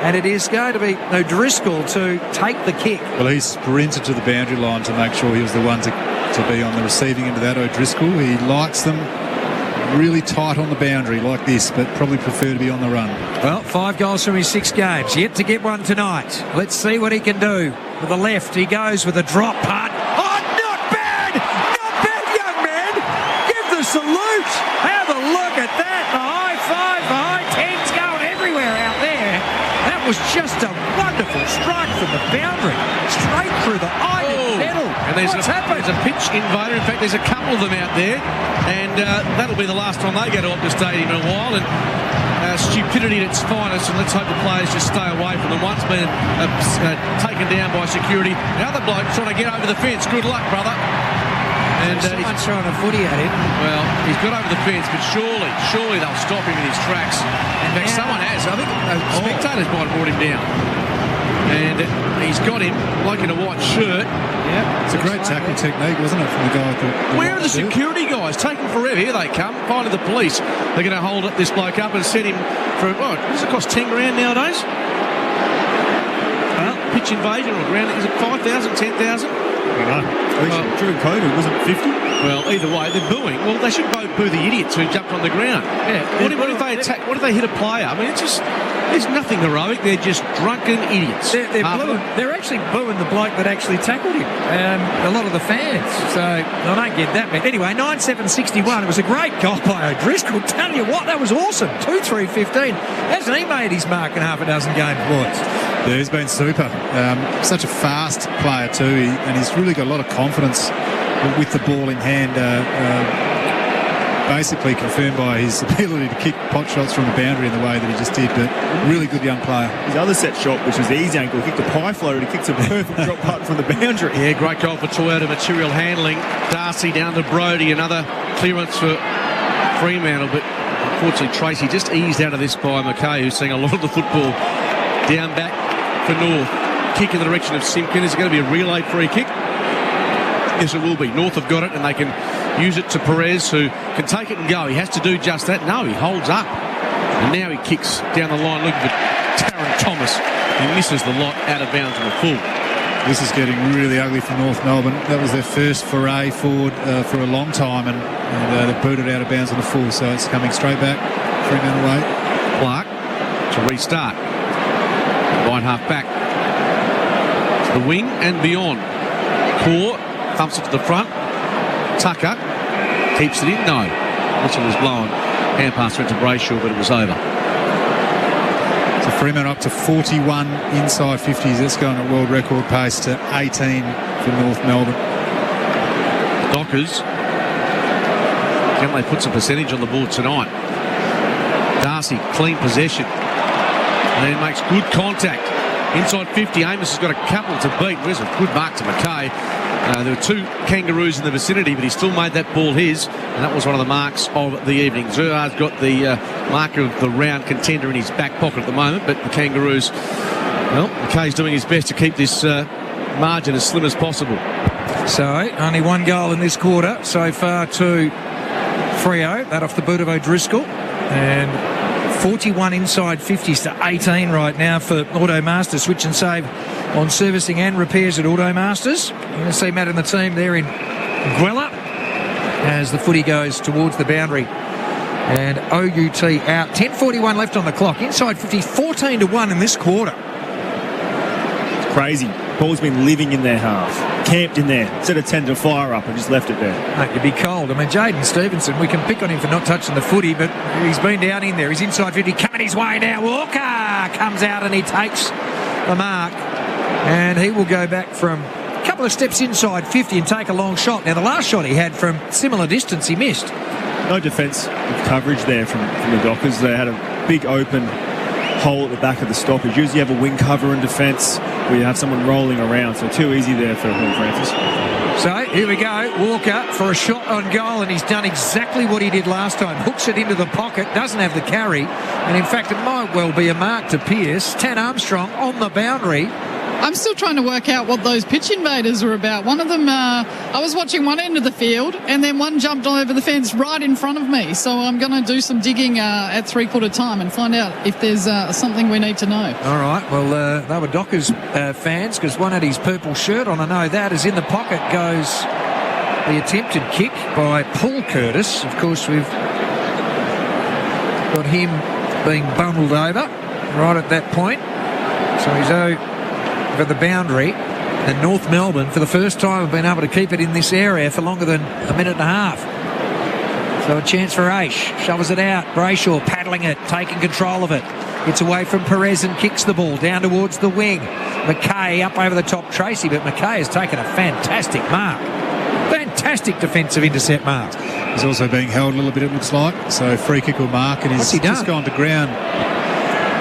and it is going to be O'Driscoll to take the kick. Well, he sprinted to the boundary line to make sure he was the one to be on the receiving end of that. O'Driscoll, he likes them really tight on the boundary like this, but probably prefer to be on the run. Well, 5 goals from his 6 games. Yet to get one tonight. Let's see what he can do. With the left, he goes with a drop putt. Oh, not bad! Not bad, young man! Give the salute! Have a look at that! The high five, the high tens going everywhere out there. That was just a wonderful strike from the boundary. Straight through the eye pedal. And there's happened? There's a pitch invader. In fact, there's a couple of them out there. And that'll be the last time they go to Optus Stadium in a while. And stupidity at its finest. And let's hope the players just stay away from them. One's been taken down by security. The other bloke trying to get over the fence. Good luck, brother. And someone's throwing a footy at him. Well, he's got over the fence, but surely they'll stop him in his tracks. In fact, someone has. I think spectators might have brought him down. And he's got him, like in a white shirt. Yeah, it's a great tackle technique, wasn't it, from the guy with the Where are the security guys? Taking forever. Here they come. Finally, the police. They're going to hold this bloke up and set him for, does it cost 10 grand nowadays? Pitch invasion or ground, is it 5,000, 10,000? During COVID, wasn't it 50? Well, either way, they're booing. Well, they should both boo the idiots who jumped on the ground. Yeah. What if they attack? What if they hit a player? I mean, it's just, there's nothing heroic. They're just drunken idiots. They're actually booing the bloke that actually tackled him. A lot of the fans. So I don't get that. Anyway, 9-7-61. It was a great goal by O'Driscoll. Tell you what, that was awesome. 2-3-15. Hasn't he made his mark in half a dozen games, boys? Yeah, he's been super. Such a fast player too, and he's really got a lot of confidence with the ball in hand. Basically confirmed by his ability to kick pot shots from the boundary in the way that he just did. But really good young player. His other set shot, which was the easy ankle, kicked a pie floater. He kicked a perfect drop putt from the boundary. Yeah, great goal for Toyota Material Handling. Darcy down to Brody, another clearance for Fremantle, but unfortunately Tracy just eased out of this by McKay, who's seeing a lot of the football down back for North. Kick in the direction of Simpkin. Is it going to be a relay free kick? Yes, it will be. North have got it, and they can use it to Perez, who can take it and go. He has to do just that. No, he holds up. And now he kicks down the line looking for Taron Thomas. He misses the lot out of bounds on the full. This is getting really ugly for North Melbourne. That was their first foray forward for a long time, and they booted out of bounds on the full, so it's coming straight back. Fremantle away. Clark to restart. Right half back. To the wing and beyond. Core thumps it to the front. Tucker keeps it in. No. Whistle was blown. Hand pass went to Brayshaw, but it was over. So Fremantle up to 41 inside 50s. That's going at world record pace to 18 for North Melbourne. Dockers. Can they put some percentage on the board tonight? Darcy, clean possession. And then makes good contact. Inside 50, Amos has got a couple to beat. There's a good mark to McKay. There were 2 Kangaroos in the vicinity, but he still made that ball his, and that was one of the marks of the evening. Zerard's got the marker of the round contender in his back pocket at the moment, but the Kangaroos, well, McKay's doing his best to keep this margin as slim as possible. So, only 1 goal in this quarter so far to Freo, that off the boot of O'Driscoll, and 41 inside 50s to 18 right now for Automasters. Switch and save on servicing and repairs at Automasters. You're going to see Matt and the team there in Guella as the footy goes towards the boundary. And OUT out. 10:41 left on the clock. Inside 50, 14-1 in this quarter. It's crazy. Ball's been living in their half, camped in there, instead of tending to fire up and just left it there. Mate, you'd be cold. I mean, Jaden Stevenson, we can pick on him for not touching the footy, but he's been down in there. He's inside 50, coming his way now. Walker comes out and he takes the mark. And he will go back from a couple of steps inside 50 and take a long shot. Now, the last shot he had from similar distance, he missed. No defensive coverage there from the Dockers. They had a big open hole at the back of the stoppage. Usually you have a wing cover in defence where you have someone rolling around, so too easy there for Francis. So here we go, Walker for a shot on goal, and he's done exactly what he did last time. Hooks it into the pocket, doesn't have the carry, and in fact it might well be a mark to Pearce. Tan Armstrong on the boundary. I'm still trying to work out what those pitch invaders were about. One of them, I was watching one end of the field, and then one jumped over the fence right in front of me. So I'm going to do some digging at three-quarter time and find out if there's something we need to know. All right, well, they were Dockers fans because one had his purple shirt on. I know that. As in the pocket goes the attempted kick by Paul Curtis. Of course, we've got him being bundled over right at that point. So he's over the boundary, and North Melbourne for the first time have been able to keep it in this area for longer than a minute and a half. So a chance for Aish, shovels it out, Brayshaw paddling it, taking control of it, gets away from Perez and kicks the ball down towards the wing. McKay up over the top, Tracy, but McKay has taken a fantastic mark. Fantastic defensive intercept mark. He's also being held a little bit, it looks like, so free kick will mark, and he's just gone to ground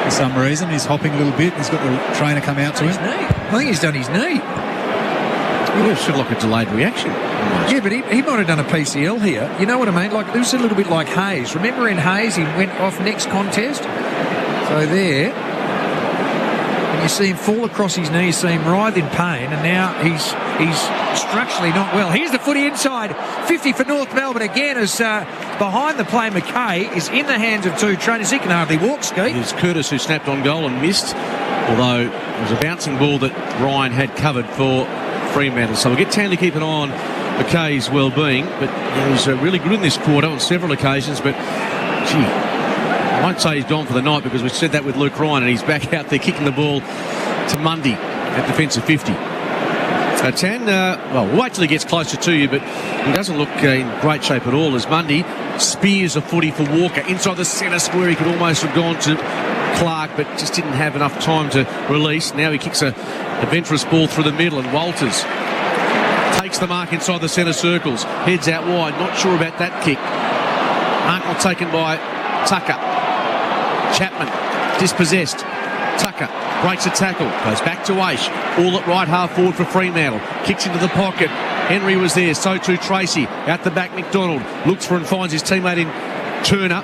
for some reason. He's hopping a little bit. He's got the trainer come out to him. I think he's done his knee. It should look like a delayed reaction. Yeah, but he might have done a PCL here. You know what I mean? Like, this is a little bit like Hayes. Remember in Hayes, he went off next contest? So there, and you see him fall across his knees, see him writhe in pain, and now he's structurally not well. Here's the footy inside 50 for North Melbourne again, as behind the play McKay is in the hands of two trainers. He can hardly walk, Ski. It was Curtis who snapped on goal and missed, although it was a bouncing ball that Ryan had covered for Fremantle. So we'll get Tan to keep an eye on McKay's well-being, but he was really good in this quarter on several occasions, but gee, I won't say he's gone for the night because we said that with Luke Ryan, and he's back out there kicking the ball to Mundy at defensive 50. Tan, well, we'll wait till he gets closer to you, but he doesn't look in great shape at all as Mundy spears a footy for Walker inside the centre square. He could almost have gone to Clark, but just didn't have enough time to release. Now he kicks a adventurous ball through the middle, and Walters takes the mark inside the centre circles, heads out wide, not sure about that kick. Mark not taken by Tucker. Chapman dispossessed. Tucker breaks a tackle, goes back to Aish, all at right half forward for Fremantle, kicks into the pocket. Henry was there, so too Tracy. Out the back, McDonald looks for and finds his teammate in Turner.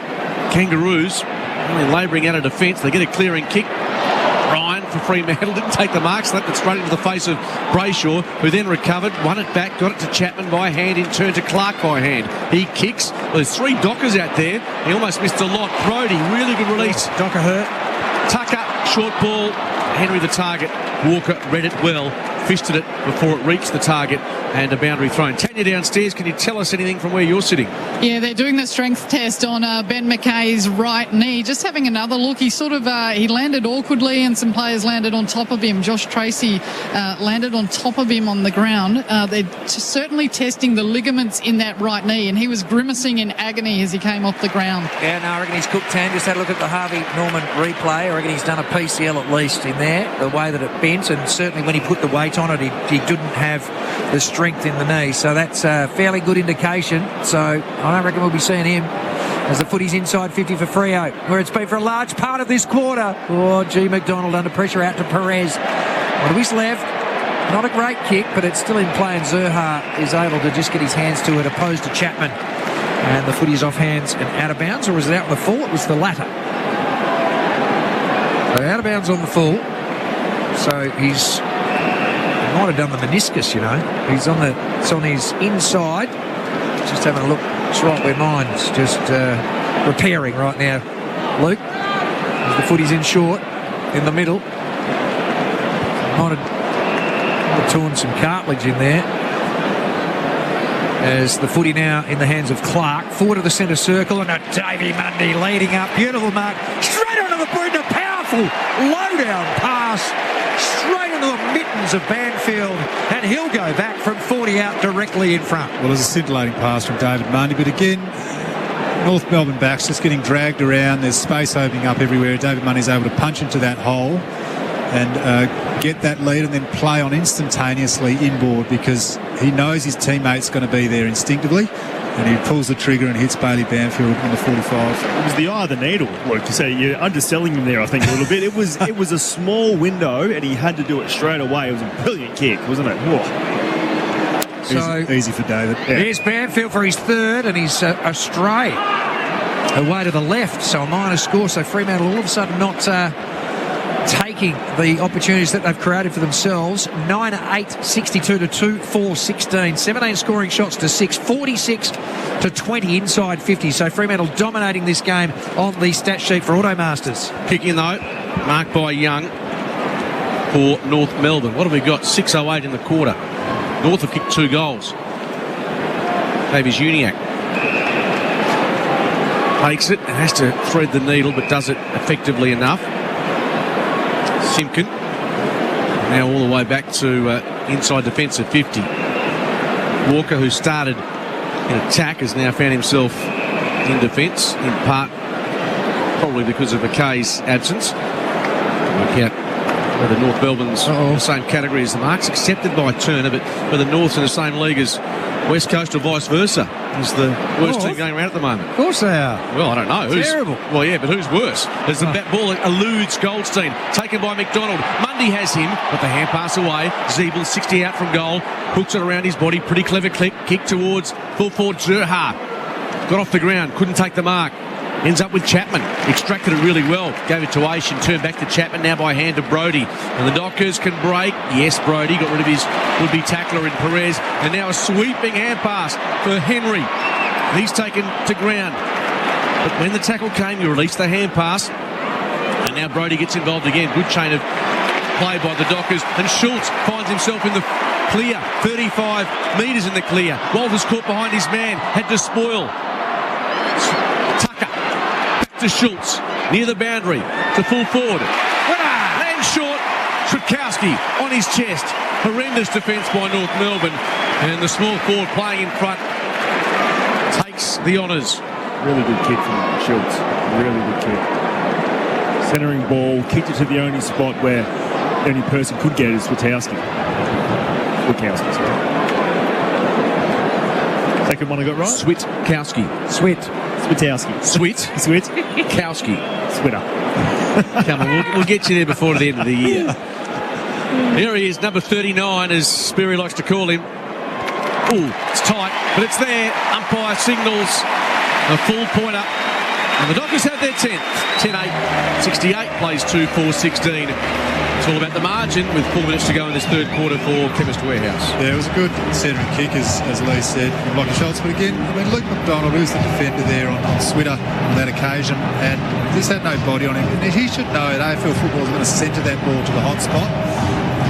Kangaroos only labouring out of defence. They get a clearing kick. Ryan for Fremantle didn't take the mark, slapped it straight into the face of Brayshaw, who then recovered, won it back, got it to Chapman by hand, in turn to Clark by hand. He kicks. Well, there's three Dockers out there. He almost missed a lot. Brodie, really good release. Docker hurt. Tucker, short ball. Henry the target. Walker read it well, fisted it before it reached the target, and a boundary thrown. Tanya downstairs, can you tell us anything from where you're sitting? Yeah, they're doing the strength test on Ben McKay's right knee. Just having another look. He sort of he landed awkwardly, and some players landed on top of him. Josh Tracy landed on top of him on the ground. They're certainly testing the ligaments in that right knee, and he was grimacing in agony as he came off the ground. Yeah, no, I reckon he's cooked. Tan just had a look at the Harvey Norman replay. I reckon he's done a PCL at least in there, the way that it bent, and certainly when he put the weight on it, he didn't have the strength in the knee. So that's a fairly good indication. So I don't reckon we'll be seeing him as the footy's inside 50 for Freo, where it's been for a large part of this quarter. Oh, G. McDonald under pressure out to Perez. On his left, not a great kick, but it's still in play, and Zerha is able to just get his hands to it, opposed to Chapman. And the footy is off hands and out of bounds, or was it out on the full? It was the latter. So out of bounds on the full. So he's might have done the meniscus, you know. It's on his inside. Just having a look. It's right where mine's just repairing right now, Luke. As the footy's in short, in the middle. Might have torn some cartilage in there. as the footy now in the hands of Clark. Forward of the centre circle, and a Davey Mundy leading up. Beautiful mark. Straight onto the boot, a powerful low-down pass. Straight into the mittens of Banfield, and he'll go back from 40 out directly in front. Well, it was a scintillating pass from David Mundy, but again, North Melbourne backs just getting dragged around. There's space opening up everywhere. David Mundy's able to punch into that hole and get that lead and then play on instantaneously inboard because he knows his teammate's going to be there instinctively, and he pulls the trigger and hits Bailey Banfield on the 45. It was the eye of the needle, Luke. You say you're underselling him there, I think, a little bit. It was a small window, and he had to do it straight away. It was a brilliant kick, wasn't it? Whoa. So easy for David. Yeah. Here's Banfield for his third, and he's astray away to the left, so a minus score. So Fremantle all of a sudden not taking the opportunities that they've created for themselves. 9-8, 62 to 2, 4, 16. 17 scoring shots to 6, 46 to 20 inside 50. So Fremantle dominating this game on the stat sheet for Automasters. Kicking though, marked by Young for North Melbourne. What have we got? 6:08 in the quarter. North have kicked 2 goals. Davies Uniacke takes it and has to thread the needle, but does it effectively enough. Simpkin now all the way back to inside defensive 50. Walker, who started in attack, has now found himself in defence, in part probably because of McKay's absence. Work out whether North Melbourne's in the same category as the marks accepted by Turner, but whether North's in the same league as West Coast or vice versa is the worst team going around at the moment. Of course they are. Well, I don't know. Who's terrible? Well, yeah, but who's worse? As the bat ball eludes Goldstein, taken by McDonald. Mundy has him, but the hand pass away. Zeeble 60 out from goal, hooks it around his body. Pretty clever kick towards full forward Zerha. Got off the ground, couldn't take the mark. Ends up with Chapman. Extracted it really well. Gave it to Aish and turned back to Chapman, now by hand to Brody. And the Dockers can break. Yes, Brody got rid of his would-be tackler in Perez. And now a sweeping hand pass for Henry. He's taken to ground. But when the tackle came, you released the hand pass. And now Brody gets involved again. Good chain of play by the Dockers. And Schultz finds himself in the clear. 35 metres in the clear. Walters caught behind his man. Had to spoil. Tucker. Back to Schultz. Near the boundary. To full forward. Lands short. Switkowski on his chest. Horrendous defence by North Melbourne. And the small forward playing in front takes the honours. Really good kick from Schultz. Really good kick. Centering ball, kicked it to the only spot where the only person could get it is Switkowski. Second one I got right? Switkowski. Switkowski. Switkowski. Switter. Come on, we'll get you there before the end of the year. There he is, number 39, as Sperry likes to call him. Ooh, it's tight, but it's there. Umpire signals a full pointer. And the Dockers have their 10th. 10-8, 68, plays 2-4-16. It's all about the margin with 4 minutes to go in this third quarter for Chemist Warehouse. Yeah, it was a good centering kick, as Lee said, from Lockie Schultz. But again, I mean, Luke McDonald, who's the defender there on Switter on that occasion, and just had no body on him. And he should know that AFL football is going to centre that ball to the hot spot.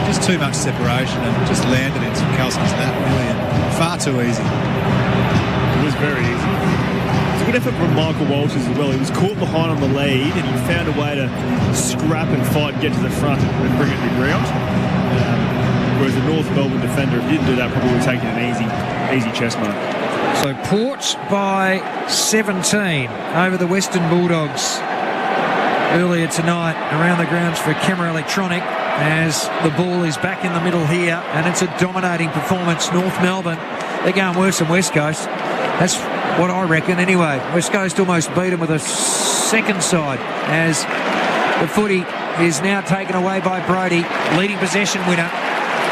Just too much separation and just landed in Switkowski's lap, really, and far too easy. It was very easy. It's a good effort from Michael Walters as well. He was caught behind on the lead and he found a way to scrap and fight and get to the front and bring it to ground. Whereas the North Melbourne defender, if he didn't do that, probably would have taken an easy chest mark. So Port by 17 over the Western Bulldogs earlier tonight around the grounds for Kemmer Electronic, as the ball is back in the middle here, and it's a dominating performance. North Melbourne, they're going worse than West Coast. That's what I reckon anyway. West Coast almost beat them with a second side, as the footy is now taken away by Brody, leading possession winner.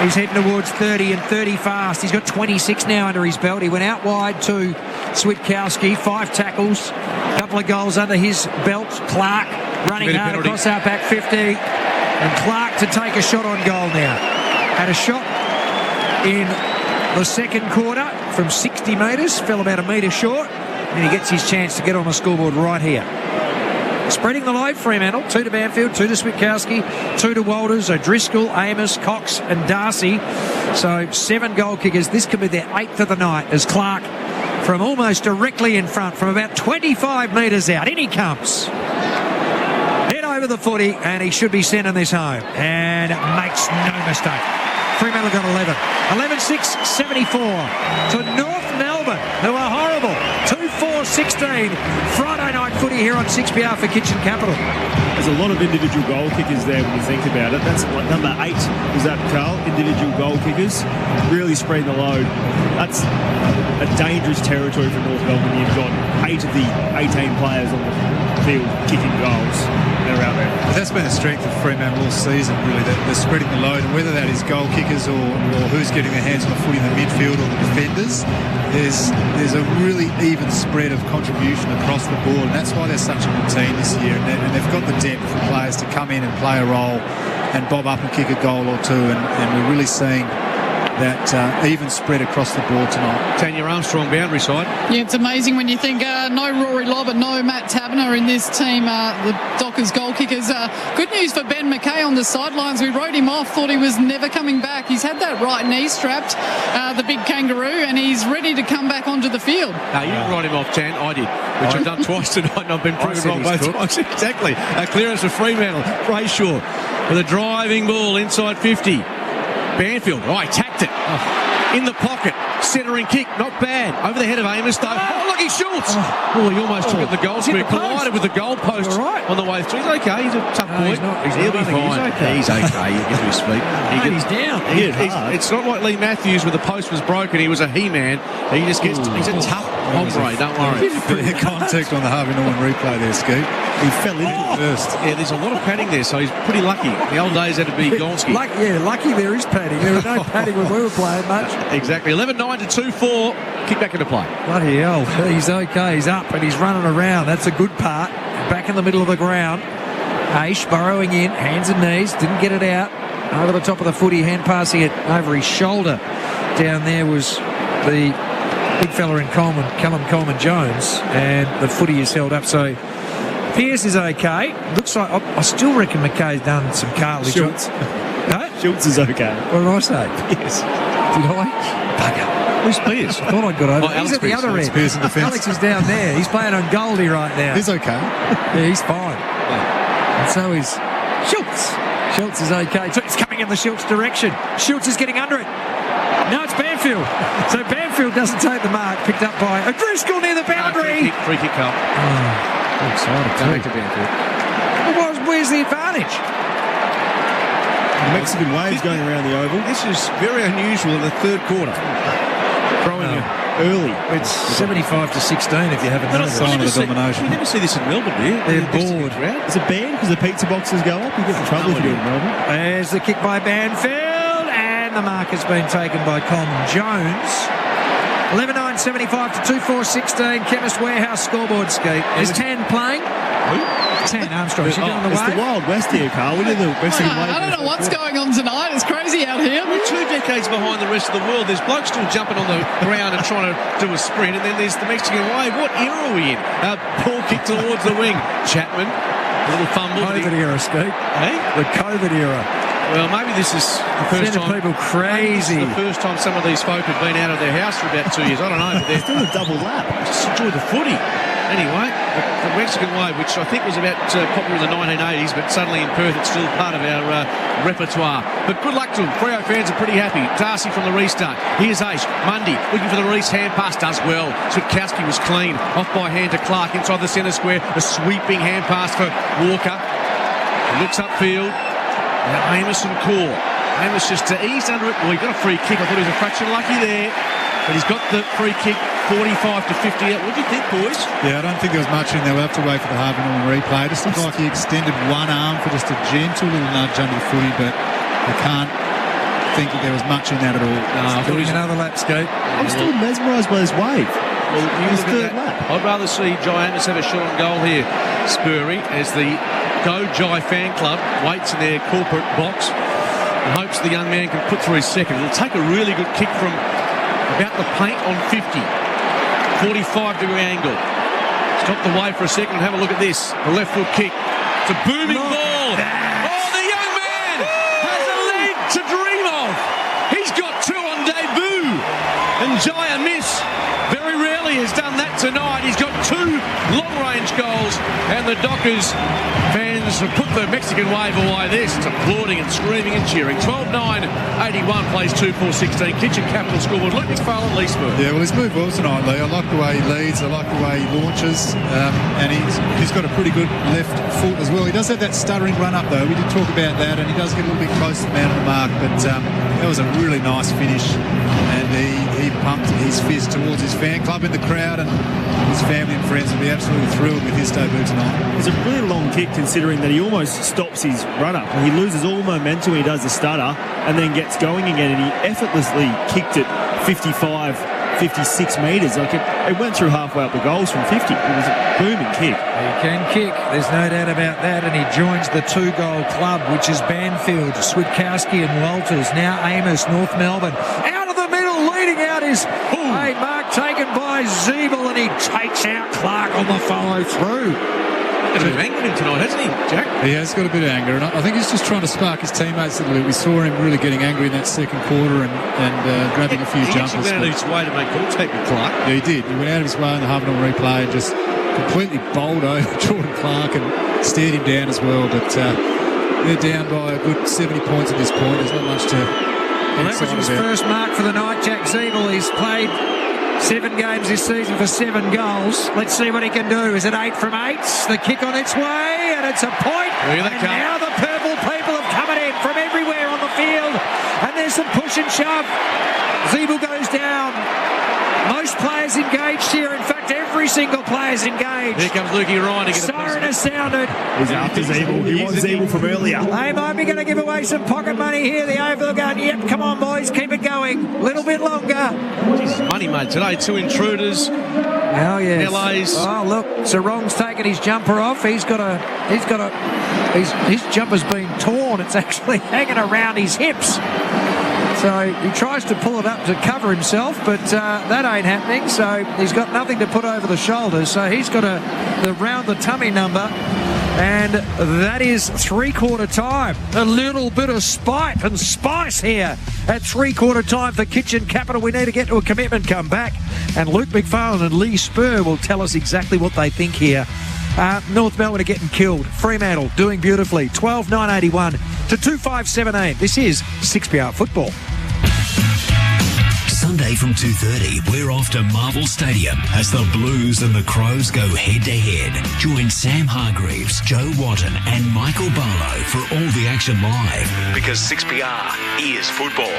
He's heading towards 30 and 30 fast. He's got 26 now under his belt. He went out wide to Switkowski, 5 tackles, a couple of goals under his belt. Clark running hard across our back 50. And Clark to take a shot on goal now. Had a shot in the second quarter from 60 metres, fell about a metre short, and he gets his chance to get on the scoreboard right here. Spreading the load, Fremantle. 2 to Banfield, 2 to Switkowski, 2 to Walters, O'Driscoll, Amos, Cox and Darcy. So 7 goal kickers. This could be their 8th of the night as Clark from almost directly in front, from about 25 metres out. In he comes. Head over the footy, and he should be sending this home. And it makes no mistake. Fremantle got 11. 11-6, 74 to North Melbourne, who are horrible. 2-4-16. Friday night footy here on 6PR for Kitchen Capital. There's a lot of individual goal kickers there when you think about it. That's what number 8 is that, Carl? Individual goal kickers. Really spreading the load. That's a dangerous territory for North Melbourne. You've got 8 of the 18 players on the field kicking goals. They're out there. But that's been the strength of Fremantle all season, really. They're spreading the load, and whether that is goal kickers or who's getting their hands on the footy in the midfield or the defenders, there's a really even spread of contribution across the board, and that's why they're such a good team this year. And they've got the depth for players to come in and play a role and bob up and kick a goal or two, and we're really seeing that even spread across the board tonight. Tanya Armstrong, boundary side. Yeah, it's amazing when you think no Rory Lobb and no Matt Taberner in this team, the Dockers goal kickers. Good news for Ben McKay on the sidelines. We wrote him off, thought he was never coming back. He's had that right knee strapped, the big kangaroo, and he's ready to come back onto the field. No, you didn't write him off, Jan. I did, which I've done twice tonight, and I've been proven wrong both times. Exactly. Clearance for Fremantle. Brayshaw with a driving ball inside 50. Banfield, he tapped it. In the pocket, centering kick, not bad. Over the head of Amos, though. Oh, look, he shoots. He almost took it in the goal square. Collided with the goal post on the way through. He's okay. He's a tough boy. He'll be fine. He's okay. He'll get to his feet. He's down. It's not like Lee Matthews where the post was broken. He was a he-man. He just gets. He's a tough hombre. Don't worry. Contact on the Harvey Norman replay there, Scoot. He fell into it first. Yeah, there's a lot of padding there, so he's pretty lucky. The old days had to be Gonski. Lucky there is padding. There was no padding when we were playing much. Exactly. 11-9 to 2-4. Kick back into play. Bloody hell. He's okay. He's up and he's running around. That's a good part. Back in the middle of the ground. Aish burrowing in, hands and knees. Didn't get it out. Over the top of the footy, hand passing it over his shoulder. Down there was the big fella in Callum Coleman-Jones, and the footy is held up. So Pearce is okay. Looks like I still reckon McKay's done some cartilage. Schultz. Schultz is okay. What did I say? Yes. Did I? Bugger. Who's Pearce? I thought I got over. Alex He's at the Pearce. other end. Pearce in defence. Alex is down there. He's playing on Goldie right now. He's okay. Yeah, he's fine. And so is Schultz. Schultz is okay. So it's coming in the Schultz direction. Schultz is getting under it. No, it's Banfield. So Banfield doesn't take the mark. Picked up by O'Driscoll near the boundary. Free kick up. I'm excited. Go back to Banfield. Well, where's the advantage? The Mexican waves going around the oval. This is very unusual in the third quarter. Throwing you early. It's 75 to 16 if you haven't noticed. Sign of the domination. We never see this in Melbourne, do you? They're bored. Is it banned because the pizza boxes go up? You get in trouble if you do it in Melbourne. There's the kick by Banfield, and the mark has been taken by Coleman-Jones. 11-9, 75 to 2-4-16. Chemist Warehouse scoreboard skate. Is 10 playing? Who? 10 Armstrong. She doing the It's wave? the Wild West here, Carl. We did the Mexican wave. I don't know what's going on tonight. It's crazy out here. We're 2 decades behind the rest of the world. There's blokes still jumping on the ground and trying to do a sprint, and then there's the Mexican wave. What era are we in? Ball kick towards the wing. Chapman, a little fumble. COVID era, Scoot. Hey? The COVID era. Well, maybe this is the first Sending time. people crazy. This is the first time some of these folk have been out of their house for about 2 years. I don't know, but they're Still a double lap. just enjoy the footy. Anyway, the Mexican wave, which I think was about popular in the 1980s, but suddenly in Perth it's still part of our repertoire. But good luck to them. Freo fans are pretty happy. Darcy from the restart. Here's Aish. Mundy looking for the Reese hand pass. Does well. Switkowski was clean. Off by hand to Clark inside the centre square. A sweeping hand pass for Walker. He looks upfield. Now Amos and Core. Amos just eased under it. Well, he got a free kick. I thought he was a fraction lucky there. But he's got the free kick 45 to 50 out. What do you think, boys? Yeah, I don't think there was much in there. We'll have to wait for the Harvey Norman replay. It just looked like he extended one arm for just a gentle little nudge under the footy, but I can't think that there was much in that at all. No, I thought he's Another lap, Scoot. I'm still mesmerised by his wave. Well, you His look at third that. lap. I'd rather see Jai Amos have a shot on goal here, Spurry, as the Go Jai fan club waits in their corporate box and hopes the young man can put through his second. It'll take a really good kick from about the paint on 50. 45-degree angle. Stopped away for a second and have a look at this. The left foot kick. It's a booming ball. Oh, the young man has a leg to dream of. He's got 2 on debut. And Jaya Miss very rarely has done that tonight. He's got 2 long-range goals. And the Dockers fans have put the Mexican wave away. They're just applauding and screaming and cheering. 12-9, 81 plays 2-4-16. Kitchen Capital scoreboard. Luke McFarlane, Lee Spur. Yeah, well, he's moved well tonight, Lee. I like the way he leads. I like the way he launches. And he's got a pretty good left foot as well. He does have that stuttering run-up, though. We did talk about that, and he does get a little bit close to the man on the mark. But that was a really nice finish. And he pumped his fist towards his fan club in the crowd, and his family and friends will be absolutely thrilled with his debut tonight. It's a really long kick considering that he almost stops his run-up. He loses all momentum when he does the stutter and then gets going again, and he effortlessly kicked it 55, 56 metres. Like it went through halfway up the goals from 50. It was a booming kick. He can kick, there's no doubt about that, and he joins the 2-goal club, which is Banfield, Switkowski and Walters. Now Amos, North Melbourne. Out of the middle, leading out is a mark taken by Zeeble, and he takes out Clark on the follow-through. He's got a bit of anger in him tonight, hasn't he, Jack? He has got a bit of anger, and I think he's just trying to spark his teammates a little bit. We saw him really getting angry in that second quarter and grabbing a few jumpers. He went out of his way to make contact with Clark. Yeah, he did. He went out of his way in the half-an replay and just completely bowled over Jordan Clark and stared him down as well. But they're down by a good 70 points at this point. There's not much to Well, that was his first mark for the night, Jack Zeeble. He's played 7 games this season for 7 goals. Let's see what he can do. Is it 8 from 8? The kick on its way, and it's a point. Look at that and now the purple people have come in from everywhere on the field, and there's some push and shove. Zeeble goes down. Most players engaged here. In fact, every single player's engaged. Here comes Lukey Ryan. Siren has sounded. He's after Zeeble. He wants Zeeble from earlier. They might be going to give away some pocket money here. The Oval going, yep, come on, boys, keep it going. A little bit longer. Money made today. 2 intruders. Oh, yes. LA's. Oh, look, Sarong's taken his jumper off. His jumper's been torn. It's actually hanging around his hips. So he tries to pull it up to cover himself, but that ain't happening. So he's got nothing to put over the shoulders. So he's got the round the tummy number. And that is 3/4 time. A little bit of spite and spice here at 3/4 time for Kitchen Capital. We need to get to a commitment, come back. And Luke McFarlane and Lee Spur will tell us exactly what they think here. North Melbourne are getting killed. Fremantle doing beautifully. 12-9-81 to 2-5-17. This is 6PR football. Sunday from 2:30, we're off to Marvel Stadium as the Blues and the Crows go head-to-head. Join Sam Hargreaves, Joe Watton and Michael Barlow for all the action live. Because 6PR is football.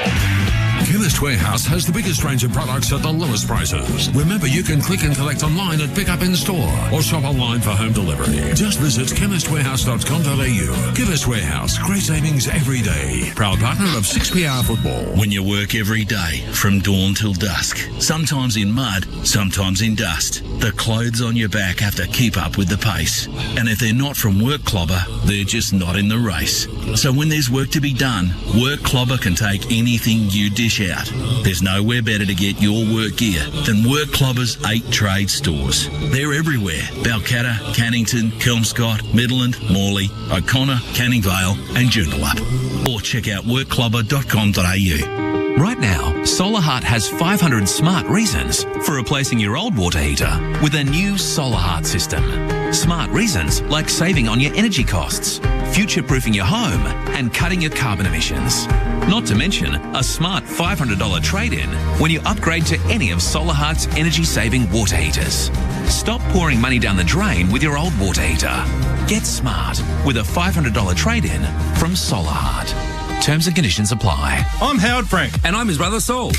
Chemist Warehouse has the biggest range of products at the lowest prices. Remember, you can click and collect online and pick up in store or shop online for home delivery. Just visit chemistwarehouse.com.au. Chemist Warehouse, great savings every day. Proud partner of 6PR football. When you work every day, from dawn till dusk, sometimes in mud, sometimes in dust, the clothes on your back have to keep up with the pace. And if they're not from Work Clobber, they're just not in the race. So when there's work to be done, Work Clobber can take anything you dish out. There's nowhere better to get your work gear than Work Clobber's 8 trade stores. They're everywhere. Balcatta, Cannington, Kelmscott, Midland, Morley, O'Connor, Canning Vale and Joondalup. Or check out workclobber.com.au. Right now, Solar Heart has 500 smart reasons for replacing your old water heater with a new Solar Heart system. Smart reasons like saving on your energy costs, future-proofing your home and cutting your carbon emissions. Not to mention a smart $500 trade-in when you upgrade to any of Solar Heart's energy-saving water heaters. Stop pouring money down the drain with your old water heater. Get smart with a $500 trade-in from Solar Heart. Terms and conditions apply. I'm Howard Frank. And I'm his brother Saul.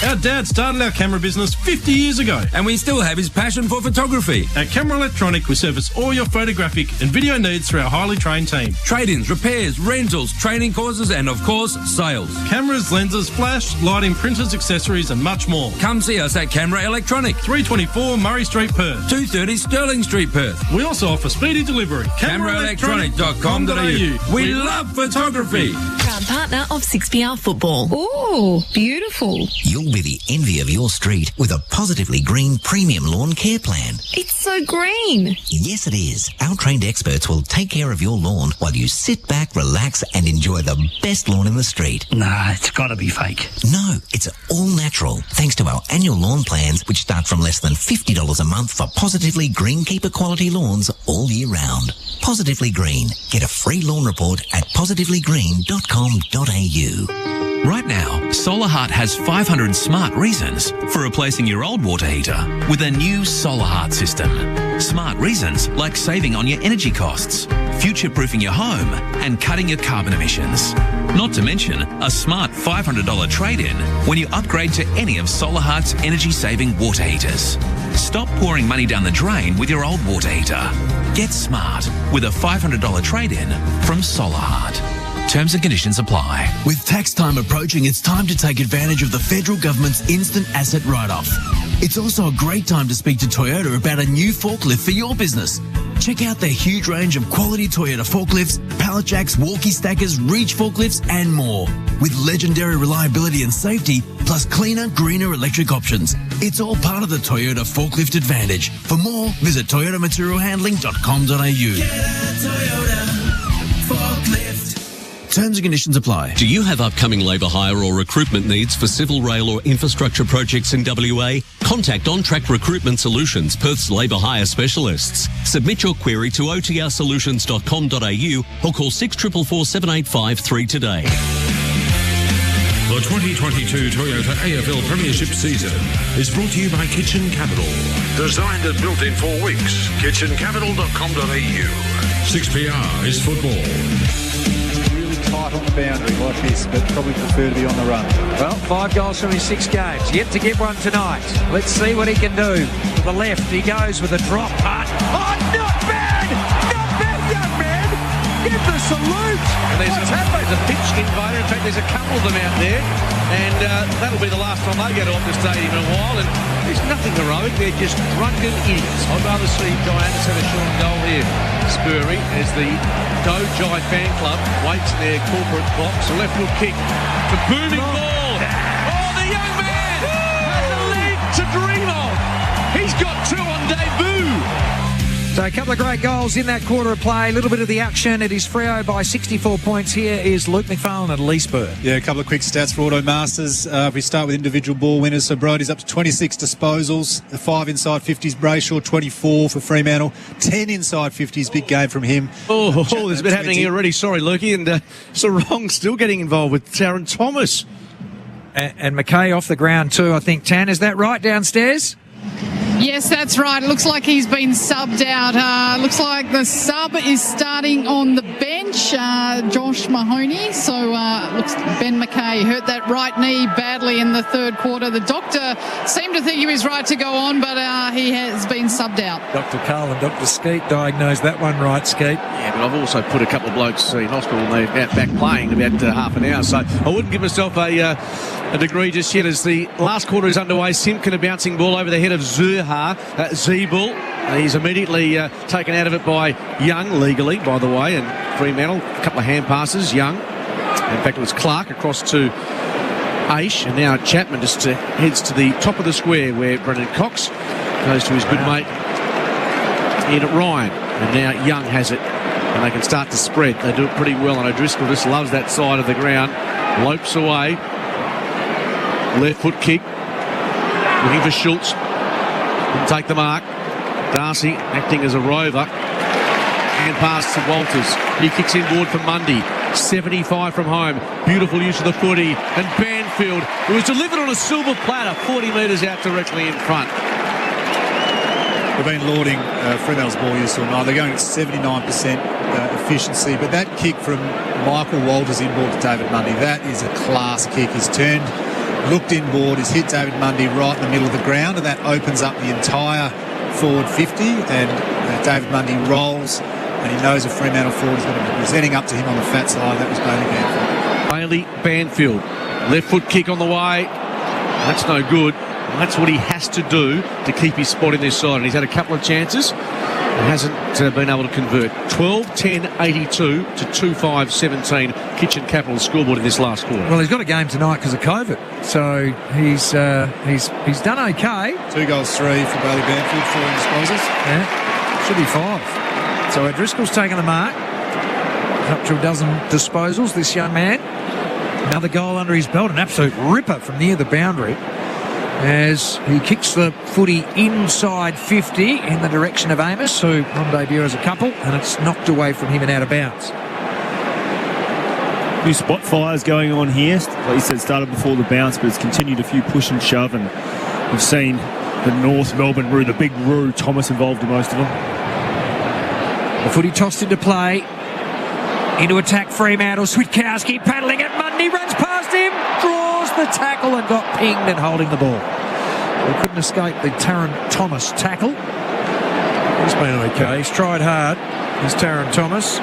Our dad started our camera business 50 years ago. And we still have his passion for photography. At Camera Electronic, we service all your photographic and video needs through our highly trained team. Trade-ins, repairs, rentals, training courses, and of course, sales. Cameras, lenses, flash, lighting, printers, accessories, and much more. Come see us at Camera Electronic. 324 Murray Street, Perth. 230 Sterling Street, Perth. We also offer speedy delivery. CameraElectronic.com.au. We love photography. proud partner of 6PR Football. Oh, beautiful. You'll be the envy of your street with a Positively Green premium lawn care plan. It's so green. Yes, it is. Our trained experts will take care of your lawn while you sit back, relax and enjoy the best lawn in the street. Nah, it's got to be fake. No, it's all natural thanks to our annual lawn plans which start from less than $50 a month for Positively Green Keeper quality lawns all year round. Positively Green. Get a free lawn report at positivelygreen.com.au. Right now, Solar Heart has 500 smart reasons for replacing your old water heater with a new Solar Heart system. Smart reasons like saving on your energy costs, future-proofing your home and cutting your carbon emissions. Not to mention a smart $500 trade-in when you upgrade to any of Solar Heart's energy-saving water heaters. Stop pouring money down the drain with your old water heater. Get smart with a $500 trade-in from Solar Heart. Terms and conditions apply. With tax time approaching, it's time to take advantage of the federal government's instant asset write-off. It's also a great time to speak to Toyota about a new forklift for your business. Check out their huge range of quality Toyota forklifts, pallet jacks, walkie stackers, reach forklifts and more. With legendary reliability and safety, plus cleaner, greener electric options. It's all part of the Toyota forklift advantage. For more, visit toyotamaterialhandling.com.au. Toyota forklift. Terms and conditions apply. Do you have upcoming labour hire or recruitment needs for civil, rail or infrastructure projects in WA? Contact On Track Recruitment Solutions, Perth's labour hire specialists. Submit your query to otrsolutions.com.au or call 6444 7853 today. The 2022 Toyota AFL Premiership season is brought to you by Kitchen Capital. Designed and built in 4 weeks. kitchencapital.com.au. 6PR is football. Tight on the boundary like this, but probably prefer to be on the run. Well, 5 goals from his 6 games. Yet to get one tonight. Let's see what he can do. To the left, he goes with a drop putt. Oh, not bad! Not bad, young man! Give the salute! And there's a pitch invader. In fact, there's a couple of them out there. And that'll be the last time they go to Optus Stadium in a while. And there's nothing heroic. They're just drunken idiots. I'd rather see Guy Anderson have a short goal here. Spurry, as the Dojai fan club waits in their corporate box. A left foot kick. The booming ball. Oh, the young man has a lead to dream of. He's got 2 on debut. So a couple of great goals in that quarter of play. A little bit of the action. It is Freo by 64 points. Here is Luke McFarlane at Leesburg. Yeah, a couple of quick stats for Auto Masters. If we start with individual ball winners, so Brodie's up to 26 disposals, 5 inside 50s, Brayshaw 24 for Fremantle, 10 inside 50s, big game from him. Oh, there's a bit happening here already. Sorry, Lukey. And Sarong still getting involved with Taron Thomas. And McKay off the ground too, I think. Tan, is that right downstairs? Yes, that's right. It looks like he's been subbed out. Looks like the sub is starting on the bench, Josh Mahoney. So looks Ben McKay hurt that right knee badly in the third quarter. The doctor seemed to think he was right to go on, but he has been subbed out. Dr. Carl and Dr. Skeet diagnosed that one right, Skeet. Yeah, but I've also put a couple of blokes in hospital and they're back playing about half an hour. So I wouldn't give myself a degree just yet as the last quarter is underway. Simkin a bouncing ball over the head of Zerha. Zeeble. He's immediately taken out of it by Young, legally, by the way, and Fremantle. A couple of hand passes, Young. In fact, it was Clark across to Aish, and now Chapman just heads to the top of the square where Brendan Cox goes to his good mate Ian at Ryan. And now Young has it, and they can start to spread. They do it pretty well, and O'Driscoll just loves that side of the ground. Lopes away. Left foot kick. Looking for Schultz. Didn't take the mark. Darcy acting as a rover. And pass to Walters. He kicks inboard for Mundy. 75 from home. Beautiful use of the footy. And Banfield, it was delivered on a silver platter 40 metres out directly in front. We've been lauding Fremantle's ball use all night. They're going at 79% efficiency. But that kick from Michael Walters inboard to David Mundy, that is a class kick. He's turned, looked inboard, he's hit David Mundy right in the middle of the ground, and that opens up the entire forward 50, and David Mundy rolls, and he knows a Fremantle forward is going to be presenting up to him on the fat side. That was Bailey Banfield. Bailey Banfield. Left foot kick on the way. That's no good. And that's what he has to do to keep his spot in this side. And he's had a couple of chances. hasn't been able to convert. 12-10-82 to 2-5-17. Kitchen Capital scoreboard in this last quarter. Well, he's got a game tonight because of COVID, so he's done okay. 2 goals, 3 for Bailey Banfield, 4 disposals. Yeah, should be 5. So O'Driscoll's taken the mark. Up to a dozen disposals, this young man. Another goal under his belt, an absolute ripper from near the boundary, as he kicks the footy inside 50 in the direction of Amos, who on debut as a couple, and it's knocked away from him and out of bounds. Few spot fires going on here. Like you said, started before the bounce, but it's continued a few push and shove, and we've seen the North Melbourne Roo, the big Roo, Thomas involved in most of them. The footy tossed into play. Into attack Fremantle. Switkowski paddling it. Mundy runs past him. Draws the tackle and got pinged and holding the ball. He couldn't escape the Taron Thomas tackle. He's been okay. He's tried hard. Here's Taron Thomas.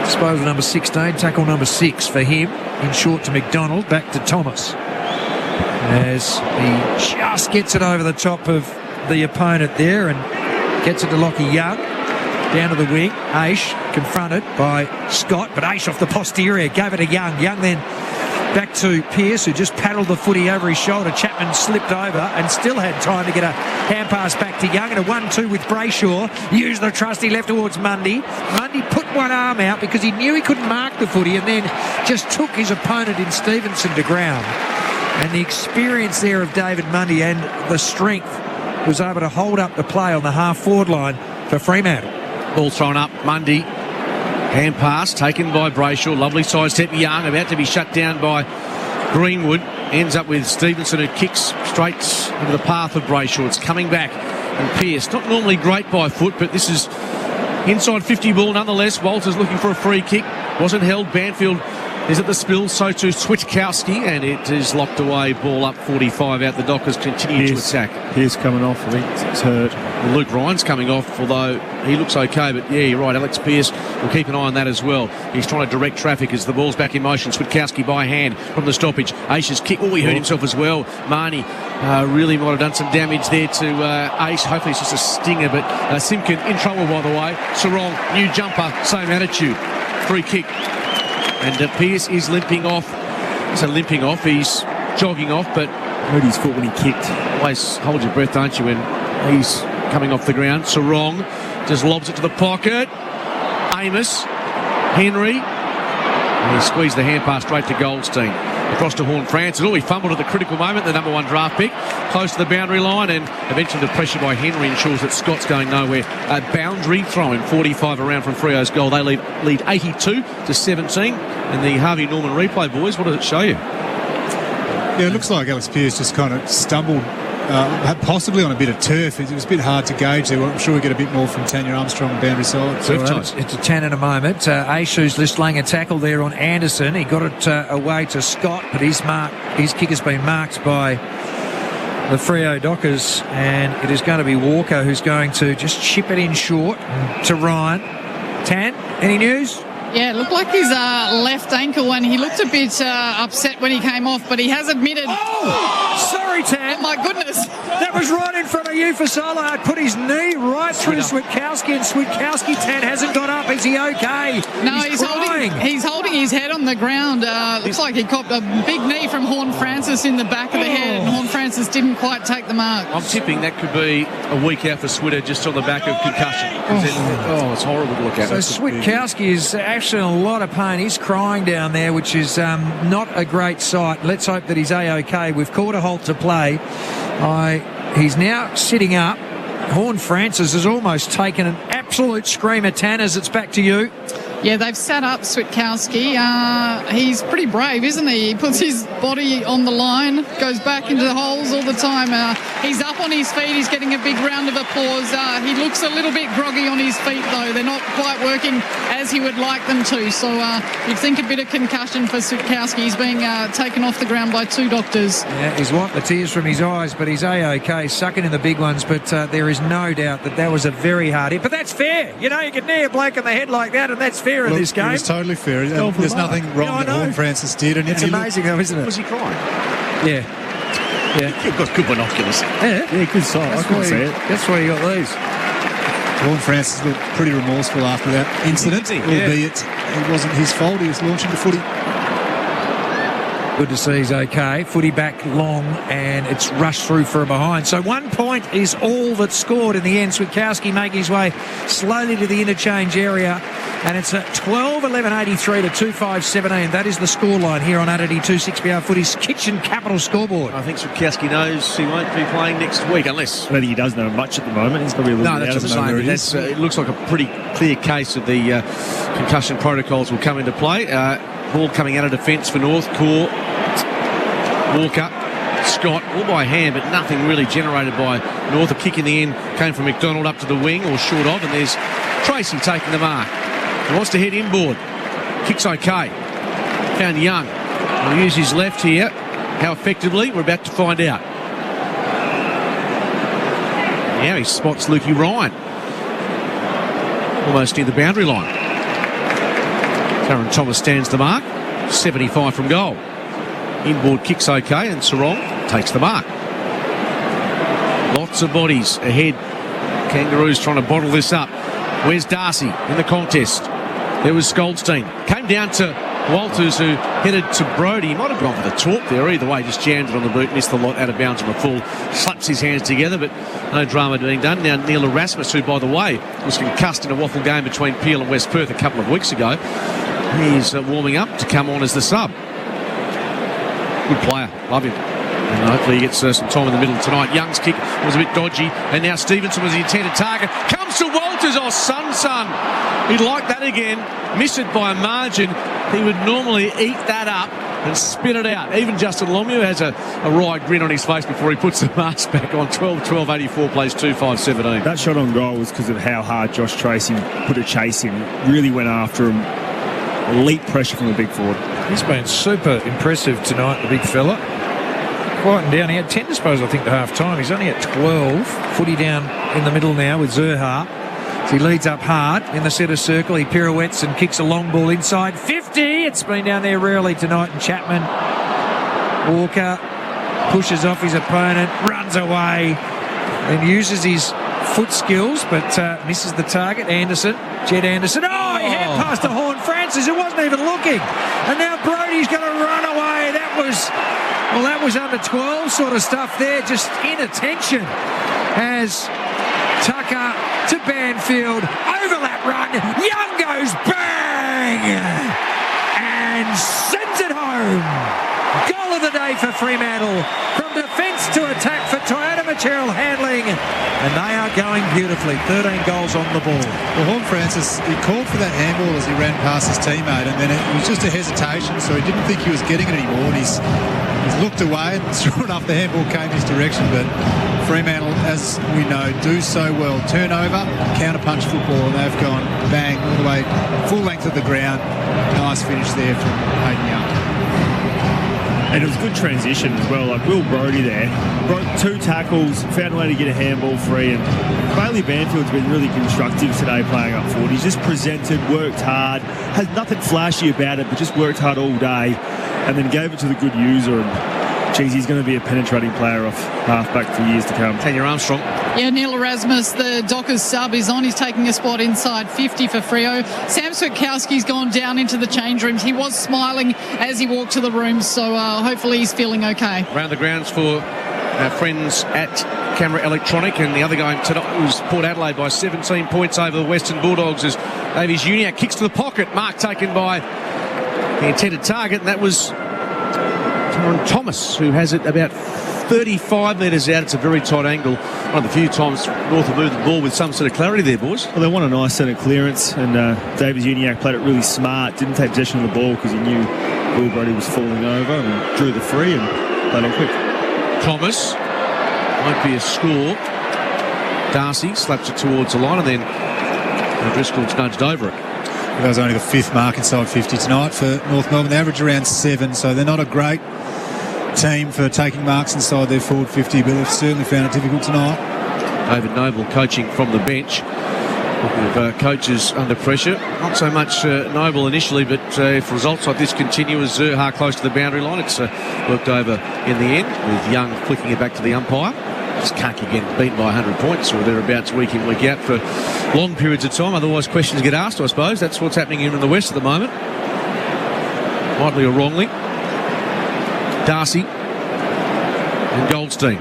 Disposal number 16. Tackle number 6 for him. In short to McDonald. Back to Thomas. As he just gets it over the top of the opponent there and gets it to Lockie Young. Down to the wing. Aish confronted by Scott, but Aish off the posterior gave it to Young. Young then back to Pearce, who just paddled the footy over his shoulder. Chapman slipped over and still had time to get a hand pass back to Young, and a 1-2 with Brayshaw. Used the trust, he left towards Mundy. Mundy put one arm out because he knew he couldn't mark the footy, and then just took his opponent in Stevenson to ground. And the experience there of David Mundy and the strength was able to hold up the play on the half-forward line for Fremantle. Ball thrown up, Mundy. Hand pass taken by Brayshaw. Lovely side step. Young about to be shut down by Greenwood. Ends up with Stevenson, who kicks straight into the path of Brayshaw. It's coming back. And Pearce, not normally great by foot, but this is inside 50 ball nonetheless. Walters looking for a free kick. Wasn't held. Banfield is at the spill. So too Switkowski. And it is locked away. Ball up 45 out. The Dockers continue to attack. Pearce coming off. I think it's hurt. Luke Ryan's coming off, although he looks okay, but yeah, you're right, Alex Pearce, we'll keep an eye on that as well. He's trying to direct traffic as the ball's back in motion. Switkowski by hand from the stoppage. Aish's kick, he hurt himself as well. Marnie really might have done some damage there to Aish. Hopefully it's just a stinger, but Simpkin in trouble, by the way. Sarong, new jumper, same attitude. Free kick. And Pearce is limping off. Limping off, he's jogging off, but hurt his foot when he kicked. Always hold your breath, don't you, when he's coming off the ground. Sarong just lobs it to the pocket. Amos, Henry, and he squeezed the hand pass straight to Goldstein. Across to Horn Francis. He fumbled at the critical moment, the number 1 draft pick, close to the boundary line, and eventually the pressure by Henry ensures that Scott's going nowhere. A boundary throw in 45 around from Freo's goal. They lead 82-17. And the Harvey Norman replay, boys, what does it show you? Yeah, it looks like Alex Pearce just kind of stumbled, possibly on a bit of turf. It was a bit hard to gauge there. I'm sure we'll get a bit more from Tanya Armstrong and boundary side. So, it's a 10 in a moment. Aishu's just laying a tackle there on Anderson. He got it away to Scott, but his kick has been marked by the Freo Dockers, and it is going to be Walker who's going to just chip it in short to Ryan. Tan, any news? Yeah, it looked like his left ankle, and he looked a bit upset when he came off, but he has admitted... Oh! Sorry, Tan. Oh, my goodness. That was right in front of you for Solar. Put his knee right through Switkowski, and Switkowski, Tan, hasn't got up. Is he okay? No, he's holding his head on the ground. Looks like he copped a big knee from Horn Francis in the back of the head, and Horn Francis didn't quite take the mark. I'm tipping that could be a week out for Switter just on the back of concussion. It's horrible to look at. So Switkowski is actually in a lot of pain. He's crying down there, which is not a great sight. Let's hope that he's A-OK. We've called a halt to play. He's now sitting up. Horn Francis has almost taken an absolute screamer. Tanners, it's back to you. Yeah, they've sat up Switkowski. He's pretty brave, isn't he? He puts his body on the line, goes back into the holes all the time. He's up on his feet. He's getting a big round of applause. He looks a little bit groggy on his feet, though. They're not quite working as he would like them to. So you'd think a bit of concussion for Switkowski. He's being taken off the ground by 2 doctors. Yeah, he's wiped the tears from his eyes, but he's A-OK, sucking in the big ones. But there is no doubt that was a very hard hit. But that's fair. You know, you can knee a bloke in the head like that, and that's fair in this game. It was totally fair. There's nothing wrong that Horn Francis did. And it's amazing, though, isn't it? Was he crying? Yeah. You've got good binoculars. Yeah, good sight. I can't see it. That's why you got these. Vaughan Francis looked pretty remorseful after that incident, albeit it wasn't his fault. He was launching the footy. Good to see he's okay. Footy back long, and it's rushed through for a behind. So 1 point is all that's scored in the end. Switkowski making his way slowly to the interchange area, and it's at 12-11-83 to 2-5-17. That is the scoreline here on 882-6PR Footy's Kitchen Capital scoreboard. I think Switkowski knows he won't be playing next week unless... I don't think he does know much at the moment. He's probably a little bit out of the know where he is. It looks like a pretty clear case of the concussion protocols will come into play. Ball coming out of defence for North. Core, Walker, Scott, all by hand, but nothing really generated by North. A kick in the end came from McDonald up to the wing, or short of, and there's Tracy taking the mark. He wants to head inboard. Kick's okay. Found Young. He'll use his left here. How effectively? We're about to find out. Now he spots Lukey Ryan. Almost near the boundary line. Taron Thomas stands the mark. 75 from goal. Inboard kick's okay, and Sarong takes the mark. Lots of bodies ahead. Kangaroos trying to bottle this up. Where's Darcy in the contest? There was Goldstein. Came down to Walters, who headed to Brody. He might have gone for the talk there. Either way, just jammed it on the boot, missed the lot, out of bounds on the full. Slaps his hands together, but no drama being done. Now Neil Erasmus, who, by the way, was concussed in a waffle game between Peel and West Perth a couple of weeks ago. He's warming up to come on as the sub. Good player. Love him. And hopefully he gets some time in the middle tonight. Young's kick was a bit dodgy, and now Stevenson was the intended target. Comes to Walters. Oh, son. He'd like that again. Miss it by a margin. He would normally eat that up and spit it out. Even Justin Longmuir has a wry grin on his face before he puts the mask back on. 12-12-84 plays 2-5-17. That shot on goal was because of how hard Josh Tracy put a chase in. Really went after him. Elite pressure from the big forward. He's been super impressive tonight, the big fella. Quieting down. He had 10 disposals, I think, to half time. He's only at 12. Footy down in the middle now with Zerha. So he leads up hard in the centre circle. He pirouettes and kicks a long ball inside. 50! It's been down there rarely tonight. And Chapman, Walker, pushes off his opponent, runs away, and uses his foot skills, but misses the target. Jed Anderson. Oh, he had past the Horn Francis. It wasn't even looking. And now Brody's going to run away. That was under 12 sort of stuff there. Just inattention as Tucker to Banfield. Overlap run. Young goes bang and sends it home. Goal of the day for Fremantle. From defence to attack for Toyota Material Handling. And they are going beautifully. 13 goals on the ball. Well, Horn Francis, he called for that handball as he ran past his teammate, and then it was just a hesitation, so he didn't think he was getting it anymore. And he's looked away, and sure enough, the handball came his direction. But Fremantle, as we know, do so well. Turnover, counter-punch football, and they've gone bang all the way, full length of the ground. Nice finish there from Hayden Young. And it was good transition as well. Like Will Brodie there, broke 2 tackles, found a way to get a handball free, and Bailey Banfield's been really constructive today playing up forward. He's just presented, worked hard, has nothing flashy about it, but just worked hard all day, and then gave it to the good user. And geez, he's going to be a penetrating player off half-back for years to come. Tanya Armstrong. Yeah, Neil Erasmus, the Dockers sub, is on. He's taking a spot inside 50 for Freo. Sam Switkowski's gone down into the change rooms. He was smiling as he walked to the rooms, so hopefully he's feeling okay. Around the grounds for our friends at Camera Electronic, and the other game tonight was Port Adelaide by 17 points over the Western Bulldogs as Davies Uniacke kicks to the pocket. Mark taken by the intended target, and that was Taron Thomas, who has it about 35 metres out. It's a very tight angle. One of the few times North have moved the ball with some sort of clarity there, boys. Well, they want a nice centre clearance, and Davies Uniacke played it really smart. Didn't take possession of the ball because he knew Will Brodie was falling over, and drew the free and played on quick. Thomas won't be a score. Darcy slaps it towards the line, and then Driscoll's nudged over it. That was only the 5th mark inside 50 tonight for North Melbourne. They average around 7, so they're not a great team for taking marks inside their forward 50, but they've certainly found it difficult tonight. David Noble coaching from the bench. Coaches under pressure. Not so much Noble initially, but if results like this continue as Zerha close to the boundary line, it's worked over in the end, with Young flicking it back to the umpire. just can't keep getting beaten by 100 points or thereabouts week in, week out for long periods of time. Otherwise, questions get asked, I suppose. That's what's happening here in the West at the moment. Rightly or wrongly. Darcy and Goldstein.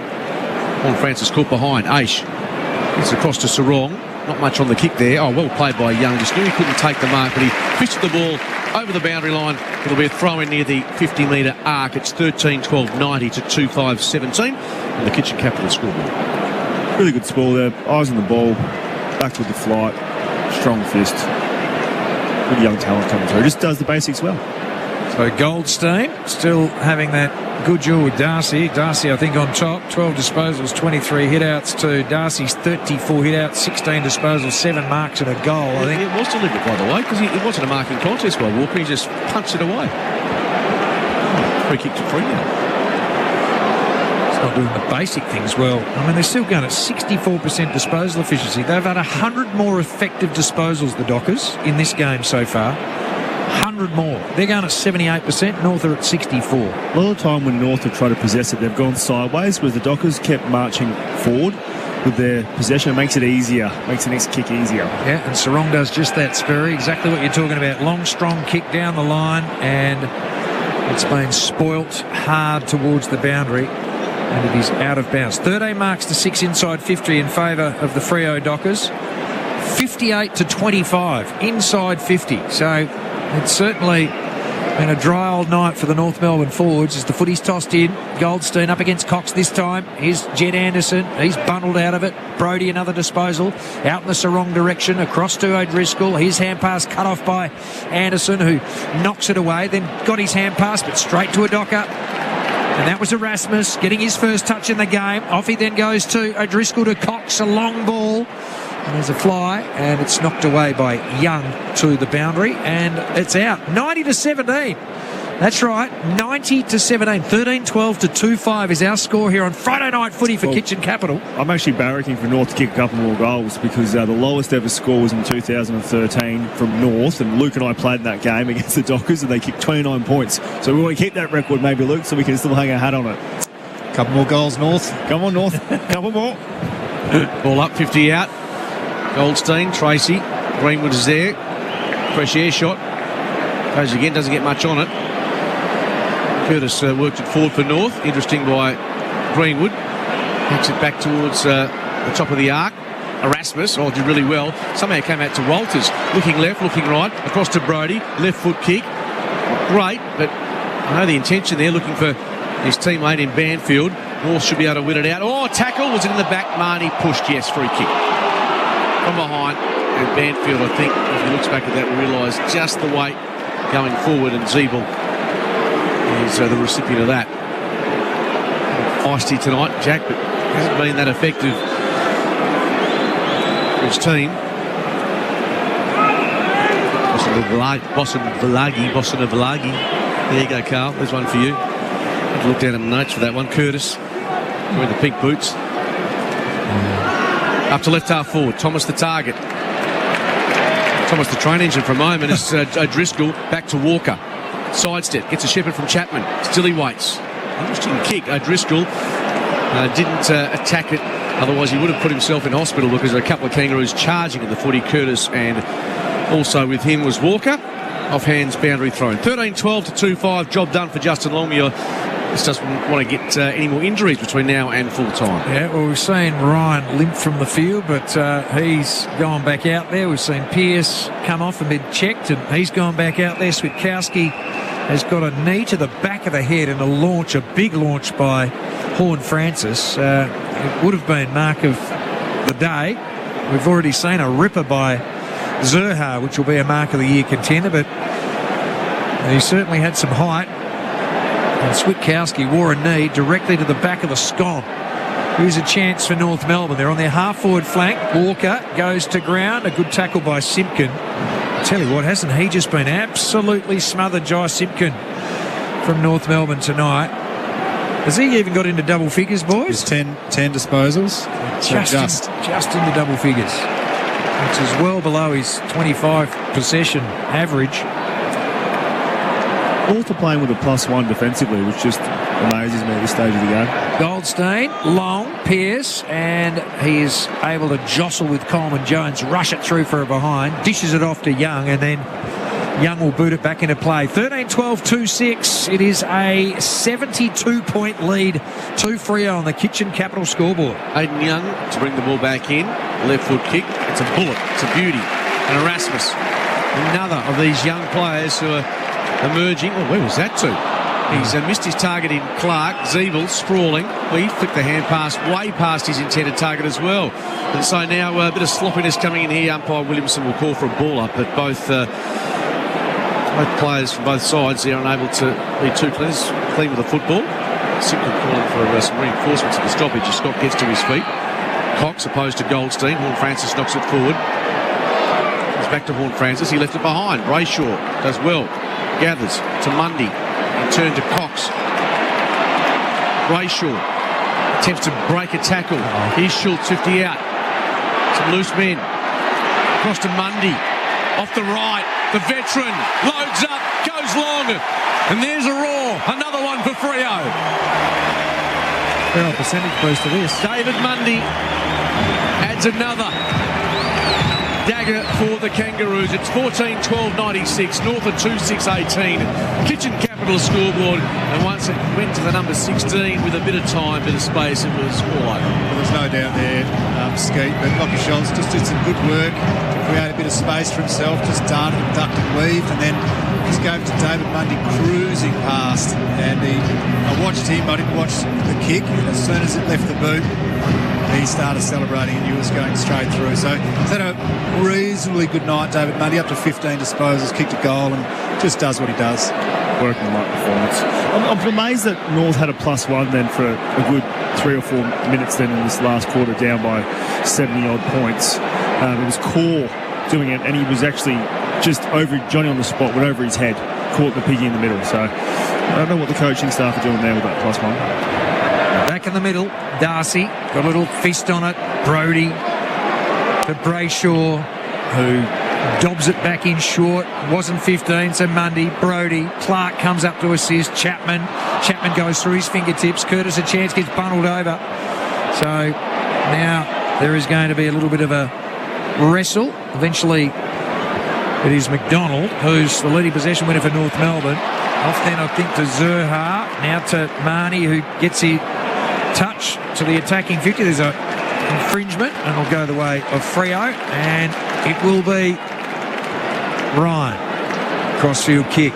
Horn Francis caught behind. Aish. It's across to Sarong. Not much on the kick there. Oh, well played by Young. Just knew he couldn't take the mark, but he fished the ball over the boundary line. It'll be a throw in near the 50-metre arc. It's 13-12-90 to 2-5-17 on the Kitchen Capital scoreboard. Really good score there. Eyes on the ball. Back with the flight. Strong fist. Good young talent coming through. Just does the basics well. So Goldstein still having that good duel with Darcy. Darcy, I think, on top. 12 disposals, 23 hit-outs to Darcy's 34 hit-outs, 16 disposals, 7 marks and a goal. I think it was deliberate, by the way, because it wasn't a marking contest by Walker. He just punched it away. Free kick to Fremantle. It's not doing the basic things well. I mean, they're still going at 64% disposal efficiency. They've had 100 more effective disposals, the Dockers, in this game so far. 100 more. They're going at 78%. North are at 64. A lot of the time when North have tried to possess it, they've gone sideways, whereas the Dockers kept marching forward with their possession. It makes it easier. Makes the next kick easier. Yeah, and Sarong does just that, Sperry. Exactly what you're talking about. Long, strong kick down the line, and it's been spoilt hard towards the boundary, and it is out of bounds. 13 marks to 6 inside 50 in favour of the Freo Dockers. 58-25 inside 50. So it's certainly been a dry old night for the North Melbourne forwards as the footy's tossed in. Goldstein up against Cox this time. Here's Jed Anderson. He's bundled out of it. Brody another disposal. Out in the Sarong direction. Across to O'Driscoll. His hand pass cut off by Anderson, who knocks it away. Then got his hand pass, but straight to a Docker. And that was Erasmus getting his first touch in the game. Off he then goes to O'Driscoll to Cox. A long ball. And there's a fly, and it's knocked away by Young to the boundary, and it's out. 90-17. That's right, 90-17. 13-12 to 2-5 is our score here on Friday Night Footy for Kitchen Capital. I'm actually barracking for North to kick a couple more goals because the lowest ever score was in 2013 from North, and Luke and I played in that game against the Dockers, and they kicked 29 points. So we want to keep that record, maybe, Luke, so we can still hang our hat on it. Couple more goals, North. Come on, North. Couple more. Ball up, 50 out. Goldstein, Tracy, Greenwood is there. Fresh air shot. Goes again, doesn't get much on it. Curtis worked it forward for North. Interesting by Greenwood. Takes it back towards the top of the arc. Erasmus, did really well. Somehow came out to Walters. Looking left, looking right. Across to Brody. Left foot kick. Great, but I know the intention there, looking for his teammate in Banfield. North should be able to win it out. Tackle. Was it in the back? Marnie pushed. Yes, free kick. From behind, and Banfield, I think, if he looks back at that, will realise just the weight going forward, and Zeeble is the recipient of that. Feisty tonight, Jack, but hasn't been that effective for his team. Boston Vilagi. There you go, Carl. There's one for you. Had to look down at the notes for that one. Curtis, wearing the pink boots. Up to left half forward. Thomas the target. Thomas the train engine for a moment. It's O'Driscoll back to Walker. Sidestep. Gets a shepherd from Chapman. Still he waits. Interesting kick. O'Driscoll didn't attack it. Otherwise he would have put himself in hospital because there are a couple of kangaroos charging at the footy. Curtis, and also with him was Walker. Off hands, boundary thrown. 13-12 to 2-5. Job done for Justin Longmuir. Just doesn't want to get any more injuries between now and full time. Yeah, well, we've seen Ryan limp from the field, but he's gone back out there. We've seen Pearce come off and been checked, and he's gone back out there. Switkowski has got a knee to the back of the head and a big launch by Horn Francis. It would have been mark of the day. We've already seen a ripper by Zerha, which will be a mark of the year contender, but he certainly had some height. And Switkowski wore a knee directly to the back of the scone. Here's a chance for North Melbourne. They're on their half-forward flank. Walker goes to ground. A good tackle by Simpkin. I tell you what, hasn't he just been absolutely smothered, Jai Simpkin, from North Melbourne tonight? Has he even got into double figures, boys? 10 disposals. Just into double figures, which is well below his 25 possession average. North are playing with a +1 defensively, which just amazes me at this stage of the game. Goldstein, long, Pearce, and he is able to jostle with Coleman Jones, rush it through for a behind, dishes it off to Young, and then Young will boot it back into play. 13-12, 2-6. It is a 72-point lead to Freo on the Kitchen Capital scoreboard. Aidan Young to bring the ball back in. Left foot kick. It's a bullet. It's a beauty. And Erasmus, another of these young players who are emerging. Oh, where was that to? He's missed his target in Clark. Zeeble sprawling. He flicked the hand pass way past his intended target as well. And so now a bit of sloppiness coming in here. Umpire Williamson will call for a ball up, but both players from both sides are unable to be too clean with the football. Simply calling for some reinforcements of the stoppage as Scott gets to his feet. Cox opposed to Goldstein. Horn Francis knocks it forward. He's back to Horn Francis. He left it behind. Brayshaw does well. Gathers to Mundy. Turn to Cox. Brayshaw attempts to break a tackle. Here's Schultz, 50 out. Some loose men. Across to Mundy. Off the right. The veteran loads up, goes long. And there's a roar. Another one for Freo. Well, percentage boost to this. David Mundy adds another dagger for the Kangaroos. It's 14-12-96, north of 2-6-18. Kitchen Capital scoreboard, and once it went to the number 16 with a bit of time, bit of space, it was all over. Well, there's no doubt there, Skeet, but Lockie Schultz just did some good work to create a bit of space for himself, just darted and ducked and weaved, and then just gave it to David Mundy cruising past. And I watched him, I didn't watch the kick, and as soon as it left the boot, he started celebrating and he was going straight through. So he's had a reasonably good night, David Mundy, up to 15 disposals, kicked a goal and just does what he does. Working light performance. I'm amazed that North had a +1 then for a good 3 or 4 minutes then in this last quarter, down by 70-odd points. It was Core doing it, and he was actually just over Johnny on the spot, went over his head, caught the piggy in the middle. So I don't know what the coaching staff are doing there with that +1. Back in the middle, Darcy got a little fist on it. Brodie to Brayshaw, who dobs it back in short. Wasn't 15, so Mundy. Brodie. Clark comes up to assist. Chapman goes through his fingertips. Curtis a chance, gets bundled over. So now there is going to be a little bit of a wrestle. Eventually it is McDonald who's the leading possession winner for North Melbourne. Off then I think to Zurha. Now to Marnie, who gets his touch to the attacking 50. There's a infringement and will go the way of Freo, and it will be Ryan. Crossfield kick.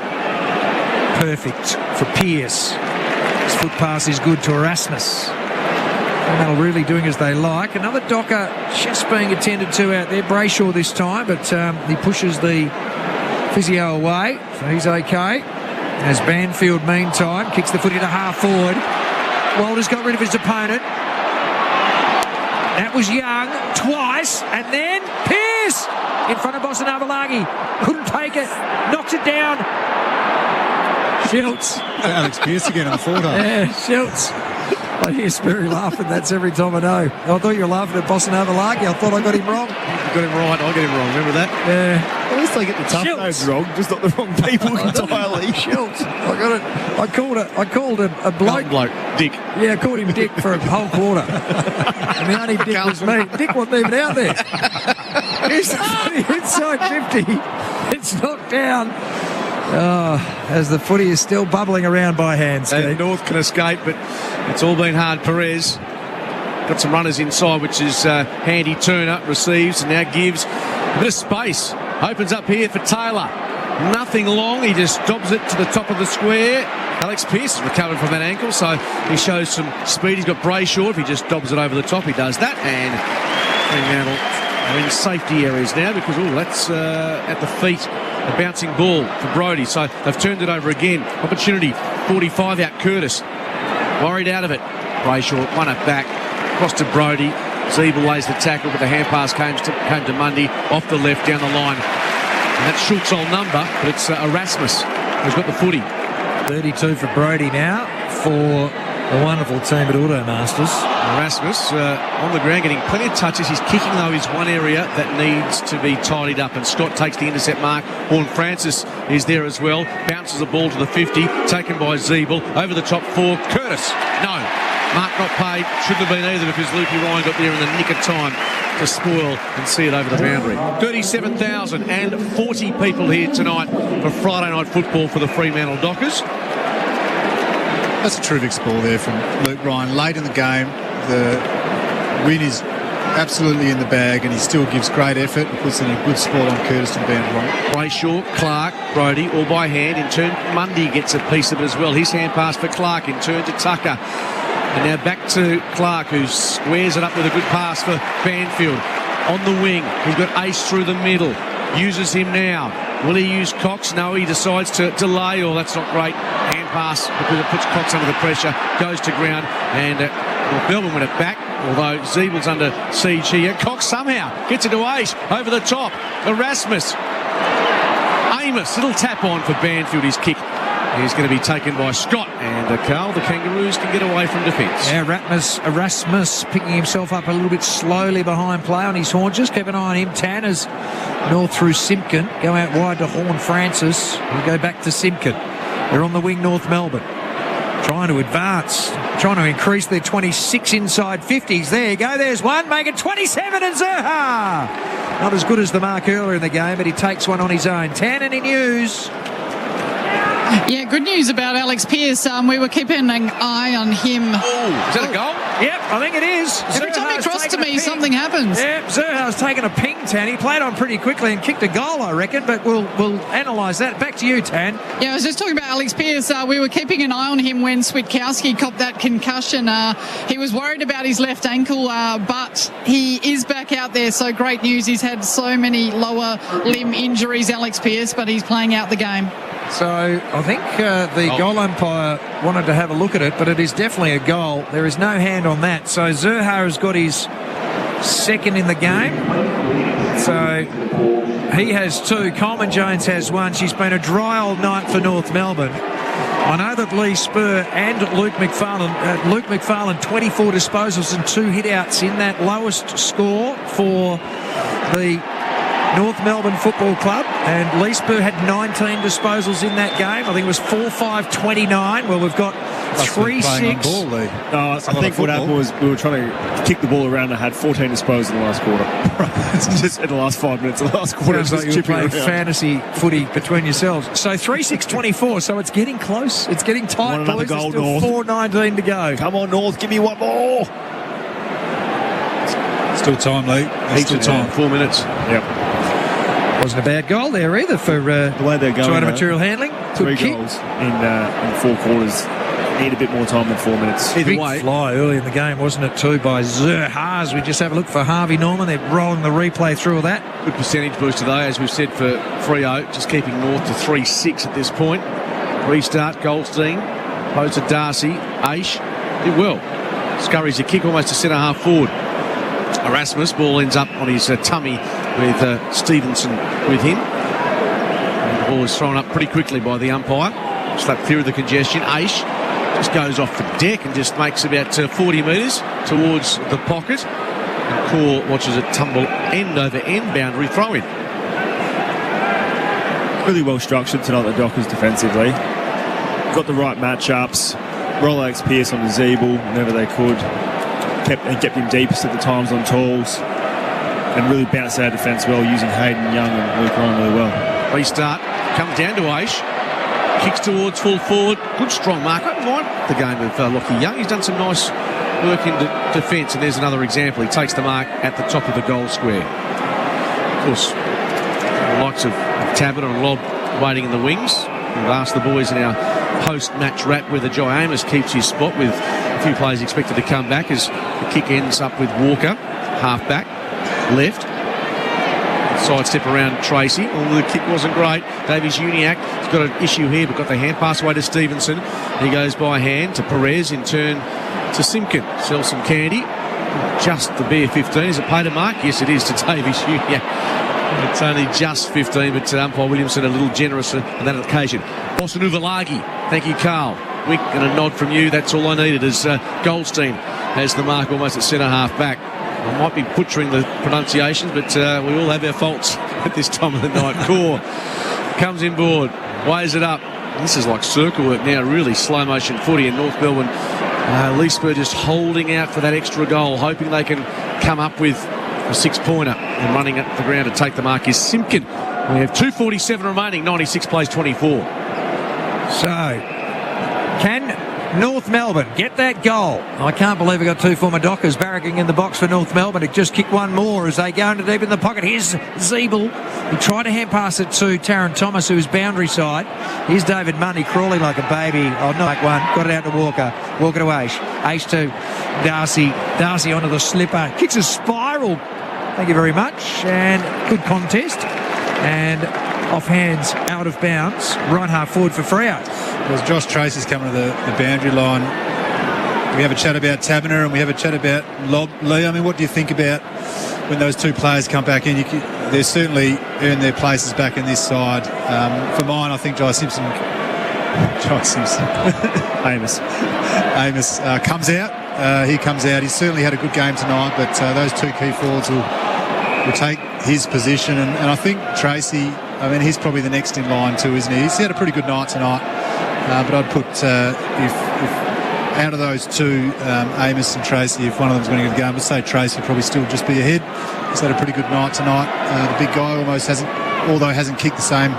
Perfect for Pearce. His foot pass is good to Erasmus. Fremantle really doing as they like. Another Docker just being attended to out there. Brayshaw this time, but he pushes the physio away, so he's okay. As Banfield, meantime, kicks the foot into half forward. Walters got rid of his opponent. That was Young twice, and then Pearce in front of Bosanavalagi. Couldn't take it. Knocks it down. Schultz. Alex Pearce again on the forward. Yeah, Schultz. I hear Sperry laughing. That's every time I know. I thought you were laughing at Bosanavalagi. I thought I got him wrong. You got him right. I got him wrong. Remember that? Yeah. At least they get the tough names wrong, just not the wrong people entirely. Schultz. I got it. I called a bloke. Dick. Yeah, I called him Dick for a whole quarter. And the only Dick was me. Dick wasn't even out there. He's inside 50. It's knocked down. Oh, as the footy is still bubbling around by hand. And North can escape, but it's all been hard. Perez got some runners inside, which is handy. Turner receives and now gives a bit of space. Opens up here for Taylor. Nothing long. He just dobs it to the top of the square. Alex Pearce has recovered from that ankle, so he shows some speed. He's got Brayshaw. If he just dobs it over the top, he does that. And Fremantle are in safety areas now because, that's at the feet. A bouncing ball for Brodie. So they've turned it over again. Opportunity. 45 out. Curtis. Worried out of it. Brayshaw won it back. Cross to Brodie. Zeeble lays the tackle, but the hand pass came to Mundy. Off the left, down the line. And that's Schultz's old number, but it's Erasmus who's got the footy. 32 for Brodie now for the wonderful team at Automasters. Erasmus on the ground, getting plenty of touches. His kicking, though, is one area that needs to be tidied up. And Scott takes the intercept mark. Horn Francis is there as well. Bounces the ball to the 50. Taken by Zeeble. Over the top for Curtis. No. Mark not paid. Shouldn't have been either because Lukey Ryan got there in the nick of time to spoil and see it over the boundary. 37,040 people here tonight for Friday night football for the Fremantle Dockers. That's a terrific ball there from Luke Ryan. Late in the game, the win is absolutely in the bag and he still gives great effort and puts in a good spot on Curtis and Bandron. Brayshaw, Clark, Brodie, all by hand. In turn, Mundy gets a piece of it as well. His hand pass for Clark. In turn to Tucker. And now back to Clark, who squares it up with a good pass for Banfield. On the wing, he's got Ace through the middle. Uses him now. Will he use Cox? No, he decides to delay. Oh, that's not great. Hand pass because it puts Cox under the pressure. Goes to ground. And Melbourne win it back. Although Zeebel's under siege here. Cox somehow gets it to Ace. Over the top. Erasmus. Amos. Little tap on for Banfield. His kick is going to be taken by Scott. And Carl, the Kangaroos can get away from defence. Yeah, Erasmus picking himself up a little bit slowly behind play on his haunches. Keep an eye on him. Tanners north through Simpkin. Go out wide to Horn Francis. We go back to Simpkin. They're on the wing, North Melbourne. Trying to advance. Trying to increase their 26 inside 50s. There you go. There's one. Make it 27 and Zerha. Not as good as the mark earlier in the game, but he takes one on his own. 10 any news. Yeah, good news about Alex Pearce. We were keeping an eye on him. Oh, is that a goal? Yep, I think it is. Every time he crosses to me, something happens. Yep, Zerha's taken a ping, Tan. He played on pretty quickly and kicked a goal, I reckon, but we'll analyse that. Back to you, Tan. Yeah, I was just talking about Alex Pearce. We were keeping an eye on him when Switkowski copped that concussion. He was worried about his left ankle, but he is back out there, so great news. He's had so many lower limb injuries, Alex Pearce, but he's playing out the game. So I think the goal umpire wanted to have a look at it, but it is definitely a goal. There is no hand on that. So Zerha has got his second in the game. So he has two. Coleman Jones has one. She's been a dry old night for North Melbourne. I know that Lee Spur and Luke McFarlane 24 disposals and 2 hit-outs in that lowest score for the North Melbourne Football Club, and Lee Spur had 19 disposals in that game. I think it was 4-5-29. Well, we've got 3-6. I think what happened was we were trying to kick the ball around and had 14 disposals in the last quarter. Just in the last 5 minutes of the last quarter. Sounds like you were playing fantasy footy between yourselves. So 3-6-24, so it's getting close. It's getting tight, Want another boys. goal, There's still North. 4:19 to go. Come on, North, give me one more. Still time, Lee. Heaps of time. 4 minutes. Yep. Wasn't a bad goal there either for the way they're going. Toyota Material Handling. 3 Good kick. goals in 4 quarters. Need a bit more time than 4 minutes. Big fly early in the game, wasn't it, too, by Zerha. We just have a look for Harvey Norman. They're rolling the replay through of that. Good percentage boost today, as we've said, for Freo, just keeping North to 3-6 at this point. Restart, Goldstein, posed to Darcy, Aish, did well. Scurries a kick almost to centre half forward. Erasmus, ball ends up on his tummy with Stevenson with him. And the ball is thrown up pretty quickly by the umpire. Slapped through the congestion. Aish just goes off the deck and just makes about 40 metres towards the pocket. And Core watches it tumble end over end, boundary throw in. Really well structured tonight, the Dockers defensively. Got the right matchups. Roll Alex Pearce on the Zeeble whenever they could. Kept him deepest at the times on tools. And really bounced our defence well, using Hayden Young and Luke Ryan really well. Restart, comes down to Aish. Kicks towards full forward. Good strong mark. I don't mind the game of Lockie Young. He's done some nice work in defence, and there's another example. He takes the mark at the top of the goal square. Of course, the likes of Tabbitt and Lobb waiting in the wings. We've asked the boys in our post-match wrap whether Jai Amos keeps his spot, with a few players expected to come back as the kick ends up with Walker, half-back, left. Sidestep around Tracy. Although the kick wasn't great. Davies Uniacke has got an issue here, but got the hand pass away to Stevenson. He goes by hand to Perez, in turn to Simpkin. Sells some candy. Just the bare 15. Is it paid a mark? Yes, it is, to Davies Uniacke. It's only just 15, but umpire Williamson a little generous on that occasion. Boston Uvalagi. Thank you, Carl. Wink and a nod from you. That's all I needed as Goldstein has the mark almost at centre-half back. I might be butchering the pronunciations, but we all have our faults at this time of the night. Core comes inboard, weighs it up. This is like circle work now, really slow motion footy in North Melbourne. Leesburg just holding out for that extra goal, hoping they can come up with a 6-pointer, and running at the ground to take the mark is Simpkin. We have 2:47 remaining, 96 plays 24. So, can North Melbourne get that goal? I can't believe we got two former Dockers barracking in the box for North Melbourne. It just kicked one more as they go into deep in the pocket. Here's Zeeble. He tried to hand pass it to Taron Thomas, who's boundary side. Here's David Mundy crawling like a baby. Oh, not like one. Got it out to Walker. Walker to Aish. Aish to Darcy. Darcy onto the slipper. Kicks a spiral. Thank you very much. And good contest. And off hands, out of bounds. Right half forward for Freo. As Josh Tracy's coming to the boundary line, we have a chat about Taberner and we have a chat about Lob. Lee, I mean, what do you think about when those two players come back in? They certainly earn their places back in this side. For mine, I think Amos comes out. He comes out. He's certainly had a good game tonight, but those two key forwards will take his position. And I think Tracy, I mean, he's probably the next in line too, isn't he? He's had a pretty good night tonight. But I'd put, if out of those two, Amos and Tracy, if one of them's going to get a game, I'd say Tracy would probably still just be ahead. He's had a pretty good night tonight. The big guy almost hasn't kicked the same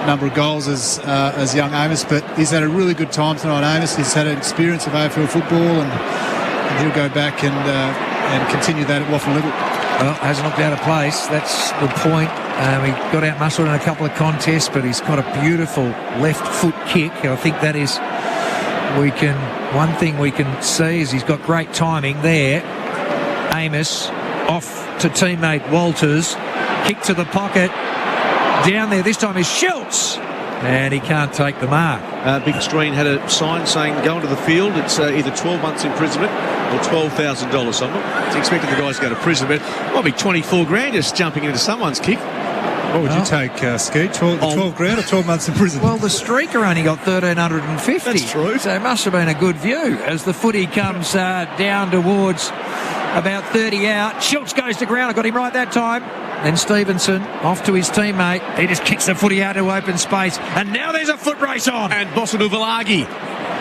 number of goals as young Amos, but he's had a really good time tonight, Amos. He's had an experience of AFL football, and he'll go back and continue that at Waffle level. Well, hasn't looked out of place. That's the point. He got out muscled in a couple of contests, but he's got a beautiful left foot kick. I think that is, one thing we can see is he's got great timing there. Amos off to teammate Walters. Kick to the pocket. Down there this time is Schultz. And he can't take the mark. Big Screen had a sign saying go into the field. It's either 12 months imprisonment or $12,000. So I'm not expecting the guys to go to prison, but it might be 24 grand just jumping into someone's kick. What would you take, Skeet? 12 grand or 12 months in prison? Well, the streaker only got 1,350. That's true. So it must have been a good view as the footy comes down towards about 30 out. Schultz goes to ground. I got him right that time. Then Stevenson off to his teammate. He just kicks the footy out to open space. And now there's a foot race on. And Bosanu Valagi.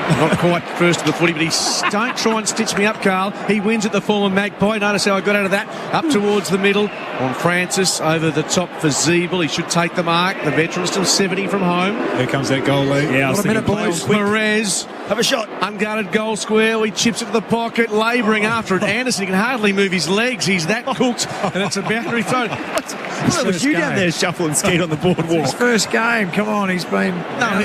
Not quite first to the footy, but don't try and stitch me up, Carl. He wins at the former Magpie. Notice how I got out of that. Up towards the middle on Francis. Over the top for Zeeble. He should take the mark. The veteran still 70 from home. Here comes that goal lead. Yeah, what a minute, boys. Perez. Have a shot. Unguarded goal square. He chips it to the pocket. Labouring after it. Anderson can hardly move his legs. He's that cooked. And it's a boundary throw. What was you down there shuffling skate on the boardwalk? His first game. Come on, he's been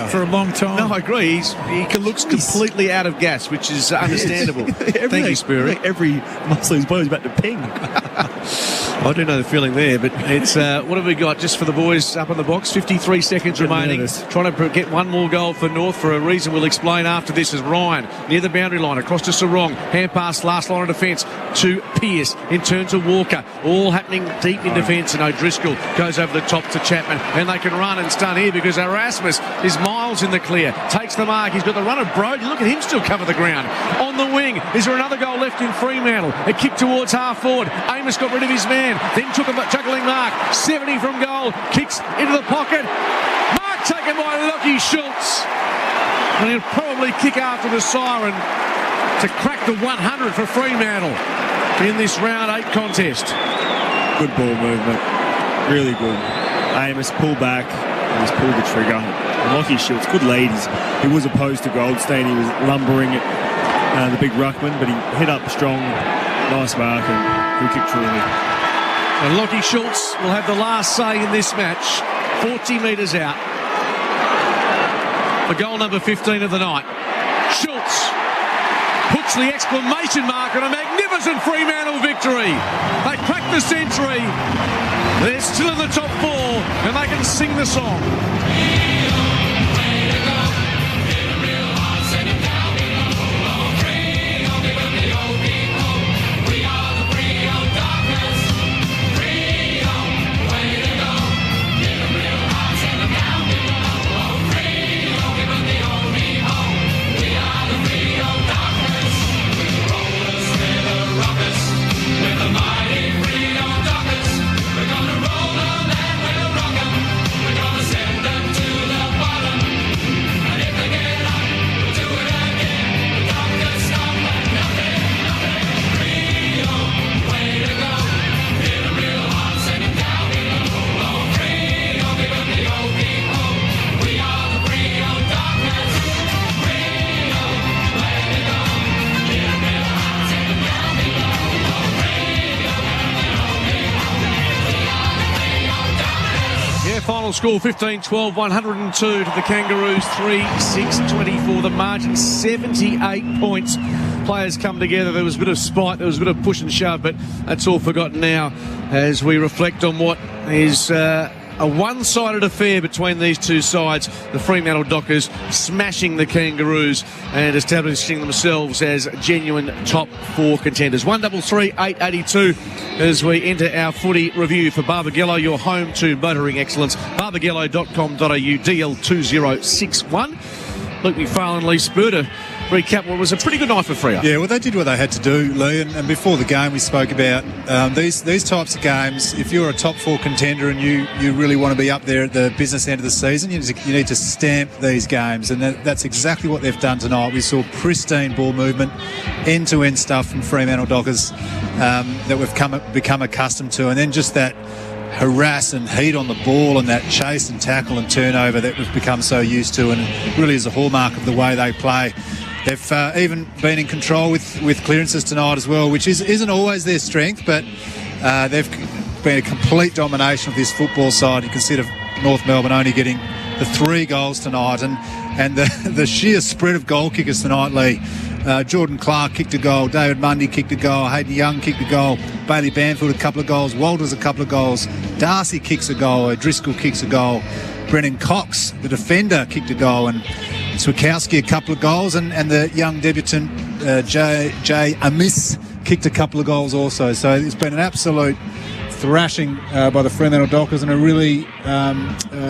for a long time. No, I agree. He looks completely out of gas, which is understandable. Thank you, Spirit. Every muscle in his body's about to ping. I do know the feeling there, but it's what have we got just for the boys up in the box? 53 seconds remaining. Trying to get one more goal for North for a reason we'll explain after this. Is Ryan near the boundary line across to Sarong. Hand pass, last line of defence to Pearce. In turn to Walker. All happening deep in defence, and O'Driscoll goes over the top to Chapman. And they can run and stun here because Erasmus is miles in the clear. Takes the mark. He's got the run of Brody. Look at him still cover the ground. On the wing, is there another goal left in Fremantle? A kick towards half forward. Amos got rid of his man. Then took a chuckling mark. 70 from goal. Kicks into the pocket. Mark taken by Lockie Schultz. And he'll probably kick after the siren to crack the 100 for Fremantle in this round 8 contest. Good ball movement. Really good. Amos pulled back and he's pulled the trigger. And Lockie Schultz, good lead. He was opposed to Goldstein. He was lumbering at the big ruckman, but he hit up strong. Nice mark and he kicked truly. And Lockie Schultz will have the last say in this match. 40 metres out. For goal number 15 of the night. Schultz puts the exclamation mark on a magnificent Fremantle victory. They cracked the century. They're still in the top 4 and they can sing the song. Final score 15-12, 102 to the Kangaroos, 3-6-24. The margin 78 points. Players come together. There was a bit of spite, there was a bit of push and shove, but that's all forgotten now as we reflect on what is a one-sided affair between these two sides. The Fremantle Dockers smashing the Kangaroos and establishing themselves as genuine top four contenders. 133-882 as we enter our footy review for Barbagallo, your home to motoring excellence. barbagallo.com.au, DL2061. Luke McFarlane, Lee Spurter. Recap what was a pretty good night for Freo. Yeah, well, they did what they had to do, Lee, and before the game we spoke about these types of games. If you're a top four contender and you really want to be up there at the business end of the season, you need to stamp these games, and that's exactly what they've done tonight. We saw pristine ball movement, end-to-end stuff from Fremantle Dockers that we've become accustomed to, and then just that harass and heat on the ball and that chase and tackle and turnover that we've become so used to, and it really is a hallmark of the way they play. They've even been in control with clearances tonight as well, which isn't always their strength, but they've been a complete domination of this football side. You consider North Melbourne only getting the 3 goals tonight, and the sheer spread of goal kickers tonight, Lee. Jordan Clark kicked a goal, David Mundy kicked a goal, Hayden Young kicked a goal, Bailey Banfield a couple of goals, Walters a couple of goals, Darcy kicks a goal, Driscoll kicks a goal, Brennan Cox, the defender, kicked a goal, and Swikowski a couple of goals, and the young debutant Jay Amis kicked a couple of goals also. So it's been an absolute thrashing by the Fremantle Dockers and a really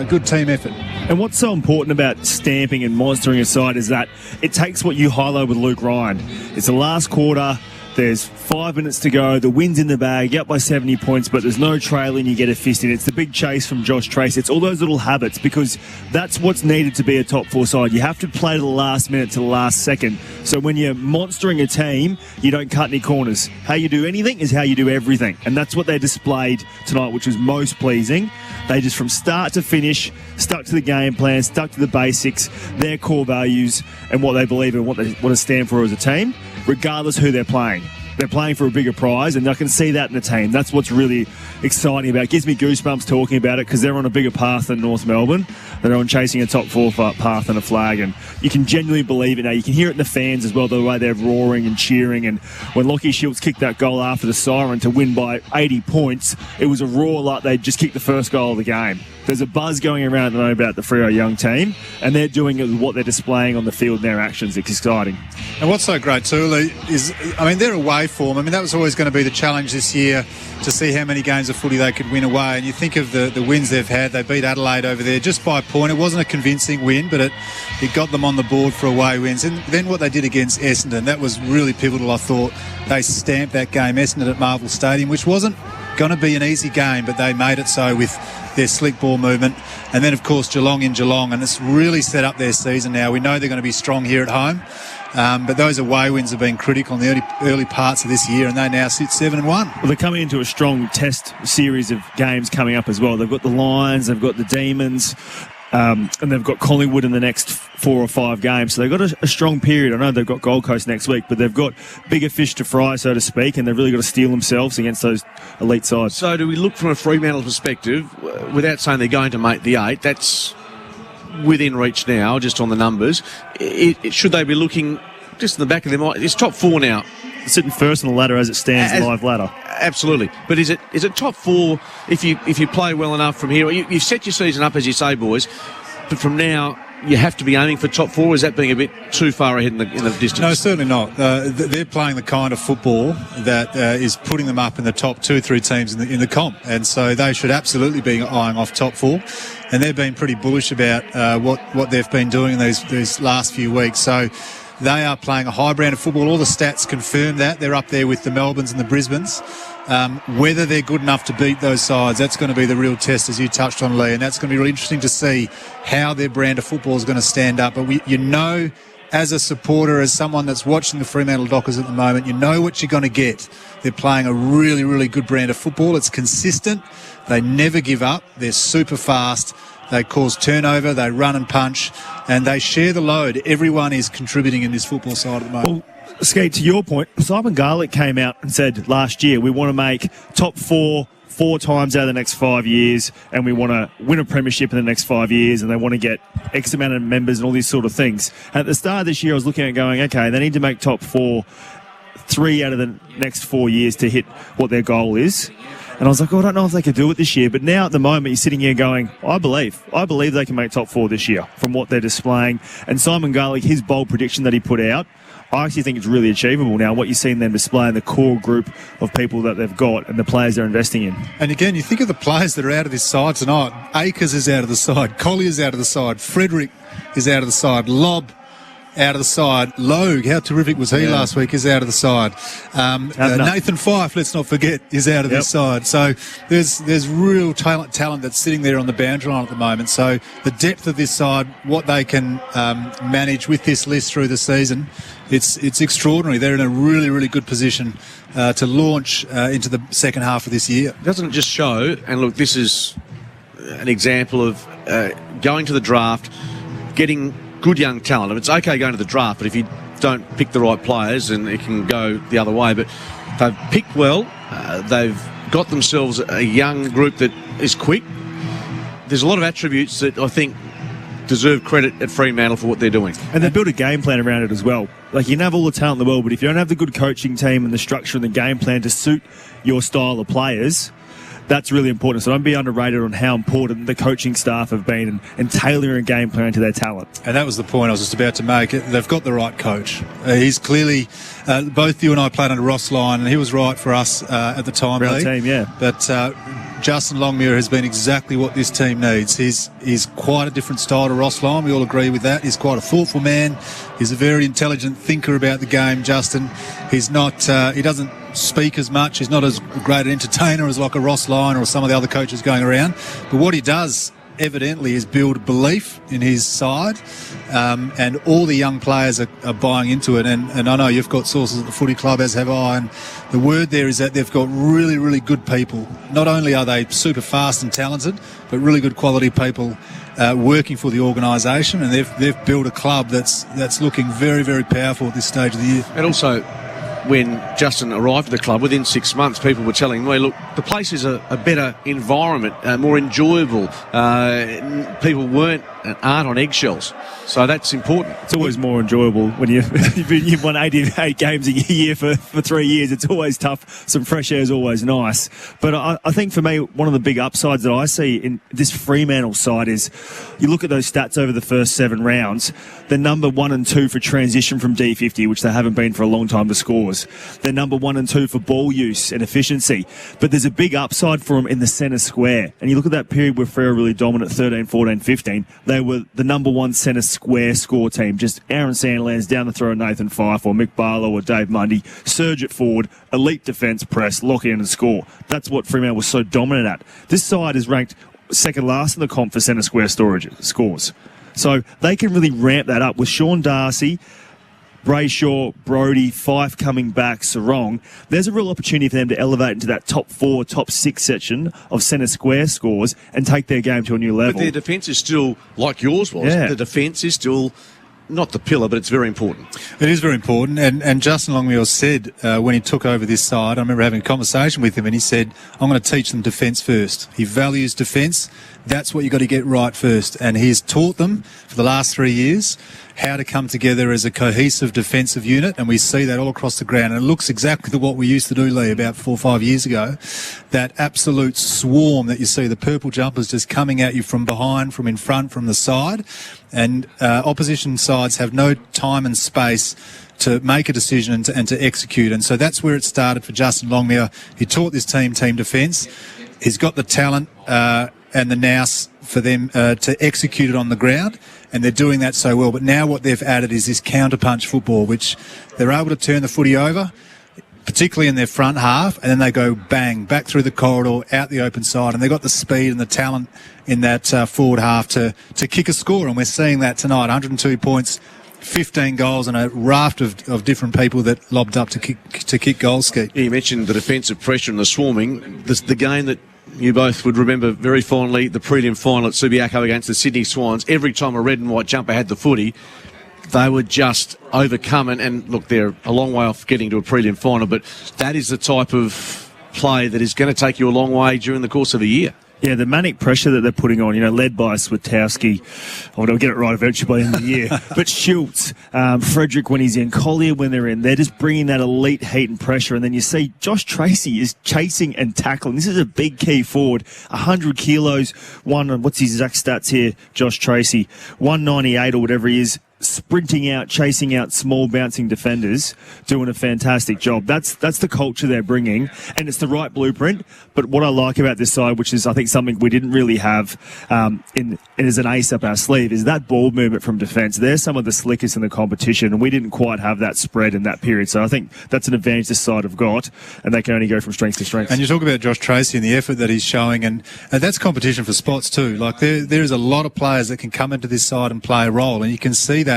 good team effort. And what's so important about stamping and monstering a side is that it takes what you highlight with Luke Ryan. It's the last quarter. There's 5 minutes to go. The wind's in the bag. You're up by 70 points, but there's no trailing. You get a fist in. It's the big chase from Josh Trace. It's all those little habits, because that's what's needed to be a top four side. You have to play to the last minute, to the last second. So when you're monstering a team, you don't cut any corners. How you do anything is how you do everything. And that's what they displayed tonight, which was most pleasing. They just, from start to finish, stuck to the game plan, stuck to the basics, their core values, and what they believe in, what they want to stand for as a team, regardless who they're playing. They're playing for a bigger prize, and I can see that in the team. That's what's really exciting about it. It gives me goosebumps talking about it, because they're on a bigger path than North Melbourne. They're on chasing a top four path and a flag, and you can genuinely believe it now. You can hear it in the fans as well, the way they're roaring and cheering. And when Lockie Shields kicked that goal after the siren to win by 80 points, it was a roar like they'd just kicked the first goal of the game. There's a buzz going around at the moment about the Freo young team, and they're doing it with what they're displaying on the field and their actions. It's exciting. And what's so great too, Lee, is, their away form. That was always going to be the challenge this year, to see how many games of footy they could win away. And you think of the wins they've had. They beat Adelaide over there just by a point. It wasn't a convincing win, but it got them on the board for away wins. And then what they did against Essendon, that was really pivotal, I thought. They stamped that game, Essendon at Marvel Stadium, which wasn't going to be an easy game, but they made it so with their slick ball movement. And then, of course, Geelong in Geelong, and it's really set up their season now. We know they're going to be strong here at home, but those away wins have been critical in the early parts of this year, and they now sit 7-1. Well, they're coming into a strong test series of games coming up as well. They've got the Lions, they've got the Demons, and they've got Collingwood in the next 4 or 5 games. So they've got a strong period. I know they've got Gold Coast next week, but they've got bigger fish to fry, so to speak, and they've really got to steel themselves against those elite sides. So do we look from a Fremantle perspective, without saying they're going to make the 8, that's within reach now, just on the numbers. Should they be looking just in the back of their mind? It's top 4 now. Sitting first on the ladder as it stands, live ladder. Absolutely. But is it top 4 if you play well enough from here? You've set your season up, as you say, boys, but from now you have to be aiming for top 4. Is that being a bit too far ahead in the distance? No, certainly not. They're playing the kind of football that is putting them up in the top 2-3 teams in the comp, and so they should absolutely be eyeing off top 4. And they've been pretty bullish about what they've been doing in these last few weeks. So they are playing a high brand of football. All the stats confirm that. They're up there with the Melbournes and the Brisbanes. Whether they're good enough to beat those sides, that's going to be the real test, as you touched on, Lee, and that's going to be really interesting to see how their brand of football is going to stand up. But as a supporter, as someone that's watching the Fremantle Dockers at the moment, you know what you're going to get. They're playing a really, really good brand of football. It's consistent. They never give up. They're super fast. They cause turnover. They run and punch, and they share the load. Everyone is contributing in this football side at the moment. Well, Skate, to your point, Simon Garlick came out and said last year, we want to make top 4 4 times out of the next 5 years, and we want to win a premiership in the next 5 years, and they want to get X amount of members and all these sort of things. At the start of this year, I was looking at going, okay, they need to make top 4 3 out of the next 4 years to hit what their goal is. And I was like, I don't know if they can do it this year. But now at the moment, you're sitting here going, I believe they can make top 4 this year from what they're displaying. And Simon Garlick, his bold prediction that he put out, I actually think it's really achievable now. What you're seeing them displaying, the core group of people that they've got and the players they're investing in. And again, you think of the players that are out of this side tonight. Akers is out of the side. Collier's out of the side. Frederick is out of the side. Lobb out of the side. Logue, how terrific was he last week, is out of the side. Nathan Fife, let's not forget, is out of this side. So there's real talent that's sitting there on the boundary line at the moment. So the depth of this side, what they can manage with this list through the season, it's extraordinary. They're in a really, really good position to launch into the second half of this year. Doesn't it just show, and look, this is an example of going to the draft, getting good young talent. It's okay going to the draft, but if you don't pick the right players, and it can go the other way. But they've picked well. They've got themselves a young group that is quick. There's a lot of attributes that I think deserve credit at Fremantle for what they're doing. And they built a game plan around it as well. Like, you can have all the talent in the world, but if you don't have the good coaching team and the structure and the game plan to suit your style of players, that's really important. So don't be underrated on how important the coaching staff have been and tailoring a game plan to their talent. And that was the point I was just about to make. They've got the right coach. He's clearly, both you and I played under Ross Lyon, and he was right for us at the time. Real team, yeah. But Justin Longmuir has been exactly what this team needs. He's quite a different style to Ross Lyon. We all agree with that. He's quite a thoughtful man. He's a very intelligent thinker about the game, Justin. He's not, he doesn't speak as much. He's not as great an entertainer as like a Ross Lyon or some of the other coaches going around. But what he does evidently is build belief in his side, and all the young players are buying into it. And I know you've got sources at the footy club, as have I, and the word there is that they've got really, really good people. Not only are they super fast and talented, but really good quality people working for the organisation, and they've built a club that's looking very, very powerful at this stage of the year. And also, when Justin arrived at the club, within 6 months, people were telling me, look, the place is a better environment, more enjoyable. People aren't on eggshells. So that's important. It's always more enjoyable when you've won 88 games a year for 3 years. It's always tough. Some fresh air is always nice. But I think for me, one of the big upsides that I see in this Fremantle side is you look at those stats over the first 7 rounds. They're number 1 and 2 for transition from D50, which they haven't been for a long time, to scores. They're number 1 and 2 for ball use and efficiency. But there's a big upside for them in the centre square. And you look at that period where Freo were really dominant, 13, 14, 15. They were the number 1 centre square score team. Just Aaron Sandlands down the throw of Nathan Fife or Mick Barlow or Dave Mundy. Surge it forward, elite defence, press, lock in and score. That's what Fremantle was so dominant at. This side is ranked second last in the comp for centre square scores. So they can really ramp that up with Sean Darcy, Brayshaw, Brodie, Fife coming back, Sarong. There's a real opportunity for them to elevate into that top 4, top 6 section of centre square scores and take their game to a new level. But their defence is still, like yours was, the defence is still not the pillar, but it's very important. It is very important. And Justin Longmuir said when he took over this side, I remember having a conversation with him, and he said, I'm going to teach them defence first. He values defence. That's what you've got to get right first. And he's taught them for the last 3 years how to come together as a cohesive defensive unit, and we see that all across the ground. And it looks exactly to what we used to do, Lee, about 4 or 5 years ago. That absolute swarm that you see, the purple jumpers just coming at you from behind, from in front, from the side. And opposition sides have no time and space to make a decision and to execute. And so that's where it started for Justin Longmuir. He taught this team defence. He's got the talent and the nous for them to execute it on the ground, and they're doing that so well. But now what they've added is this counterpunch football, which they're able to turn the footy over, particularly in their front half, and then they go bang, back through the corridor, out the open side, and they've got the speed and the talent in that forward half to kick a score, and we're seeing that tonight. 102 points, 15 goals, and a raft of different people that lobbed up to kick goals, Skeet. Yeah, you mentioned the defensive pressure and the swarming. The game that you both would remember very fondly, the prelim final at Subiaco against the Sydney Swans. Every time a red and white jumper had the footy, they were just overcome. And look, they're a long way off getting to a prelim final, but that is the type of play that is going to take you a long way during the course of a year. Yeah, the manic pressure that they're putting on, led by Switowski. Oh, they'll get it right eventually by the end of the year. But Schultz, Frederick when he's in, Collier when they're in, they're just bringing that elite heat and pressure. And then you see Josh Tracy is chasing and tackling. This is a big key forward. 100 kilos, what's his exact stats here, Josh Tracy? 198 or whatever he is. Sprinting out, chasing out small bouncing defenders, doing a fantastic job. That's the culture they're bringing, and it's the right blueprint. But what I like about this side, which is I think something we didn't really have as an ace up our sleeve, is that ball movement from defence. They're some of the slickest in the competition, and we didn't quite have that spread in that period. So I think that's an advantage this side have got, and they can only go from strength to strength. And you talk about Josh Tracy and the effort that he's showing, and that's competition for spots too. Like there is a lot of players that can come into this side and play a role, and you can see that.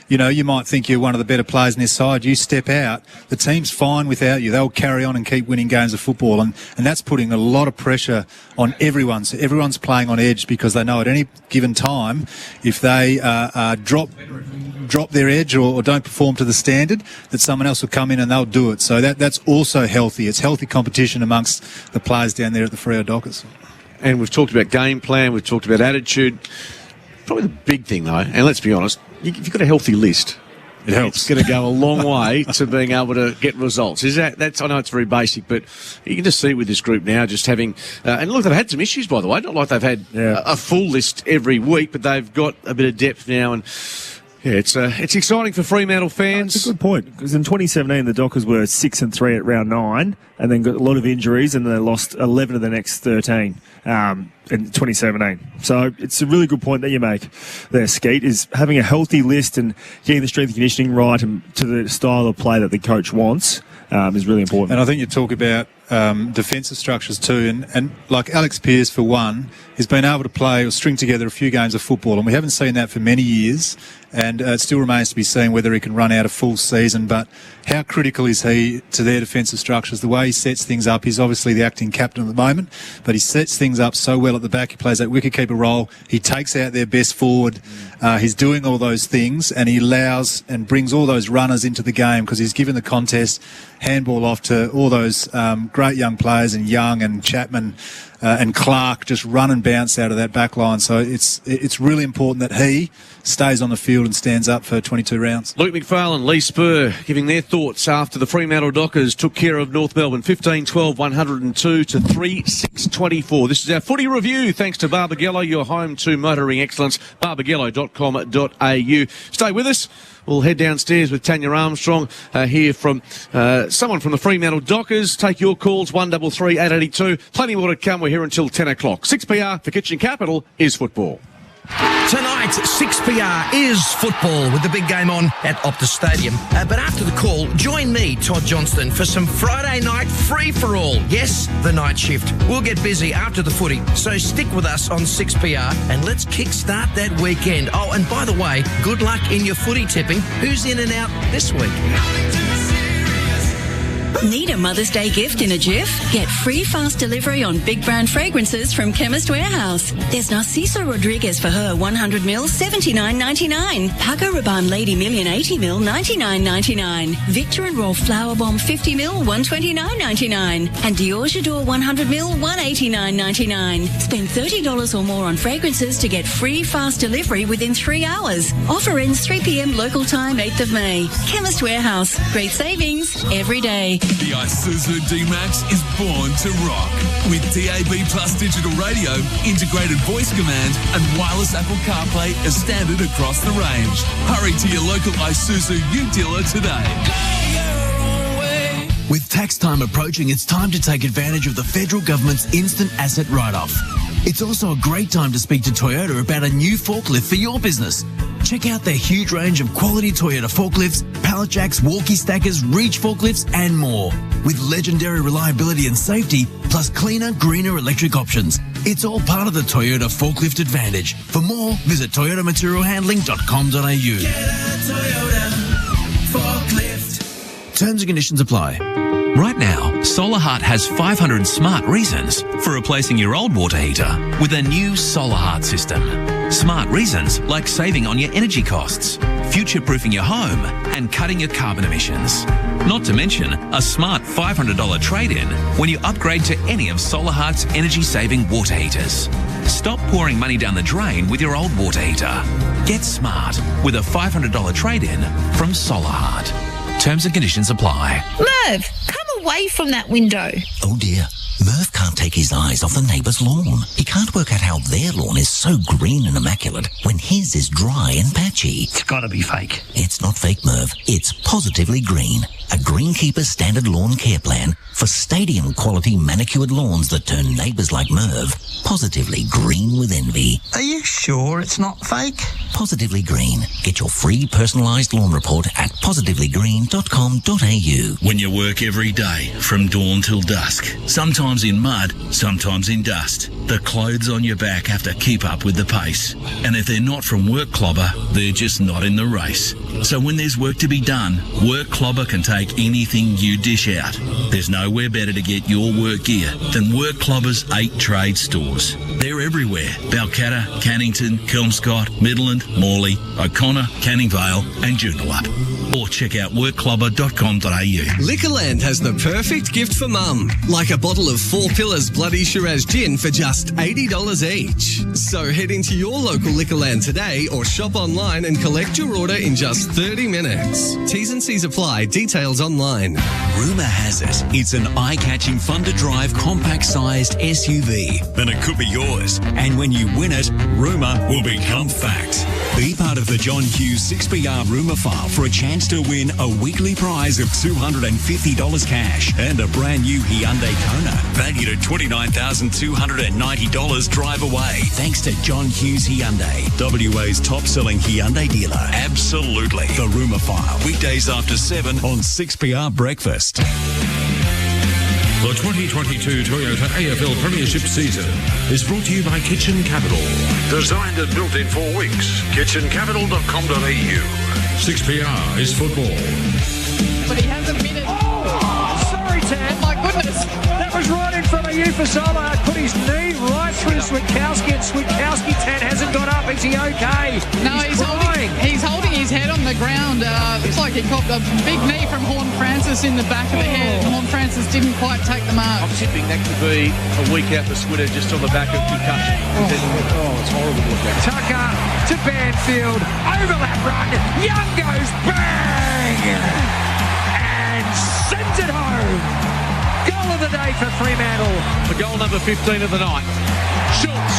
You might think you're one of the better players in this side. You step out, the team's fine without you. They'll carry on and keep winning games of football, and that's putting a lot of pressure on everyone. So everyone's playing on edge because they know at any given time, if they drop their edge or don't perform to the standard, that someone else will come in and they'll do it. So that's also healthy. It's healthy competition amongst the players down there at the Freo Dockers. And we've talked about game plan, we've talked about attitude. Probably the big thing, though, and let's be honest, if you've got a healthy list, it helps. It's going to go a long way to being able to get results. I know it's very basic, but you can just see with this group now, just having, and look, they've had some issues, by the way. Not like they've had a full list every week, but they've got a bit of depth now, and yeah, it's exciting for Fremantle fans. That's a good point, because in 2017 the Dockers were 6-3 at round 9, and then got a lot of injuries, and they lost 11 of the next 13 in 2017. So it's a really good point that you make there, Skeet, is having a healthy list and getting the strength and conditioning right and to the style of play that the coach wants is really important. And I think you talk about defensive structures too, and like Alex Pearce, for one, has been able to play or string together a few games of football, and we haven't seen that for many years, and it still remains to be seen whether he can run out a full season. But how critical is he to their defensive structures? The way he sets things up, he's obviously the acting captain at the moment, but he sets things up so well at the back. He plays that wicketkeeper role, he takes out their best forward, he's doing all those things, and he allows and brings all those runners into the game because he's given the contest handball off to all those great young players, and Young and Chapman and Clark just run and bounce out of that back line. So it's really important that he stays on the field and stands up for 22 rounds. Luke McFarlane, Lee Spur giving their thoughts after the Fremantle Dockers took care of North Melbourne 15-12, 102 to 3-6-24. This is our footy review thanks to Barbagallo, your home to motoring excellence, barbagallo.com.au. Stay with us. We'll head downstairs with Tanya Armstrong, hear from someone from the Fremantle Dockers. Take your calls, 133 882. Plenty more to come. We're here until 10 o'clock. 6PR for Kitchen Capital is football. Tonight, 6PR is football with the big game on at Optus Stadium. But after the call, join me, Todd Johnston, for some Friday night free-for-all. Yes, the night shift. We'll get busy after the footy, so stick with us on 6PR and let's kickstart that weekend. Oh, and by the way, good luck in your footy tipping. Who's in and out this week? Need a Mother's Day gift in a jiff? Get free fast delivery on big brand fragrances from Chemist Warehouse. There's Narciso Rodriguez for her 100ml, $79.99. Paco Rabanne Lady Million 80ml, $99.99. Victor and Rolf Flower Bomb 50ml, $129.99. And Dior J'adore 100ml, $189.99. Spend $30 or more on fragrances to get free fast delivery within 3 hours. Offer ends 3 p.m. local time, 8th of May. Chemist Warehouse. Great savings every day. The Isuzu D-Max is born to rock. With DAB Plus digital radio, integrated voice command and wireless Apple CarPlay as standard across the range. Hurry to your local Isuzu U dealer today. With tax time approaching, it's time to take advantage of the federal government's instant asset write-off. It's also a great time to speak to Toyota about a new forklift for your business. Check out their huge range of quality Toyota forklifts, pallet jacks, walkie stackers, reach forklifts, and more. With legendary reliability and safety, plus cleaner, greener electric options. It's all part of the Toyota forklift advantage. For more, visit toyotamaterialhandling.com.au. Get a Toyota forklift. Terms and conditions apply. Right now, Solar Heart has 500 smart reasons for replacing your old water heater with a new Solar Heart system. Smart reasons like saving on your energy costs. future-proofing your home and cutting your carbon emissions. Not to mention a smart $500 trade-in when you upgrade to any of Solar Heart's energy-saving water heaters. Stop pouring money down the drain with your old water heater. Get smart with a $500 trade-in from Solar Heart. Terms and conditions apply. Merv, come away from that window. Oh dear. Merv can't take his eyes off the neighbour's lawn. He can't work out how their lawn is so green and immaculate when his is dry and patchy. It's got to be fake. It's not fake, Merv. It's Positively Green, a Greenkeeper standard lawn care plan for stadium-quality manicured lawns that turn neighbours like Merv positively green with envy. Are you sure it's not fake? Positively Green. Get your free personalised lawn report at positivelygreen.com.au. When you work every day from dawn till dusk, sometimes in mud, sometimes in dust, the clothes on your back have to keep up with the pace. And if they're not from Work Clobber, they're just not in the race. So when there's work to be done, Work Clobber can take anything you dish out. There's nowhere better to get your work gear than Work Clobber's 8 trade stores. They're everywhere. Balcatta, Cannington, Kelmscott, Midland, Morley, O'Connor, Canning Vale and Joondalup. Or check out workclobber.com.au. Liquorland has the perfect gift for mum, like a bottle of 4 Pillars Bloody Shiraz gin for just $80 each. So head into your local Liquorland today or shop online and collect your order in just 30 minutes. T's and C's apply. Details online. Rumour has it, it's an eye-catching, fun-to-drive, compact-sized SUV. Then it could be yours. And when you win it, rumour will become fact. Be part of the John Hughes 6PR rumour file for a chance to win a weekly prize of $250 cash and a brand new Hyundai Kona, valued at $29,290 drive away. Thanks to John Hughes Hyundai, WA's top-selling Hyundai dealer. Absolutely. The rumour file, weekdays after 7 on 6PR Breakfast. The 2022 Toyota AFL Premiership season is brought to you by Kitchen Capital. Designed and built in 4 weeks. kitchencapital.com.au. 6PR is football. But he has a minute. Oh, sorry, Tam. Oh, my goodness. That was right in front of you for Solar. Put his knee right through Switkowski, and Switkowski, Tan, hasn't got up. Is he okay? No, he's holding his head on the ground. Looks like he copped a big knee from Horn Francis in the back of the head. Horn Francis didn't quite take the mark. I'm tipping that could be a week out for Switter just on the back of concussion. Oh, it's horrible to look at. Tucker to Banfield. Overlap run. Young goes bang! And sends it home. Goal of the day for Fremantle. The goal number 15 of the night. Schultz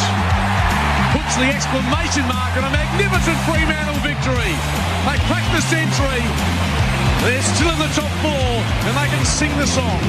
puts the exclamation mark on a magnificent Fremantle victory. They crack the century. They're still in the top 4 and they can sing the song.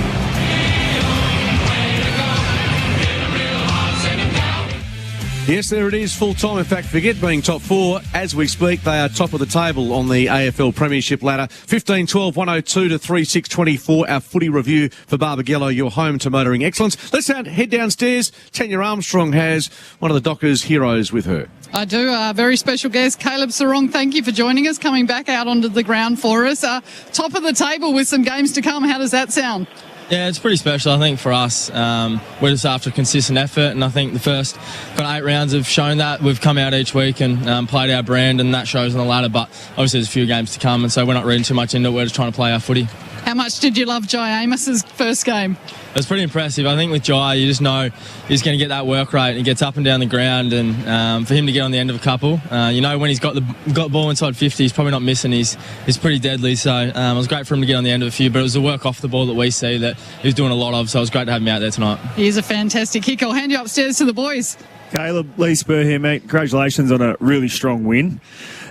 Yes, there it is, full time. In fact, forget being top 4. As we speak, they are top of the table on the AFL Premiership ladder. 15-12, 102 to 3-6-24. Our footy review for Barbagallo, your home to motoring excellence. Let's head downstairs. Tanya Armstrong has one of the Dockers' heroes with her. I do. A very special guest, Caleb Sarong. Thank you for joining us, coming back out onto the ground for us. Top of the table with some games to come. How does that sound? Yeah, it's pretty special, I think, for us. We're just after consistent effort, and I think the first 8 rounds have shown that. We've come out each week and played our brand, and that shows on the ladder, but obviously there's a few games to come, and so we're not reading too much into it. We're just trying to play our footy. How much did you love Jai Amos's first game? It was pretty impressive. I think with Jai, you just know he's going to get that work rate. He gets up and down the ground, and for him to get on the end of a couple, you know, when he's got the ball inside 50, he's probably not missing. He's pretty deadly. So it was great for him to get on the end of a few, but it was the work off the ball that we see that he was doing a lot of. So it was great to have him out there tonight. He is a fantastic kicker. I'll hand you upstairs to the boys. Caleb, Lee Spur here, mate. Congratulations on a really strong win.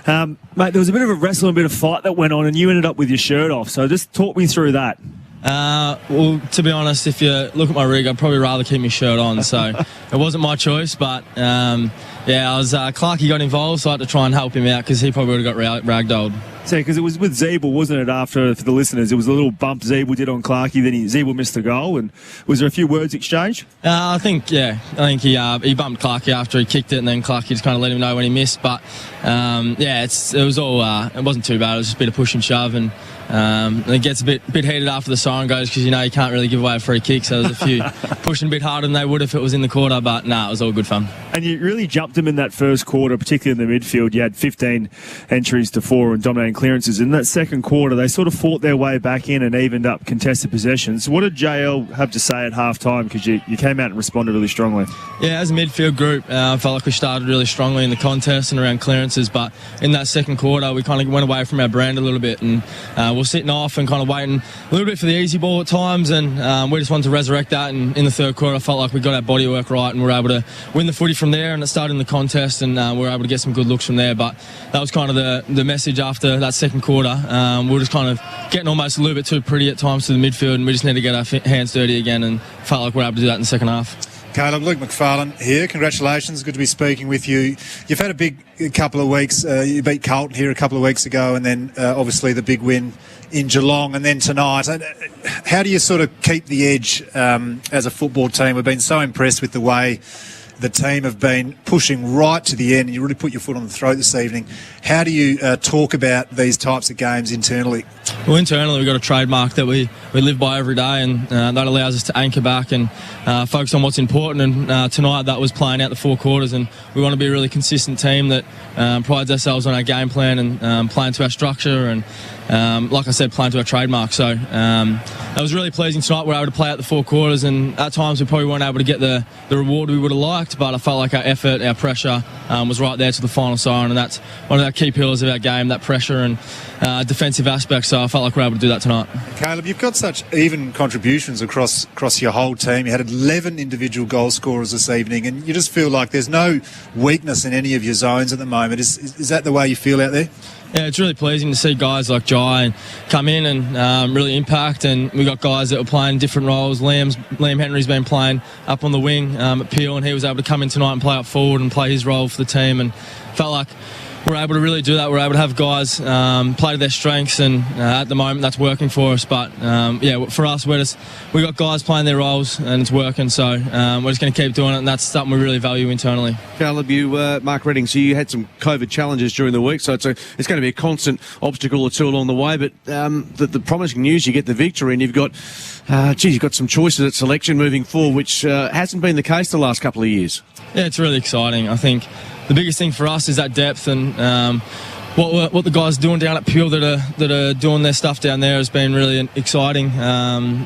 Mate, there was a bit of a wrestle and a bit of fight that went on, and you ended up with your shirt off. So just talk me through that. Well, to be honest, if you look at my rig, I'd probably rather keep my shirt on. So it wasn't my choice, but Clarkie got involved, so I had to try and help him out because he probably would have got ragdolled. So, because it was with Zeeble, wasn't it, after, for the listeners, it was a little bump Zeeble did on Clarkey, then Zeeble missed the goal, and was there a few words exchanged? I think he bumped Clarkey after he kicked it, and then Clarkey just kind of let him know when he missed, but it was all, it wasn't too bad, it was just a bit of push and shove, and it gets a bit heated after the siren goes, because you can't really give away a free kick, so there's a few pushing a bit harder than they would if it was in the quarter, but it was all good fun. And you really jumped them in that first quarter, particularly in the midfield. You had 15 entries to 4 and dominating clearances. In that second quarter, they sort of fought their way back in and evened up contested possessions. What did JL have to say at half-time? Because you came out and responded really strongly. Yeah, as a midfield group, I felt like we started really strongly in the contest and around clearances, but in that second quarter, we kind of went away from our brand a little bit, and we're sitting off and kind of waiting a little bit for the easy ball at times, and we just wanted to resurrect that, and in the third quarter, I felt like we got our body work right, and we were able to win the footy from there, and it started in the contest, and we were able to get some good looks from there, but that was kind of the message after that second quarter. We were just kind of getting almost a little bit too pretty at times to the midfield, and we just need to get our hands dirty again, and felt like we were able to do that in the second half. Caleb, Luke McFarlane here. Congratulations. Good to be speaking with you. You've had a big couple of weeks. You beat Carlton here a couple of weeks ago, and then obviously the big win in Geelong, and then tonight. How do you sort of keep the edge as a football team? We've been so impressed with the way the team have been pushing right to the end, and you really put your foot on the throat this evening. How do you talk about these types of games internally? Well, internally we've got a trademark that we live by every day, and that allows us to anchor back and focus on what's important, and tonight that was playing out the 4 quarters, and we want to be a really consistent team that prides ourselves on our game plan and playing to our structure, and like I said, playing to our trademark. So that was really pleasing tonight. We were able to play out the 4 quarters, and at times we probably weren't able to get the reward we would have liked, but I felt like our effort, our pressure was right there to the final siren, and that's one of our key pillars of our game, that pressure and defensive aspect, so I felt like we were able to do that tonight. Caleb, you've got such even contributions across your whole team. You had 11 individual goal scorers this evening, and you just feel like there's no weakness in any of your zones at the moment. Is that the way you feel out there? Yeah, it's really pleasing to see guys like Jai come in and really impact, and we got guys that were playing different roles. Liam Henry's been playing up on the wing at Peel, and he was able to come in tonight and play up forward and play his role for the team, and felt like we're able to really do that. We're able to have guys play to their strengths, and at the moment that's working for us. But for us, we got guys playing their roles and it's working. So we're just going to keep doing it, and that's something we really value internally. Caleb, Mark Redding, so you had some COVID challenges during the week, so it's going to be a constant obstacle or two along the way. But the promising news, you get the victory, and you've got some choices at selection moving forward, which hasn't been the case the last couple of years. Yeah, it's really exciting. I think the biggest thing for us is that depth, and what the guys are doing down at Peel that are doing their stuff down there has been really exciting.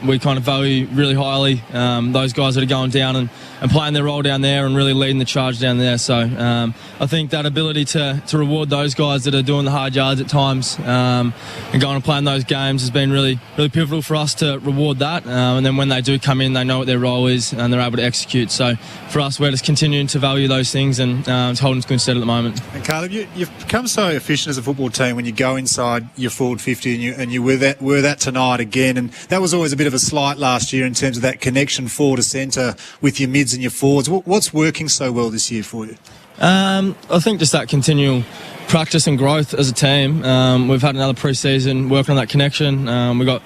We kind of value really highly those guys that are going down and playing their role down there and really leading the charge down there. So I think that ability to reward those guys that are doing the hard yards at times and going and playing those games has been really, really pivotal for us to reward that. And then when they do come in, they know what their role is and they're able to execute. So for us, we're just continuing to value those things, and it's holding us good stead at the moment. And Caleb, you've become so efficient as a football team when you go inside your forward 50, and you were that tonight again. And that was always a bit of a slight last year in terms of that connection forward to centre with your mids and your forwards. What's working so well this year for you? I think just that continual practice and growth as a team. We've had another pre-season working on that connection. We've got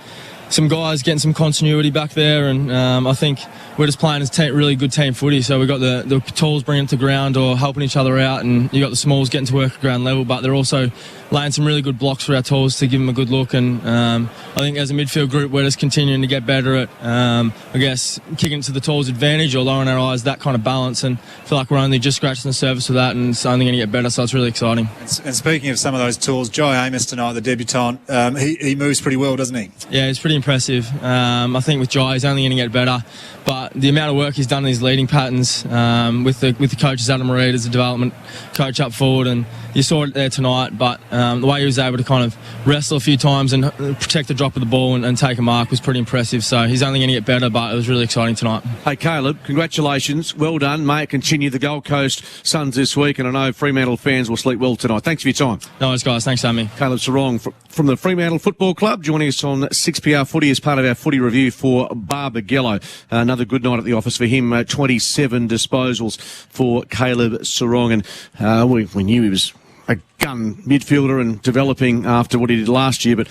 some guys getting some continuity back there, and I think we're just playing as really good team footy. So we've got the talls bringing it to ground or helping each other out, and you got the smalls getting to work at ground level, but they're also laying some really good blocks for our talls to give them a good look. And I think as a midfield group, we're just continuing to get better at, I guess, kicking it to the talls' advantage or lowering our eyes, that kind of balance. And I feel like we're only just scratching the surface of that, and it's only going to get better, so it's really exciting. And speaking of some of those talls, Jai Amos tonight, the debutant, he moves pretty well, doesn't he? Yeah, he's pretty impressive. I think with Jai, he's only going to get better. But the amount of work he's done in his leading patterns with the coaches, Adam Reid as a development coach up forward, and you saw it there tonight. But the way he was able to kind of wrestle a few times and protect the drop of the ball and take a mark was pretty impressive. So he's only going to get better, but it was really exciting tonight. Hey, Caleb, congratulations. Well done. May it continue. The Gold Coast Suns this week, and I know Fremantle fans will sleep well tonight. Thanks for your time. No worries, guys. Thanks for having me. Caleb Sarong from the Fremantle Football Club joining us on 6PR Footy as part of our footy review for Barbagallo. Another good night at the office for him. 27 disposals for Caleb Sarong, and we knew he was a gun midfielder and developing after what he did last year, but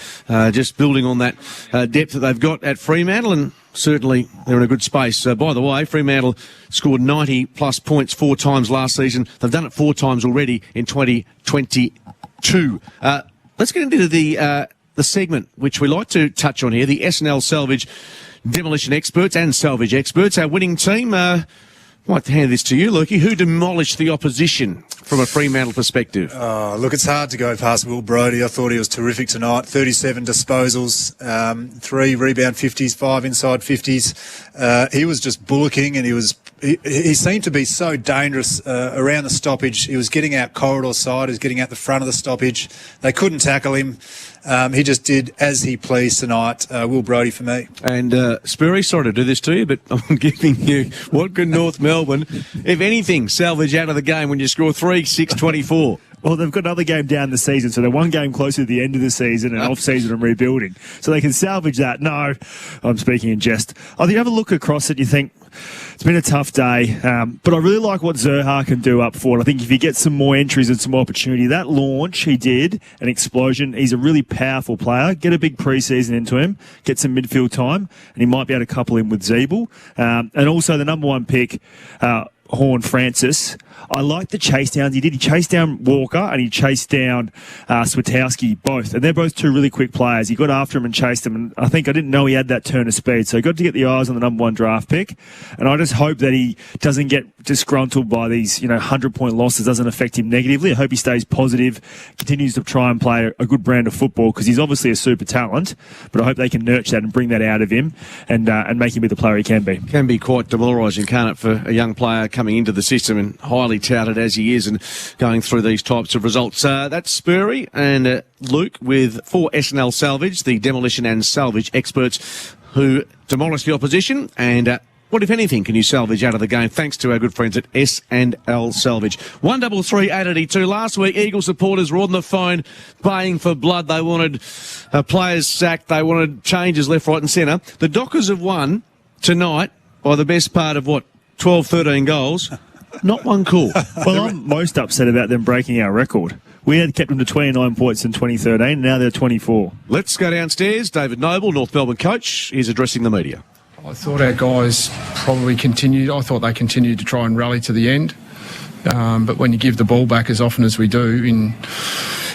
just building on that depth that they've got at Fremantle, and certainly they're in a good space. By the way, Fremantle scored 90-plus points 4 times last season. They've done it 4 times already in 2022. Let's get into the segment which we like to touch on here, the SNL Salvage Demolition Experts and Salvage Experts. Our winning team, I'd like to hand this to you, Lukey. Who demolished the opposition from a Fremantle perspective? Oh, look, it's hard to go past Will Brodie. I thought he was terrific tonight. 37 disposals, 3 rebound 50s, 5 inside 50s. He was just bullocking, and he seemed to be so dangerous around the stoppage. He was getting out corridor side, he was getting out the front of the stoppage. They couldn't tackle him. He just did as he pleased tonight. Will Brodie for me. And Spurry, sorry to do this to you, but I'm giving you what could North Melbourne, if anything, salvage out of the game when you score 3-6-24? Well, they've got another game down the season, so they're one game closer to the end of the season and off-season and rebuilding. So they can salvage that. No, I'm speaking in jest. I think you have a look across it, you think, it's been a tough day, but I really like what Zerha can do up forward. I think if he gets some more entries and some more opportunity, that launch he did, an explosion, he's a really powerful player. Get a big pre-season into him, get some midfield time, and he might be able to couple him with Zeeble. And also the number 1 pick, Horn Francis. I like the chase downs he did. He chased down Walker and he chased down Switowski, both. And they're both 2 really quick players. He got after him and chased him. And I didn't know he had that turn of speed. So he got to get the eyes on the number 1 draft pick. And I just hope that he doesn't get disgruntled by these, 100-point losses, doesn't affect him negatively. I hope he stays positive, continues to try and play a good brand of football, because he's obviously a super talent. But I hope they can nurture that and bring that out of him and make him be the player he can be. Can be quite demoralising, can't it, for a young player coming into the system and highly touted as he is and going through these types of results. That's Spurry and Luke with 4 SNL Salvage, the demolition and salvage experts who demolish the opposition. And what, if anything, can you salvage out of the game? Thanks to our good friends at S&L Salvage. 133 882. Last week, Eagle supporters were on the phone baying for blood. They wanted players sacked. They wanted changes left, right and centre. The Dockers have won tonight by the best part of, 12, 13 goals. Not one call. Well, I'm most upset about them breaking our record. We had kept them to 29 points in 2013, and now they're 24. Let's go downstairs. David Noble, North Melbourne coach, is addressing the media. I thought our guys probably continued. I thought they continued to try and rally to the end. But when you give the ball back as often as we do in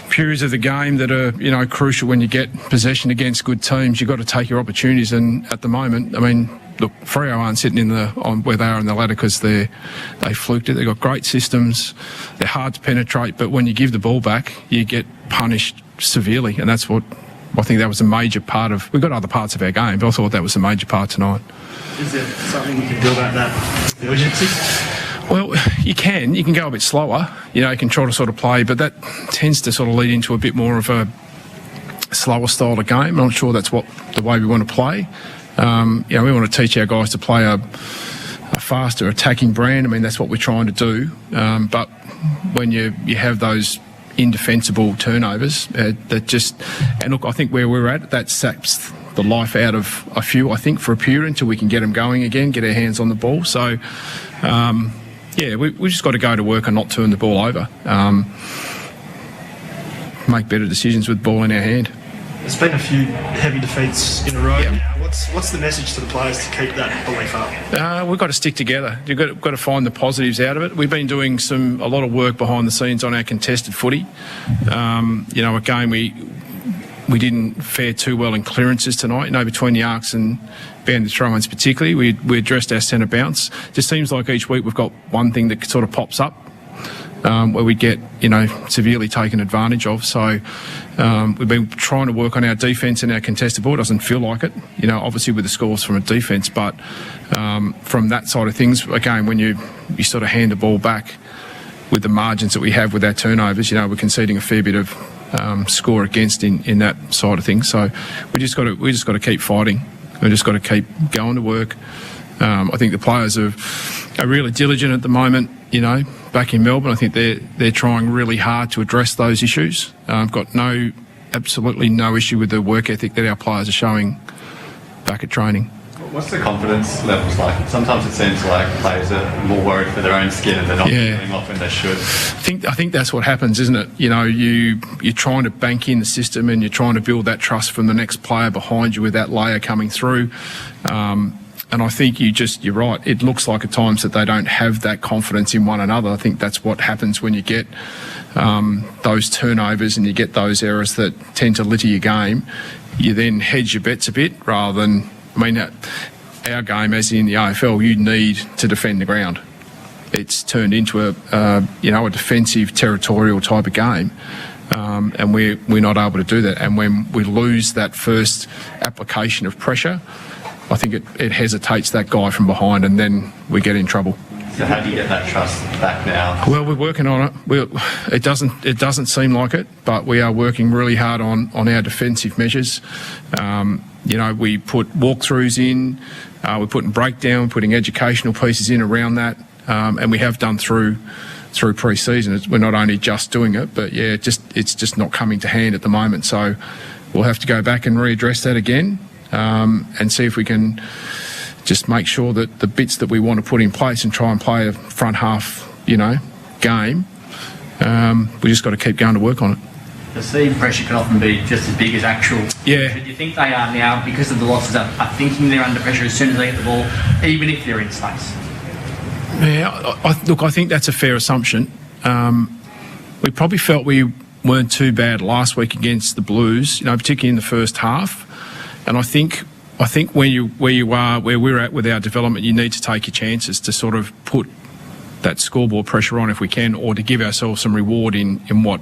periods of the game that are, crucial when you get possession against good teams, you've got to take your opportunities. And at the moment, look, Freo aren't sitting on where they are in the ladder because they fluked it. They've got great systems. They're hard to penetrate, but when you give the ball back, you get punished severely, and that's what I think that was a major part of. We've got other parts of our game, but I thought that was a major part tonight. Is there something you can do about that urgency? Well, you can go a bit slower. You can try to sort of play, but that tends to sort of lead into a bit more of a slower style of game. I'm not sure that's the way we want to play. We want to teach our guys to play a faster attacking brand. That's what we're trying to do. But when you have those indefensible turnovers, and look, I think where we're at, that saps the life out of a few, I think, for a period until we can get them going again, get our hands on the ball. So, we just got to go to work and not turn the ball over. Make better decisions with the ball in our hand. There's been a few heavy defeats in a row. Yeah. What's the message to the players to keep that belief up? We've got to stick together. You've got to find the positives out of it. We've been doing a lot of work behind the scenes on our contested footy. Again, we didn't fare too well in clearances tonight, between the arcs and behind the throw-ins particularly. We addressed our centre bounce. Just seems like each week we've got one thing that sort of pops up where we get, severely taken advantage of. So we've been trying to work on our defence and our contested ball. It doesn't feel like it, obviously with the scores from a defence, but from that side of things, again, when you sort of hand the ball back with the margins that we have with our turnovers, we're conceding a fair bit of score against in that side of things. So we just got to keep fighting. We just got to keep going to work. I think the players are really diligent at the moment. Back in Melbourne, I think they're trying really hard to address those issues. I've got absolutely no issue with the work ethic that our players are showing back at training. What's the confidence levels like? Sometimes it seems like players are more worried for their own skin and they're not going off when they should. I think that's what happens, isn't it? You know, you're trying to bank in the system and you're trying to build that trust from the next player behind you with that layer coming through. And I think you're right. It looks like at times that they don't have that confidence in one another. I think that's what happens when you get those turnovers and you get those errors that tend to litter your game. You then hedge your bets a bit rather than, our game, as in the AFL, you need to defend the ground. It's turned into a defensive, territorial type of game. And we're not able to do that. And when we lose that first application of pressure, I think it hesitates that guy from behind and then we get in trouble. So how do you get that trust back now? Well, we're working on it. It doesn't seem like it, but we are working really hard on our defensive measures. We put walkthroughs in, we're putting breakdown, putting educational pieces in around that, and we have done through pre-season. We're not only just doing it, but it's just not coming to hand at the moment. So we'll have to go back and readdress that again and see if we can just make sure that the bits that we want to put in place and try and play a front half, game, we just got to keep going to work on it. Perceived pressure can often be just as big as actual. Yeah. But do you think they are now, because of the losses, are thinking they're under pressure as soon as they get the ball, even if they're in space? Yeah, I think that's a fair assumption. We probably felt we weren't too bad last week against the Blues, particularly in the first half. And I think where we're at with our development, you need to take your chances to sort of put that scoreboard pressure on if we can, or to give ourselves some reward in what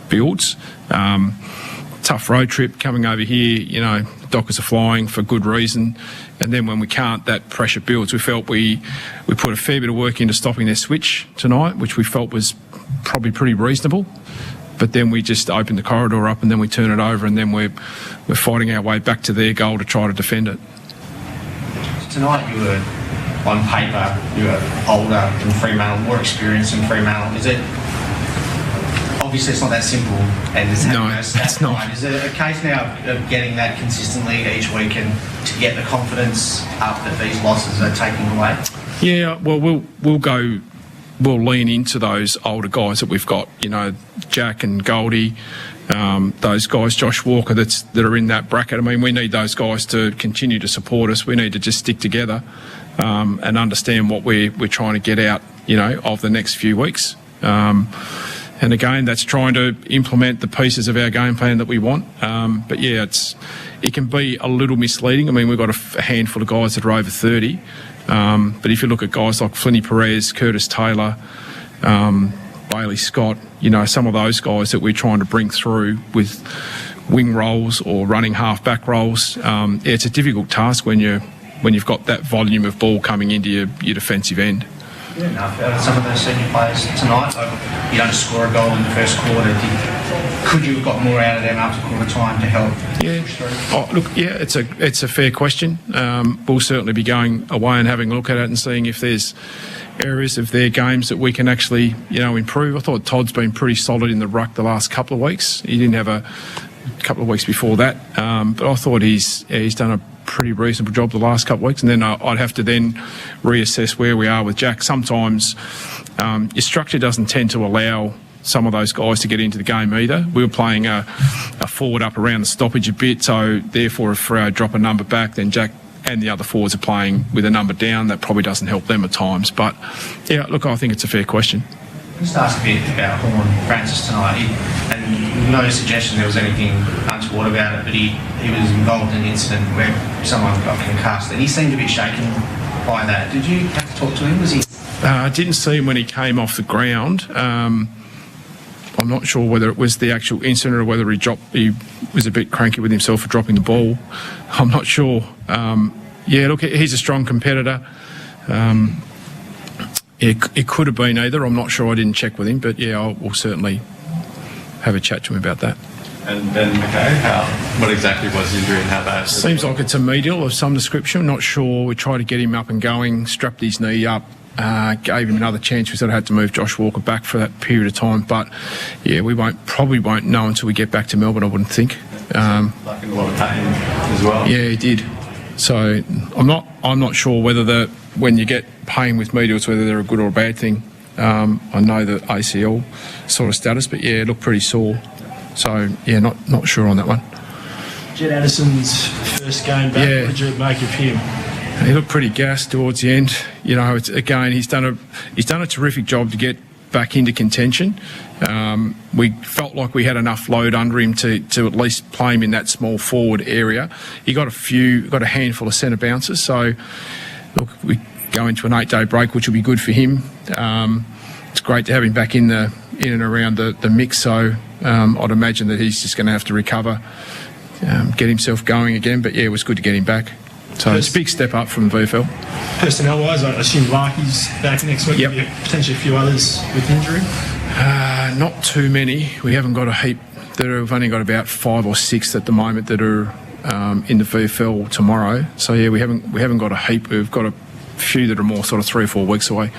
builds. Tough road trip coming over here, Dockers are flying for good reason, and then when we can't, that pressure builds. We felt we put a fair bit of work into stopping their switch tonight, which we felt was probably pretty reasonable. But then we just open the corridor up and then we turn it over, and then we're fighting our way back to their goal to try to defend it. Tonight you were, on paper, you were older than Fremantle, more experienced than Fremantle. Is it, obviously it's not that simple, and it's not. Is it a case now of getting that consistently each week and to get the confidence up that these losses are taking away? Yeah, well, we'll lean into those older guys that we've got, Jack and Goldie, those guys, Josh Walker, that are in that bracket. We need those guys to continue to support us. We need to just stick together and understand what we're trying to get out, of the next few weeks. And again, that's trying to implement the pieces of our game plan that we want. But yeah, it can be a little misleading. We've got a handful of guys that are over 30. But if you look at guys like Flinny Perez, Curtis Taylor, Bailey Scott, some of those guys that we're trying to bring through with wing roles or running half-back roles, it's a difficult task when you've got that volume of ball coming into your defensive end. Some of those senior players tonight, you don't score a goal in the first quarter. Could you have got more out of them after quarter time to help push through? It's a fair question. We'll certainly be going away and having a look at it and seeing if there's areas of their games that we can actually, improve. I thought Todd's been pretty solid in the ruck the last couple of weeks. He didn't have a couple of weeks before that, but I thought he's done a pretty reasonable job the last couple of weeks, and then I'd have to then reassess where we are with Jack. Sometimes your structure doesn't tend to allow some of those guys to get into the game either. We were playing a forward up around the stoppage a bit, so therefore if Freo drop a number back, then Jack and the other forwards are playing with a number down. That probably doesn't help them at times. But yeah, look, I think it's a fair question. Just ask a bit about Horn Francis tonight, and no suggestion there was anything untoward about it, but he was involved in an incident where someone got concussed, and he seemed a bit shaken by that. Did you have to talk to him? Was he? I didn't see him when he came off the ground. I'm not sure whether it was the actual incident or whether he was a bit cranky with himself for dropping the ball. I'm not sure. Look, he's a strong competitor. It could have been either. I'm not sure. I didn't check with him, but yeah, we'll certainly have a chat to him about that. And Ben McKay, what exactly was the injury and how bad? Seems like it's a medial of some description. Not sure. We tried to get him up and going, strapped his knee up, gave him another chance. We sort of had to move Josh Walker back for that period of time. But yeah, we probably won't know until we get back to Melbourne, I wouldn't think. Like in a lot of pain as well. Yeah, he did. So I'm not sure whether when you get pain with medials, whether they're a good or a bad thing. I know the ACL sort of status, but yeah, it looked pretty sore. So yeah, not sure on that one. Jed Addison's first game back. Yeah. What did you make of him? He looked pretty gassed towards the end. You know, he's done a terrific job to get back into contention. We felt like we had enough load under him to at least play him in that small forward area. He got a handful of centre bounces. So look, we go into an 8-day break, which will be good for him. It's great to have him back in and around the mix. So I'd imagine that he's just going to have to recover, get himself going again. But yeah, it was good to get him back. So it's a big step up from VFL. Personnel-wise, I assume Larky's back next week. Yep. Potentially a few others with injury. Not too many. We haven't got a heap. We've only got about 5 or 6 at the moment that are in the VFL tomorrow. So yeah, we haven't got a heap. We've got a few that are more sort of 3 or 4 weeks away.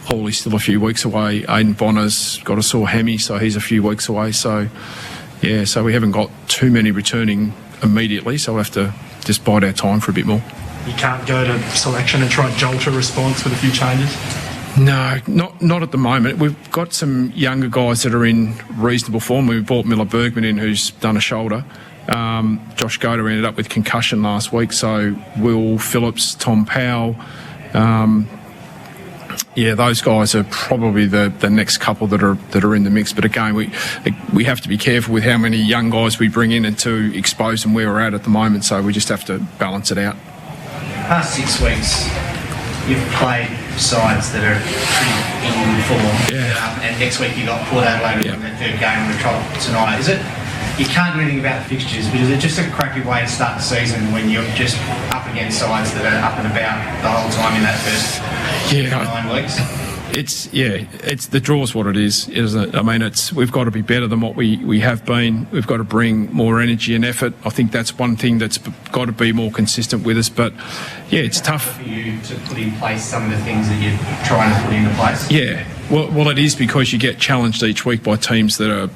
Hawley's still a few weeks away. Aidan Bonner's got a sore hammy, so he's a few weeks away. So yeah, so we haven't got too many returning immediately. So we'll have to just bide our time for a bit more. You can't go to selection and try and jolt a response with a few changes? No, not at the moment. We've got some younger guys that are in reasonable form. We brought Miller Bergman in, who's done a shoulder. Josh Goder ended up with concussion last week, so Will Phillips, Tom Powell, those guys are probably the next couple that are in the mix. But again, we have to be careful with how many young guys we bring in and to expose them where we're at the moment. So we just have to balance it out. Past 6 weeks, you've played sides that are pretty in good form. Yeah. And next week you got Port Adelaide in the third game of the trial tonight. You can't do anything about the fixtures, but is it just a crappy way to start the season when you're just up against sides that are up and about the whole time in that first 9 weeks? It's the draw's what it is, isn't it? I mean, we've got to be better than what we have been. We've got to bring more energy and effort. I think that's one thing that's got to be more consistent with us. But yeah, it's tough for you to put in place some of the things that you're trying to put into place. Yeah, well, it is because you get challenged each week by teams that are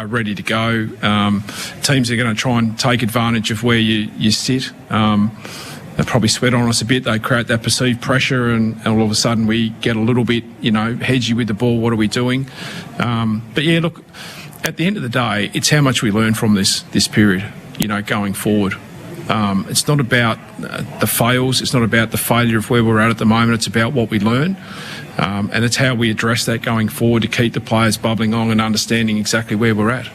ready to go. Teams are going to try and take advantage of where you sit. They probably sweat on us a bit. They create that perceived pressure, and all of a sudden we get a little bit, hedgy with the ball. What are we doing? But yeah, look, at the end of the day, it's how much we learn from this period, going forward. It's not about the fails. It's not about the failure of where we're at the moment. It's about what we learn. And it's how we address that going forward to keep the players bubbling on and understanding exactly where we're at.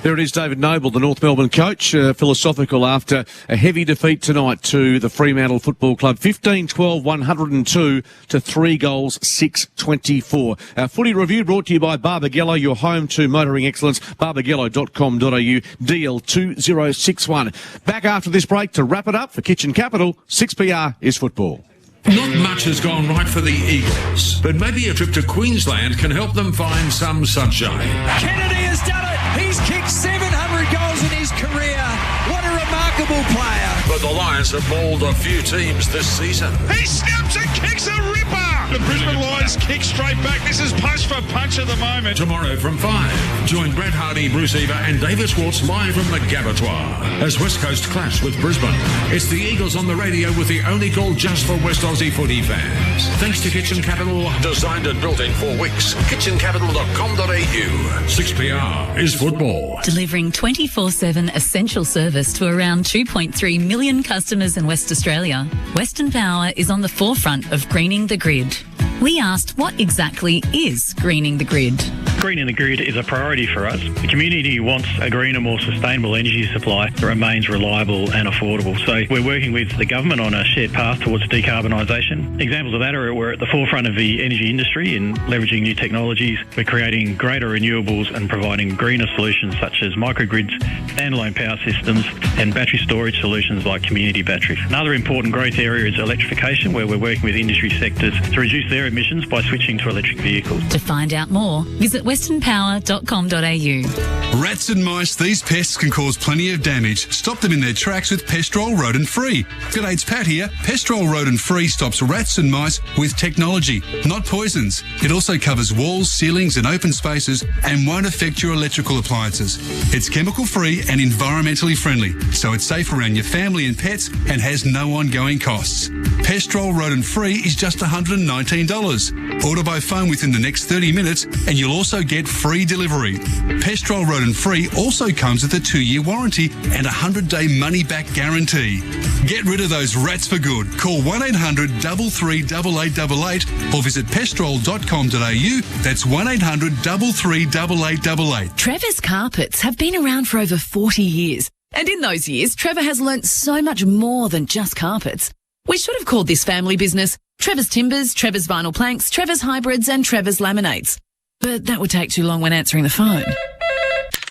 There it is, David Noble, the North Melbourne coach, philosophical after a heavy defeat tonight to the Fremantle Football Club. 15-12, 102 to 3 goals, 6-24. Our footy review brought to you by Barbagello, your home to motoring excellence, barbagello.com.au, DL2061. Back after this break to wrap it up for Kitchen Capital. 6PR is football. Not much has gone right for the Eagles, but maybe a trip to Queensland can help them find some sunshine. Kennedy has done it. He's kicked 700 goals in his career. What a remarkable player. But the Lions have mauled a few teams this season. He snaps and kicks a ripper. The Brisbane Lions kick straight back. This is punch for punch at the moment. Tomorrow from 5, join Brad Hardy, Bruce Eva and David Schwartz live from the Gabbatoir as West Coast clash with Brisbane. It's the Eagles on the radio with the only call just for West Aussie footy fans. Thanks to Kitchen Capital, designed and built in 4 weeks. kitchencapital.com.au. 6PR is football. Delivering 24/7 essential service to around 2.3 million customers in West Australia, Western Power is on the forefront of greening the grid. We asked what exactly is greening the grid. Greening the grid is a priority for us. The community wants a greener, more sustainable energy supply that remains reliable and affordable. So we're working with the government on a shared path towards decarbonisation. Examples of that are we're at the forefront of the energy industry in leveraging new technologies. We're creating greater renewables and providing greener solutions such as microgrids, standalone power systems and battery storage solutions like community batteries. Another important growth area is electrification, where we're working with industry sectors to reduce their emissions by switching to electric vehicles. To find out more, visit westernpower.com.au. Rats and mice, these pests can cause plenty of damage. Stop them in their tracks with Pestrol Rodent Free. G'day, it's Pat here. Pestrol Rodent Free stops rats and mice with technology, not poisons. It also covers walls, ceilings and open spaces and won't affect your electrical appliances. It's chemical free and environmentally friendly, so it's safe around your family and pets and has no ongoing costs. Pestrol Rodent Free is just $119. Order by phone within the next 30 minutes and you'll also get free delivery. Pestrol Rodent Free also comes with a 2-year warranty and a 100-day money-back guarantee. Get rid of those rats for good. Call 1-800-338888 or visit pestrol.com.au. That's 1-800-338888. Trevor's Carpets have been around for over 40 years. And in those years, Trevor has learnt so much more than just carpets. We should have called this family business Trevor's Timbers, Trevor's Vinyl Planks, Trevor's Hybrids and Trevor's Laminates. But that would take too long when answering the phone.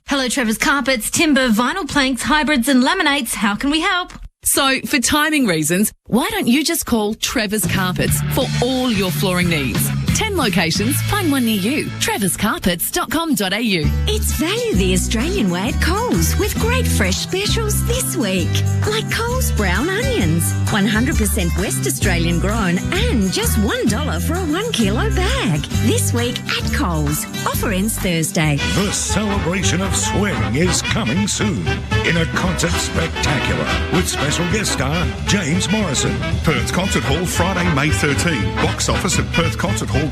Hello, Trevor's Carpets, Timber, Vinyl Planks, Hybrids and Laminates. How can we help? So, for timing reasons, why don't you just call Trevor's Carpets for all your flooring needs? 10 locations, find one near you. trevorscarpets.com.au. It's value the Australian way at Coles with great fresh specials this week. Like Coles brown onions, 100% West Australian grown and just $1 for a 1 kilo bag. This week at Coles. Offer ends Thursday. The celebration of swing is coming soon in a concert spectacular with special guest star James Morrison. Perth Concert Hall, Friday, May 13. Box office at perthconcerthall.com.au.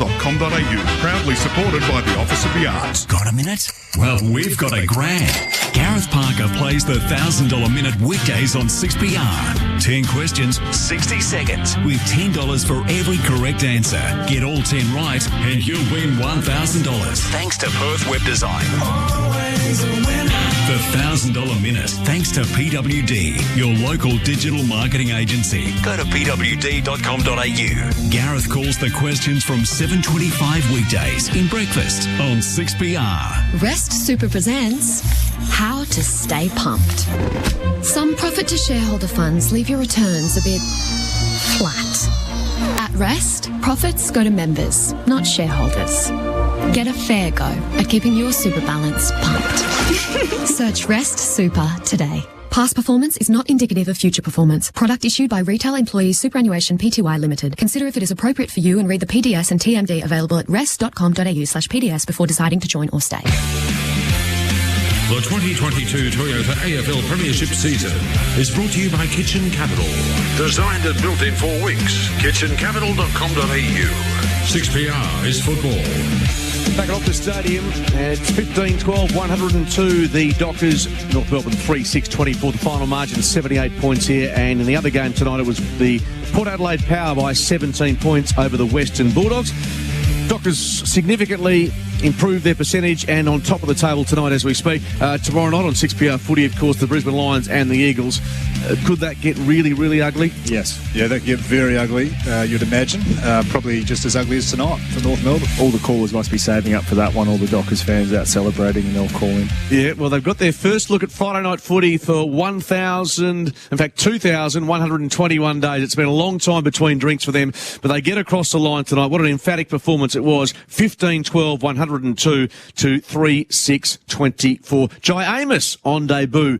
Proudly supported by the Office of the Arts. Got a minute? Well, we've got a grand. Gareth Parker plays the $1,000 minute weekdays on 6PR. 10 questions, 60 seconds, with $10 for every correct answer. Get all 10 right and you'll win $1,000. Thanks to Perth Web Design. Always a winner. The $1,000 minute, thanks to PWD, your local digital marketing agency. Go to pwd.com.au. Gareth calls the questions from 7:25 weekdays in breakfast on 6PR. Rest Super presents How to Stay Pumped. Some profit to shareholder funds leave your returns a bit flat. At Rest, profits go to members, not shareholders. Get a fair go at keeping your super balance pumped. Search Rest Super today. Past performance is not indicative of future performance. Product issued by Retail Employees Superannuation Pty Limited. Consider if it is appropriate for you and read the PDS and TMD available at rest.com.au/PDS before deciding to join or stay. The 2022 Toyota AFL Premiership season is brought to you by Kitchen Capital. Designed and built in 4 weeks. kitchencapital.com.au. 6PR is football. Back at Optus Stadium, it's 15-12-102. The Dockers, North Melbourne 3-6-24. The final margin is 78 points here. And in the other game tonight, it was the Port Adelaide Power by 17 points over the Western Bulldogs. Dockers significantly improved their percentage and on top of the table tonight as we speak. Tomorrow night on 6PR footy, of course, the Brisbane Lions and the Eagles. Could that get really, really ugly? Yes. Yeah, that could get very ugly, you'd imagine. Probably just as ugly as tonight for North Melbourne. All the callers must be saving up for that one. All the Dockers fans out celebrating and they'll call in. Yeah, well, they've got their first look at Friday night footy for 2,121 days. It's been a long time between drinks for them, but they get across the line tonight. What an emphatic performance it was. 15-12-102 to 3-6-24. Jai Amos on debut